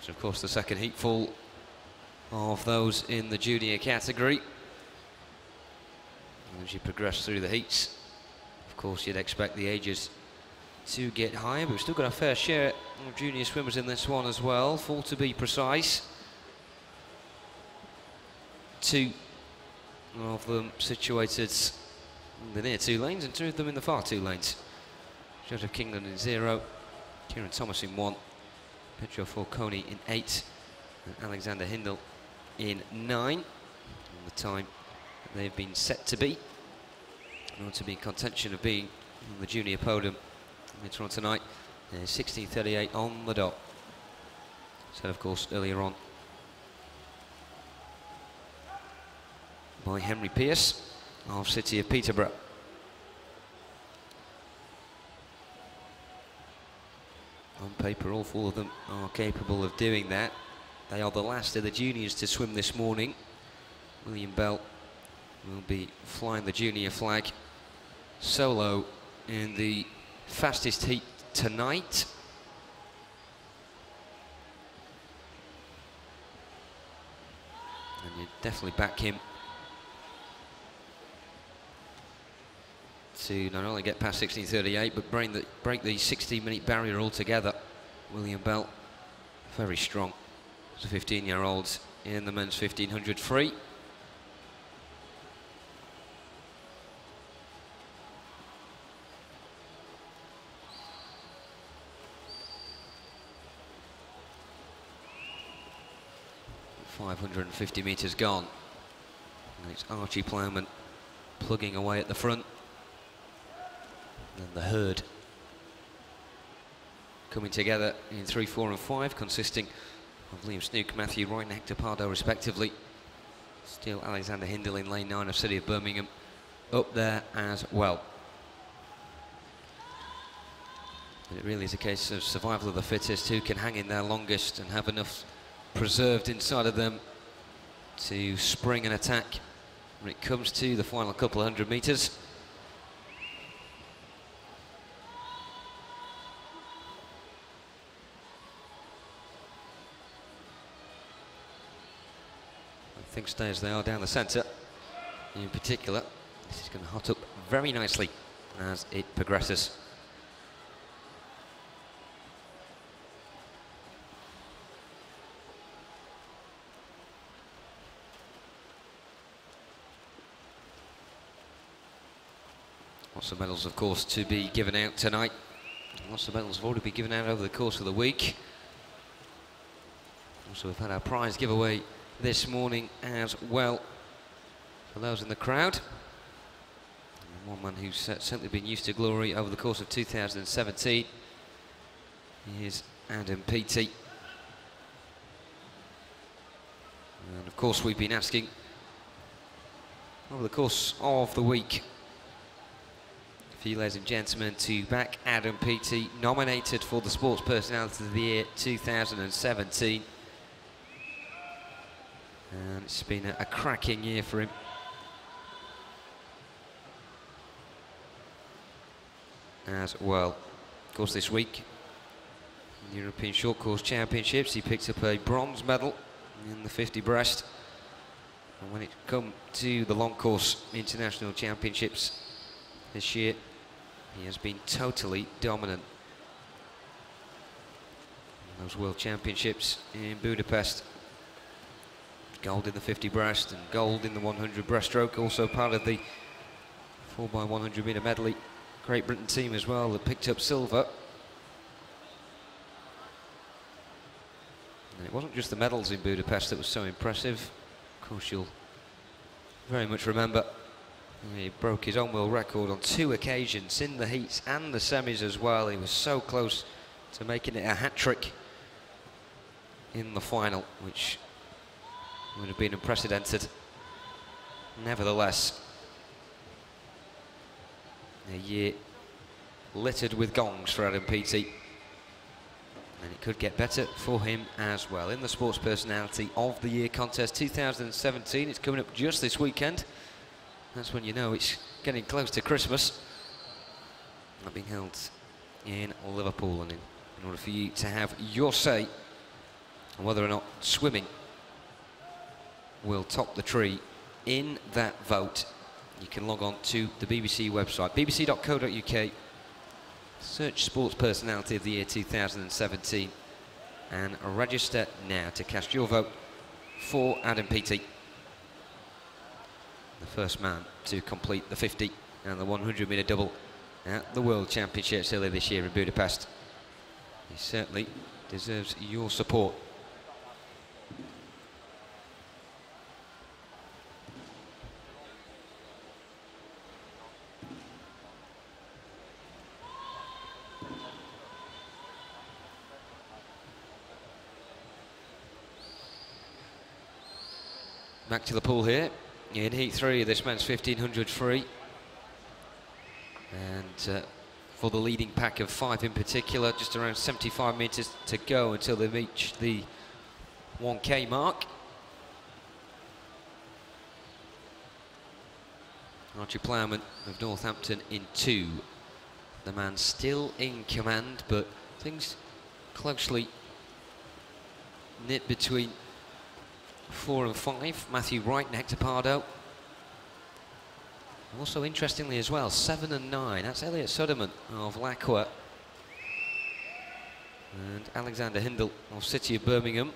So of course the second heat full of those in the junior category. And as you progress through the heats, of course you'd expect the ages to get higher, but we've still got a fair share of junior swimmers in this one as well, 4 to be precise. 2 of them situated in the near 2 lanes and 2 of them in the far 2 lanes. Joseph Kingland in 0, Kieran Thomas in 1, Petro Falcone in 8, and Alexander Hindle in 9. And the time that they've been set to be in order to be in contention of being on the junior podium later on tonight is 16:38 on the dot. Said of course earlier on by Henry Pearce of City of Peterborough. On paper, all 4 of them are capable of doing that. They are the last of the juniors to swim this morning. William Bell will be flying the junior flag solo in the fastest heat tonight. And you definitely back him to not only get past 16:38 but break the 16-minute barrier altogether. William Bell, very strong as a 15-year-old in the men's 1500 free. .550 metres gone, and it's Archie Plowman plugging away at the front. And the herd coming together in 3, 4 and 5, consisting of Liam Snook, Matthew Roy and Hector Pardo respectively. Still Alexander Hindle in lane 9 of City of Birmingham up there as well. But it really is a case of survival of the fittest, who can hang in there longest and have enough preserved inside of them to spring an attack when it comes to the final couple of 100 metres. Things stay as they are down the centre. In particular, this is going to hot up very nicely as it progresses. Lots of medals, of course, to be given out tonight. Lots of medals have already been given out over the course of the week. Also, we've had our prize giveaway this morning as well for those in the crowd. And one man who's certainly been used to glory over the course of 2017 is Adam Peaty. And of course we've been asking over the course of the week for you, ladies and gentlemen, to back Adam Peaty, nominated for the Sports Personality of the Year 2017. And it's been a cracking year for him. As well. Of course, this week, in the European Short Course Championships, he picked up a bronze medal in the 50 breast And when it come to the long course international championships this year, he has been totally dominant. In those world championships in Budapest, gold in the 50 breast and gold in the 100 breaststroke, also part of the 4x100 metre medley. Great Britain team as well that picked up silver. And it wasn't just the medals in Budapest that was so impressive. Of course, you'll very much remember he broke his own world record on 2 occasions, in the heats and the semis as well. He was so close to making it a hat-trick in the final, which would have been unprecedented. Nevertheless, a year littered with gongs for Adam Peaty, and it could get better for him as well. In the Sports Personality of the Year contest 2017, it's coming up just this weekend. That's when you know it's getting close to Christmas. That being held in Liverpool, and in order for you to have your say on whether or not swimming will top the tree in that vote, you can log on to the BBC website, bbc.co.uk, search Sports Personality of the Year 2017 and register now to cast your vote for Adam Peaty, the first man to complete the 50 and the 100 metre double at the World Championships earlier this year in Budapest. He certainly deserves your support. Back to the pool here in heat 3 of this men's 1500 free, and for the leading pack of 5 in particular, just around 75 metres to go until they reach the 1k mark. Archie Plowman of Northampton in 2, the man still in command, but things closely knit between 4 and 5, Matthew Wright and Hector Pardo. Also, interestingly as well, 7 and 9, that's Elliot Suderman of Lacqua and Alexander Hindle of City of Birmingham.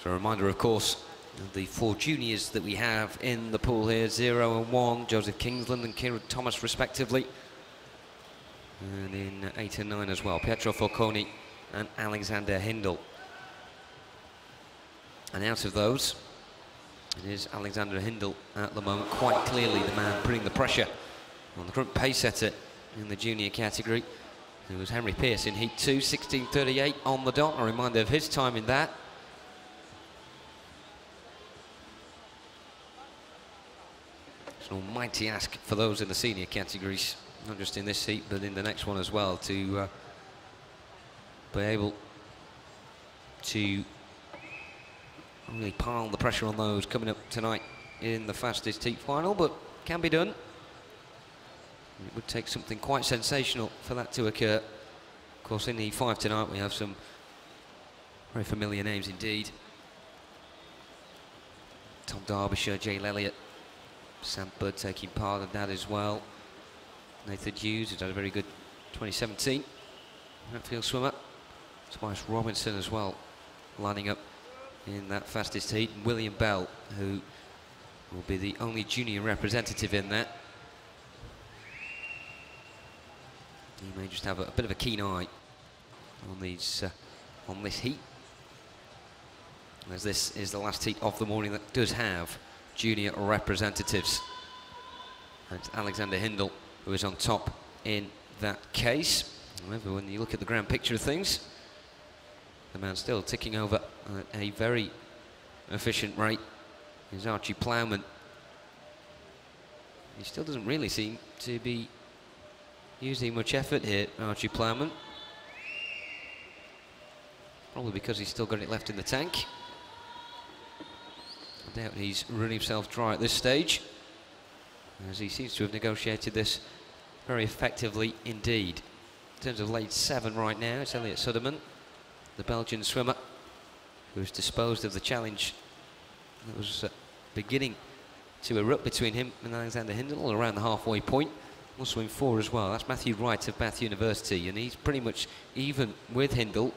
So a reminder, of course, of the 4 juniors that we have in the pool here, 0 and 1, Joseph Kingsland and Kieran Thomas respectively. And in 8 and 9 as well, Pietro Falconi and Alexander Hindle. And out of those, it is Alexander Hindle at the moment, quite clearly the man putting the pressure on the current pace setter in the junior category. It was Henry Pearce in heat 2, 16:38 on the dot, a reminder of his time in that. It's an almighty ask for those in the senior categories, not just in this heat, but in the next one as well, to be able to really pile the pressure on those coming up tonight in the fastest heat final, but can be done. It would take something quite sensational for that to occur. Of course, in heat 5 tonight, we have some very familiar names indeed. Tom Derbyshire, Jay Elliott, Sam Budd taking part in that as well. Nathan Hughes, who's had a very good 2017 outfield swimmer. Tobias Robinson as well, lining up in that fastest heat. And William Bell, who will be the only junior representative in that. He may just have a bit of a keen eye on these on this heat, as this is the last heat of the morning that does have junior representatives. And it's Alexander Hindle who is on top in that case. However, when you look at the grand picture of things, the man still ticking over at a very efficient rate is Archie Plowman. He still doesn't really seem to be using much effort here, Archie Plowman. Probably because he's still got it left in the tank. I doubt he's running himself dry at this stage, as he seems to have negotiated this very effectively indeed. In terms of lane 7 right now, it's Elliot Suderman, the Belgian swimmer, who's disposed of the challenge that was beginning to erupt between him and Alexander Hindle around the halfway point. We'll swim 4 as well. That's Matthew Wright of Bath University, and he's pretty much even with Hindle.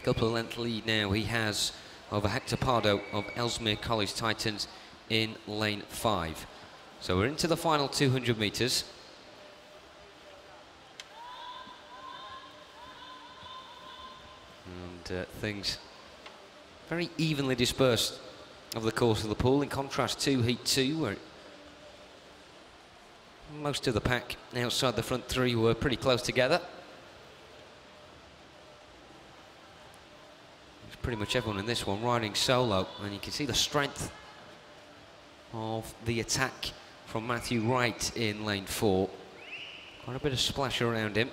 Couple of length lead now he has over Hector Pardo of Ellesmere College Titans in lane 5. So we're into the final 200 metres. And things very evenly dispersed over the course of the pool, in contrast to Heat 2, where most of the pack outside the front 3 were pretty close together. Pretty much everyone in this one riding solo, and you can see the strength of the attack from Matthew Wright in lane 4. Quite a bit of splash around him.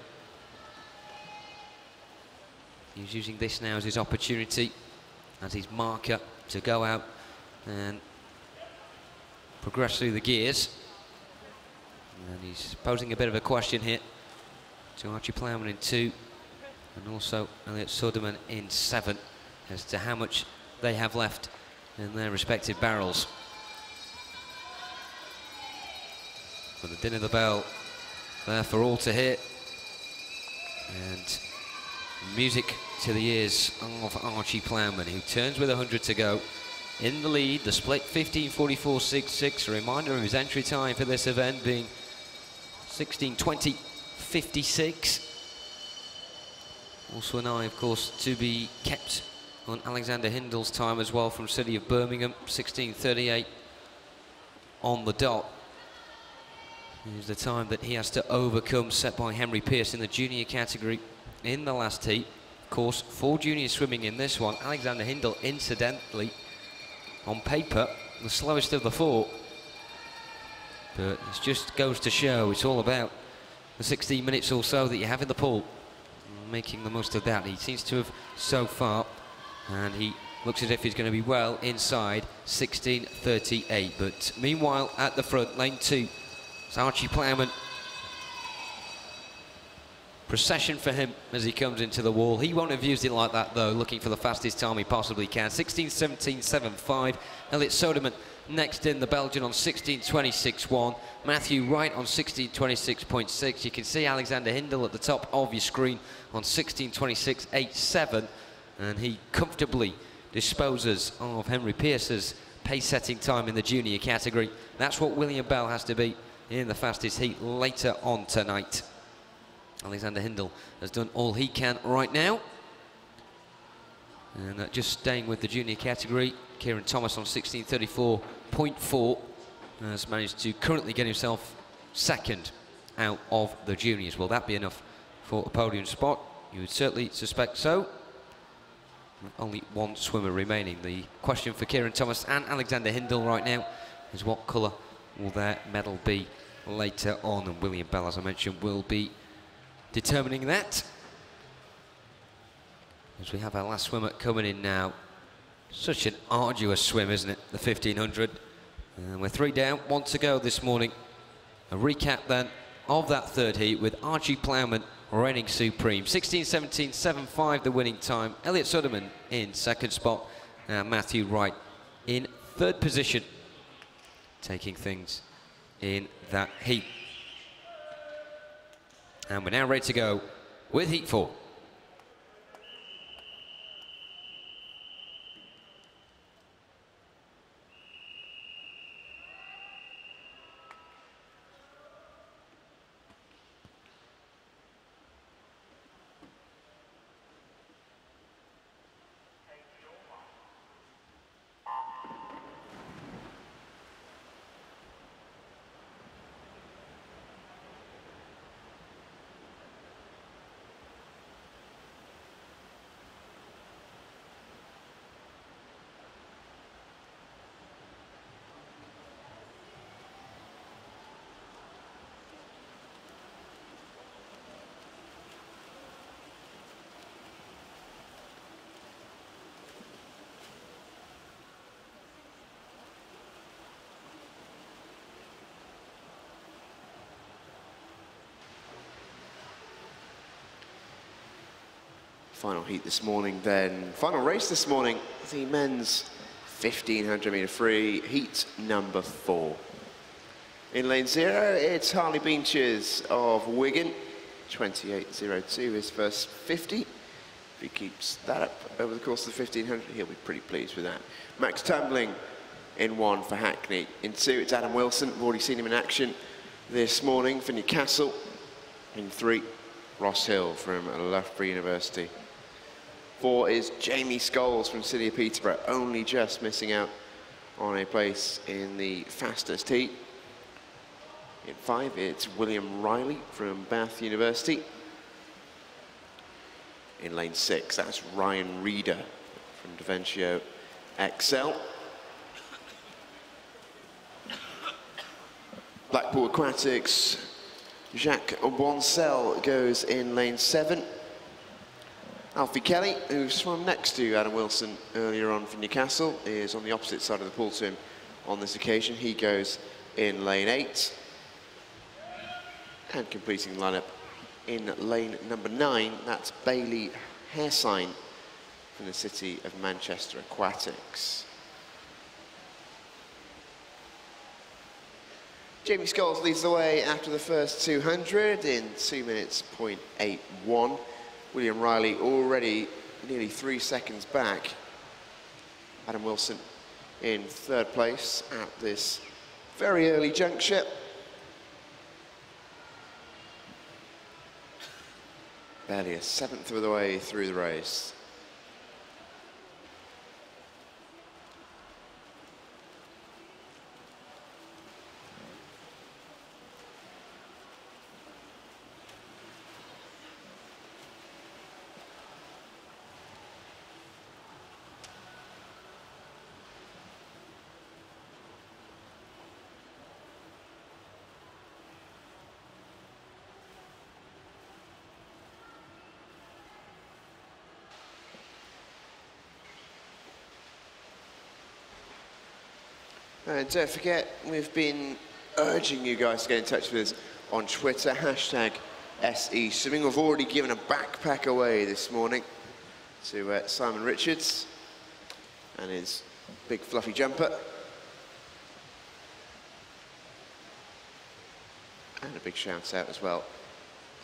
He's using this now as his opportunity, as his marker to go out and progress through the gears. And he's posing a bit of a question here to Archie Plowman in 2, and also Elliot Suderman in 7. As to how much they have left in their respective barrels. But the din of the bell there for all to hear, and music to the ears of Archie Plowman, who turns with 100 to go in the lead. The split 15:44.66. A reminder of his entry time for this event being 16:20.56. Also an eye, of course, to be kept on Alexander Hindle's time as well from City of Birmingham, 16:38 on the dot. Here's the time that he has to overcome, set by Henry Pearce in the junior category in the last heat. Of course, 4 juniors swimming in this one. Alexander Hindle, incidentally, on paper, the slowest of the 4. But it just goes to show it's all about the 16 minutes or so that you have in the pool. Making the most of that. He seems to have so far, and he looks as if he's going to be well inside 16:38. But meanwhile, at the front, lane 2, it's Archie Plowman. Procession for him as he comes into the wall. He won't have used it like that, though, looking for the fastest time he possibly can. 16:17.75. Elliot Suderman next in, the Belgian, on 16:26.1. Matthew Wright on 16:26.6. You can see Alexander Hindle at the top of your screen on 16:26.87. And he comfortably disposes of Henry Pearce's pace-setting time in the junior category. That's what William Bell has to be in the fastest heat later on tonight. Alexander Hindle has done all he can right now. And just staying with the junior category, Kieran Thomas on 16:34.4 has managed to currently get himself second out of the juniors. Will that be enough for a podium spot? You would certainly suspect so. Only one swimmer remaining. The question for Kieran Thomas and Alexander Hindle right now is what colour will their medal be later on, and William Bell, as I mentioned, will be determining that. As we have our last swimmer coming in now. Such an arduous swim, isn't it, the 1500? And we're 3 down, 1 to go this morning. A recap then of that third heat with Archie Plowman reigning supreme. 16:17.75 the winning time. Elliot Suderman in second spot, and Matthew Wright in third position, taking things in that heat. And we're now ready to go with heat 4. Final heat this morning, then final race this morning, the men's 1500 metre free, heat number 4. In lane 0, it's Harley Beeches of Wigan, 28.02, his first 50. If he keeps that up over the course of the 1500, he'll be pretty pleased with that. Max Tumbling in 1 for Hackney. In 2, it's Adam Wilson. We've already seen him in action this morning for Newcastle. In 3, Ross Hill from Loughborough University. 4 is Jamie Scholes from City of Peterborough, only just missing out on a place in the fastest heat. In 5, it's William Riley from Bath University. In lane 6, that's Ryan Reeder from Daventio XL. Blackpool Aquatics, Jacques Boncel goes in lane 7. Alfie Kelly, who's swam next to Adam Wilson earlier on for Newcastle, is on the opposite side of the pool to him on this occasion. He goes in lane 8. And completing the lineup in lane number 9, that's Bailey Hairsign from the City of Manchester Aquatics. Jamie Scholes leads the way after the first 200 in 2 minutes, 0.81. William Riley already nearly 3 seconds back. Adam Wilson in 3rd place at this very early juncture. Barely a 7th of the way through the race. And don't forget, we've been urging you guys to get in touch with us on Twitter, hashtag SE Swimming. We've already given a backpack away this morning to Simon Richards and his big fluffy jumper. And a big shout out as well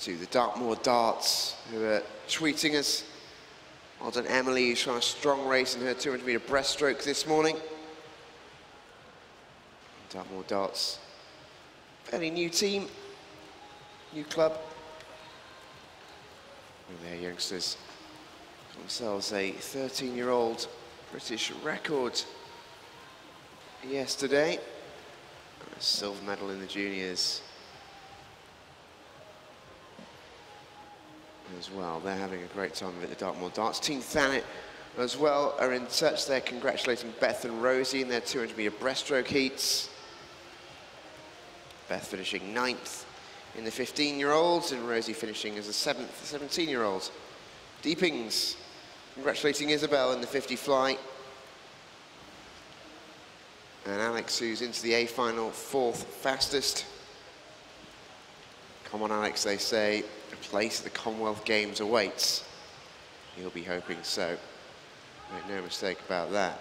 to the Dartmoor Darts, who are tweeting us. Well done, Emily, who's trying a strong race in her 200 metre breaststroke this morning. Dartmoor Darts, fairly new team, new club. And their youngsters themselves a 13-year-old British record yesterday. And a silver medal in the juniors as well. They're having a great time with the Dartmoor Darts. Team Thanet as well are in touch. They're congratulating Beth and Rosie in their 200 metre breaststroke heats. Beth finishing 9th in the 15-year-olds and Rosie finishing as the 7th, 17-year-old. Deepings congratulating Isabel in the 50 fly. And Alex, who's into the A final, 4th fastest. Come on, Alex, they say, a place at the Commonwealth Games awaits. He'll be hoping so. Make no mistake about that.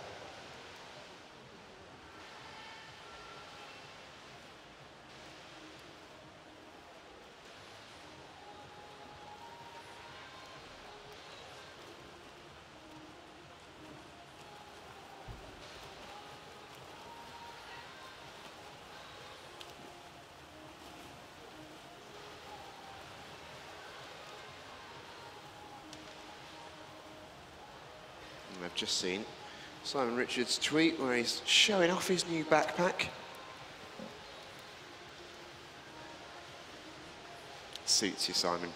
I've just seen Simon Richards' tweet where he's showing off his new backpack. Suits you, Simon.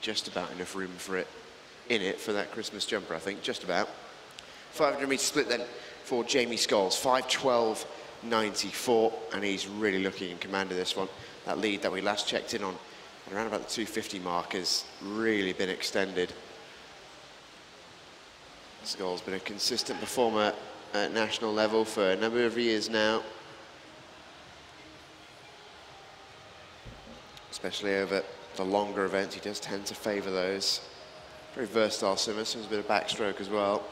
Just about enough room for it, in it, for that Christmas jumper, I think, just about. 500 metre split then for Jamie Scholes, 5:12.94, and he's really looking in command of this one. That lead that we last checked in on around about the 250 mark has really been extended. Scholes been a consistent performer at national level for a number of years now, especially over the longer events, he does tend to favour those. Very versatile swimmer, swims a bit of backstroke as well.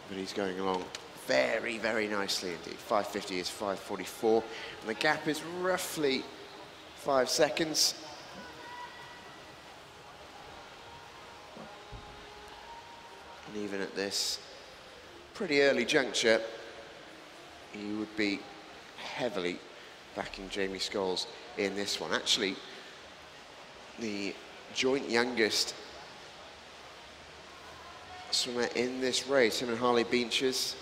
But he's going along very, very nicely indeed. 5:50 is 5:44, and the gap is roughly 5 seconds. And even at this pretty early juncture, he would be heavily backing Jamie Scholes in this one. Actually, the joint youngest swimmer in this race, him and Harley Beeches.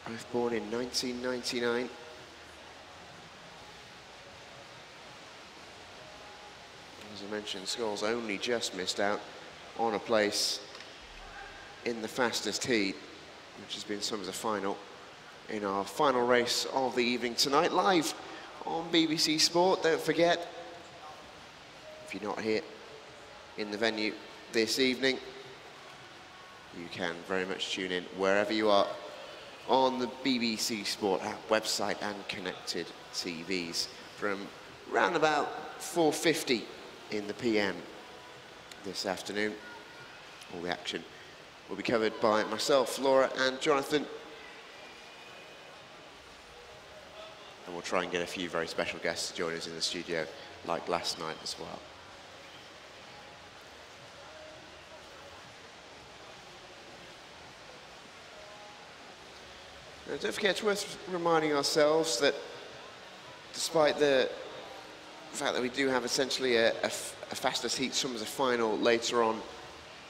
Both born in 1999. As I mentioned, Scholes only just missed out on a place in the fastest heat, which has been some of the final in our final race of the evening tonight, live on BBC Sport. Don't forget, if you're not here in the venue this evening, you can very much tune in wherever you are on the BBC Sport app, website and connected TVs from round about 4:50 in the PM this afternoon. All the action will be covered by myself, Laura and Jonathan. And we'll try and get a few very special guests to join us in the studio, like last night as well. Now, don't forget, it's worth reminding ourselves that despite the fact that we do have essentially a fastest heat swimmers final later on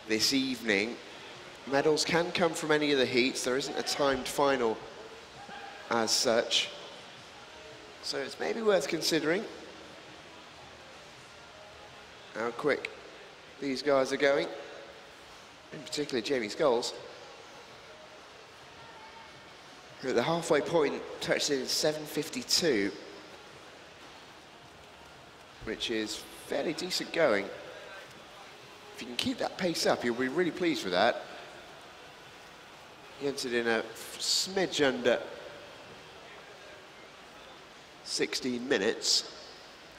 this evening, medals can come from any of the heats. There isn't a timed final as such. So it's maybe worth considering how quick these guys are going, in particular Jamie Scholes, who at the halfway point touched in 7:52, which is fairly decent going. If you can keep that pace up, you'll be really pleased with that. He entered in a smidge under 16 minutes.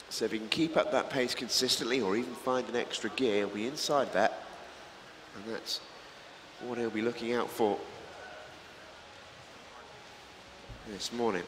So if he can keep up that pace consistently, or even find an extra gear, he'll be inside that. And that's what he'll be looking out for this morning.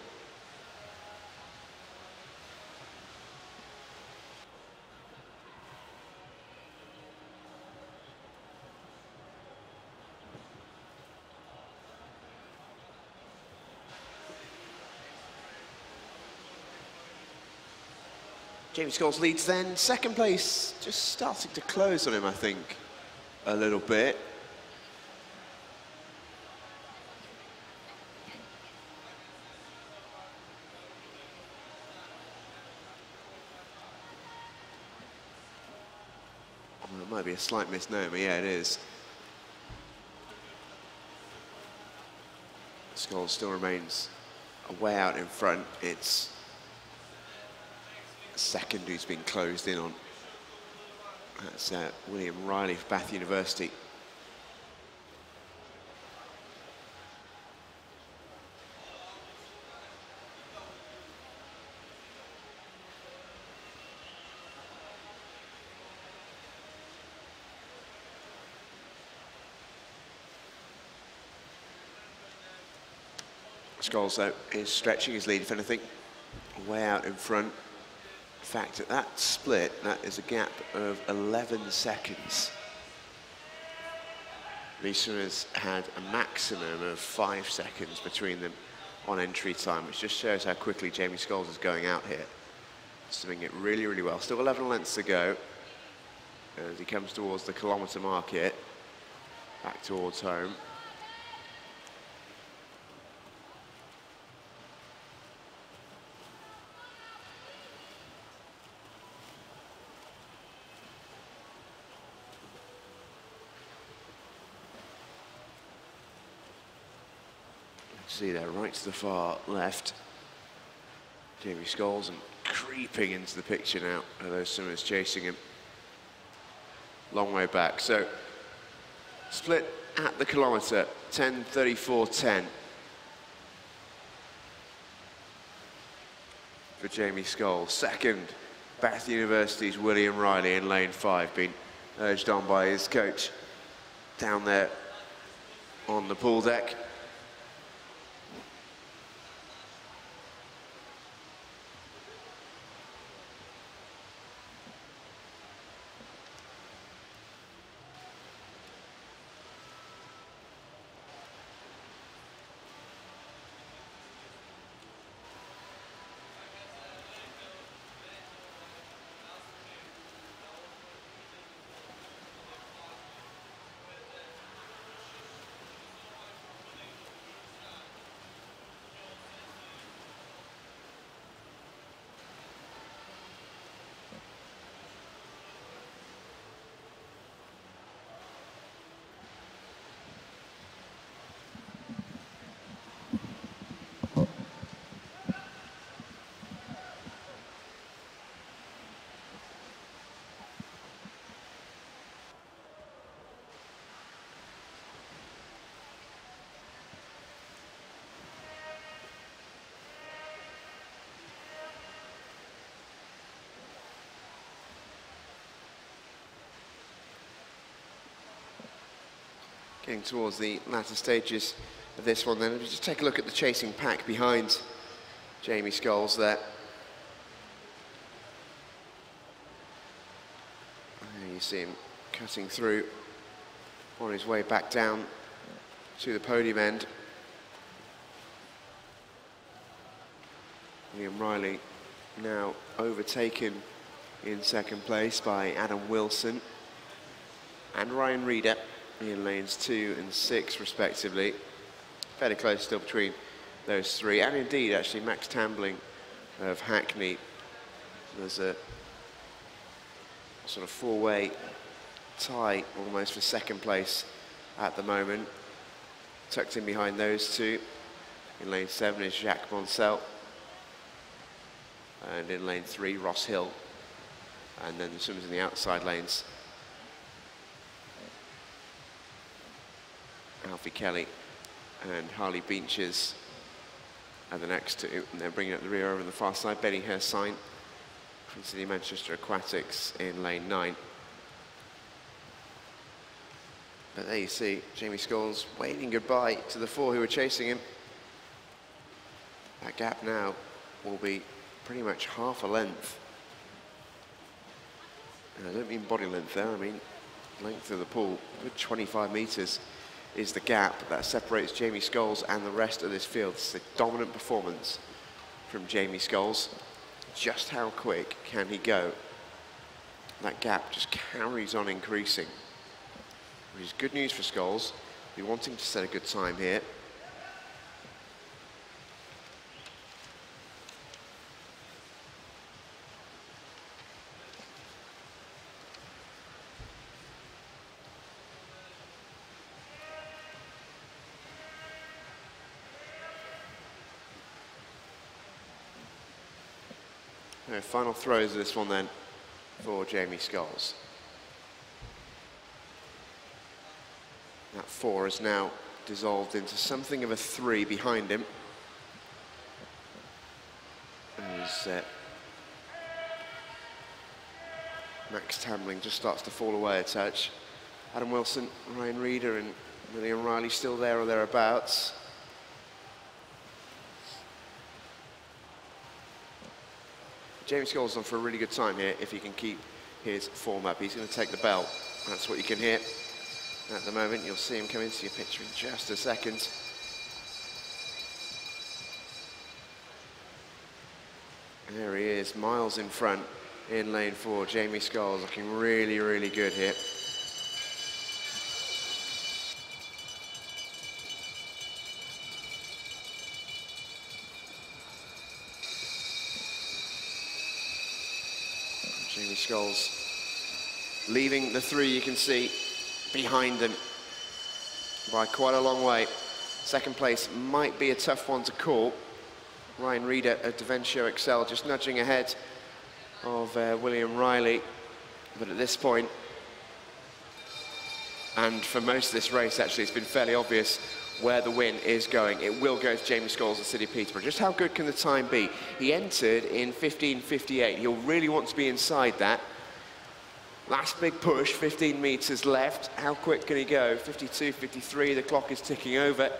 Jamie Scholes leads then. Second place just starting to close on him, I think, a little bit. Well, it might be a slight misnomer. Yeah, it is. Scholes still remains way out in front. It's second who's been closed in on. That's William Riley for Bath University. Scholes, though, is stretching his lead, if anything, way out in front. In fact, at that split, that is a gap of 11 seconds. These swimmers had a maximum of 5 seconds between them on entry time, which just shows how quickly Jamie Scholes is going out here. Swimming it really, really well. Still 11 lengths to go as he comes towards the kilometre mark here, back towards home. See there, right to the far left, Jamie Scholes, and creeping into the picture now are those swimmers chasing him. Long way back. So, split at the kilometre, 10:34.10 for Jamie Scholes. Second, Bath University's William Riley in lane 5, being urged on by his coach down there on the pool deck. Getting towards the latter stages of this one then, just take a look at the chasing pack behind Jamie Scholes there. And you see him cutting through on his way back down to the podium end. William Riley now overtaken in second place by Adam Wilson and Ryan Reeder in lanes 2 and 6 respectively. Fairly close still between those three, and indeed actually Max Tambling of Hackney. There's a sort of four-way tie almost for second place at the moment. Tucked in behind those two in lane 7 is Jacques Moncel, and in lane 3 Ross Hill, and then the swimmers in the outside lanes, Alfie Kelly and Harley Beeches are the next two, and then bringing up the rear over on the far side, Benny Hersign from City Manchester Aquatics in lane 9. But there you see Jamie Scholes waving goodbye to the four who were chasing him. That gap now will be pretty much half a length. And I don't mean body length there, I mean length of the pool. Good 25 metres is the gap that separates Jamie Scholes and the rest of this field. It's a dominant performance from Jamie Scholes. Just how quick can he go? That gap just carries on increasing, which is good news for Scholes. We're wanting to set a good time here. Final throws of this one then for Jamie Scholes. That 4 is now dissolved into something of a 3 behind him. As Max Tambling just starts to fall away a touch. Adam Wilson, Ryan Reeder and William Riley still there or thereabouts. Jamie Scholes is on for a really good time here if he can keep his form up. He's going to take the bell. That's what you can hear at the moment. You'll see him come into your picture in just a second. There he is, miles in front in lane 4. Jamie Scholes looking really, really good here. Jamie Scholes leaving the 3, you can see, behind him by quite a long way. Second place might be a tough one to call. Ryan Reeder at Devonshire Excel just nudging ahead of William Riley, but at this point And for most of this race, actually, it's been fairly obvious where the win is going. It will go to Jamie Scholes, the City of Peterborough. Just how good can the time be? He entered in 15:58. He'll really want to be inside that. Last big push, 15 metres left. How quick can he go? 52, 53, the clock is ticking over.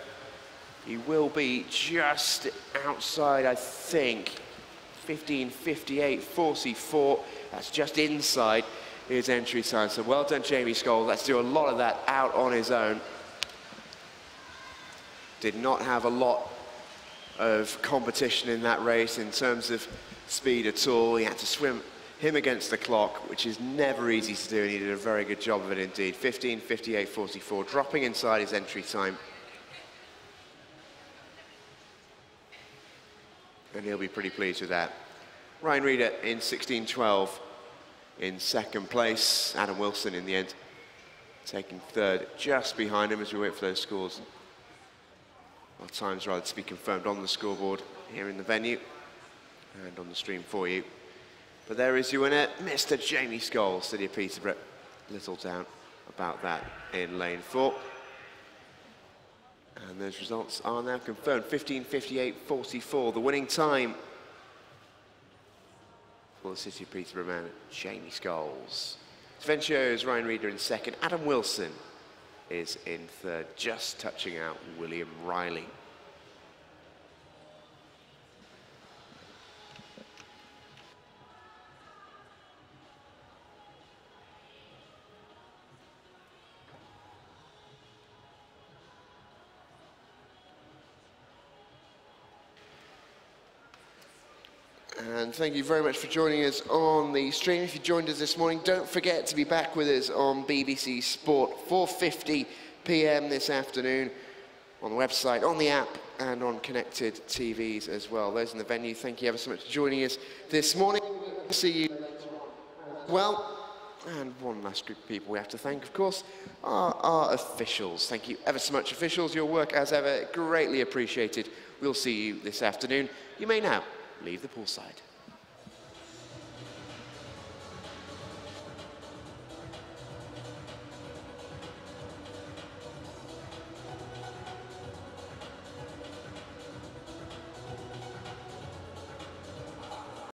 He will be just outside, I think. 15:58, 44. That's just inside his entry time. So well done, Jamie Scholes. Let's do a lot of that out on his own. Did not have a lot of competition in that race in terms of speed at all. He had to swim him against the clock, which is never easy to do, and he did a very good job of it indeed. 15:58, 44, dropping inside his entry time. And he'll be pretty pleased with that. Ryan Reeder in 16:12 in second place. Adam Wilson in the end taking third, just behind him as we wait for those scores. Our times rather to be confirmed on the scoreboard here in the venue and on the stream for you. But there is your winner, Mr. Jamie Scholes, City of Peterborough. Little doubt about that in lane 4. And those results are now confirmed. 15:58.44, the winning time for the City of Peterborough man, Jamie Scholes. Svencio's Ryan Reeder in second. Adam Wilson is in third, just touching out William Riley. And thank you very much for joining us on the stream. If you joined us this morning, don't forget to be back with us on BBC Sport, 4:50 p.m. this afternoon, on the website, on the app, and on connected TVs as well. Those in the venue, thank you ever so much for joining us this morning. See you later on. Well, and one last group of people we have to thank, of course, are our officials. Thank you ever so much, officials. Your work, as ever, greatly appreciated. We'll see you this afternoon. You may now leave the poolside.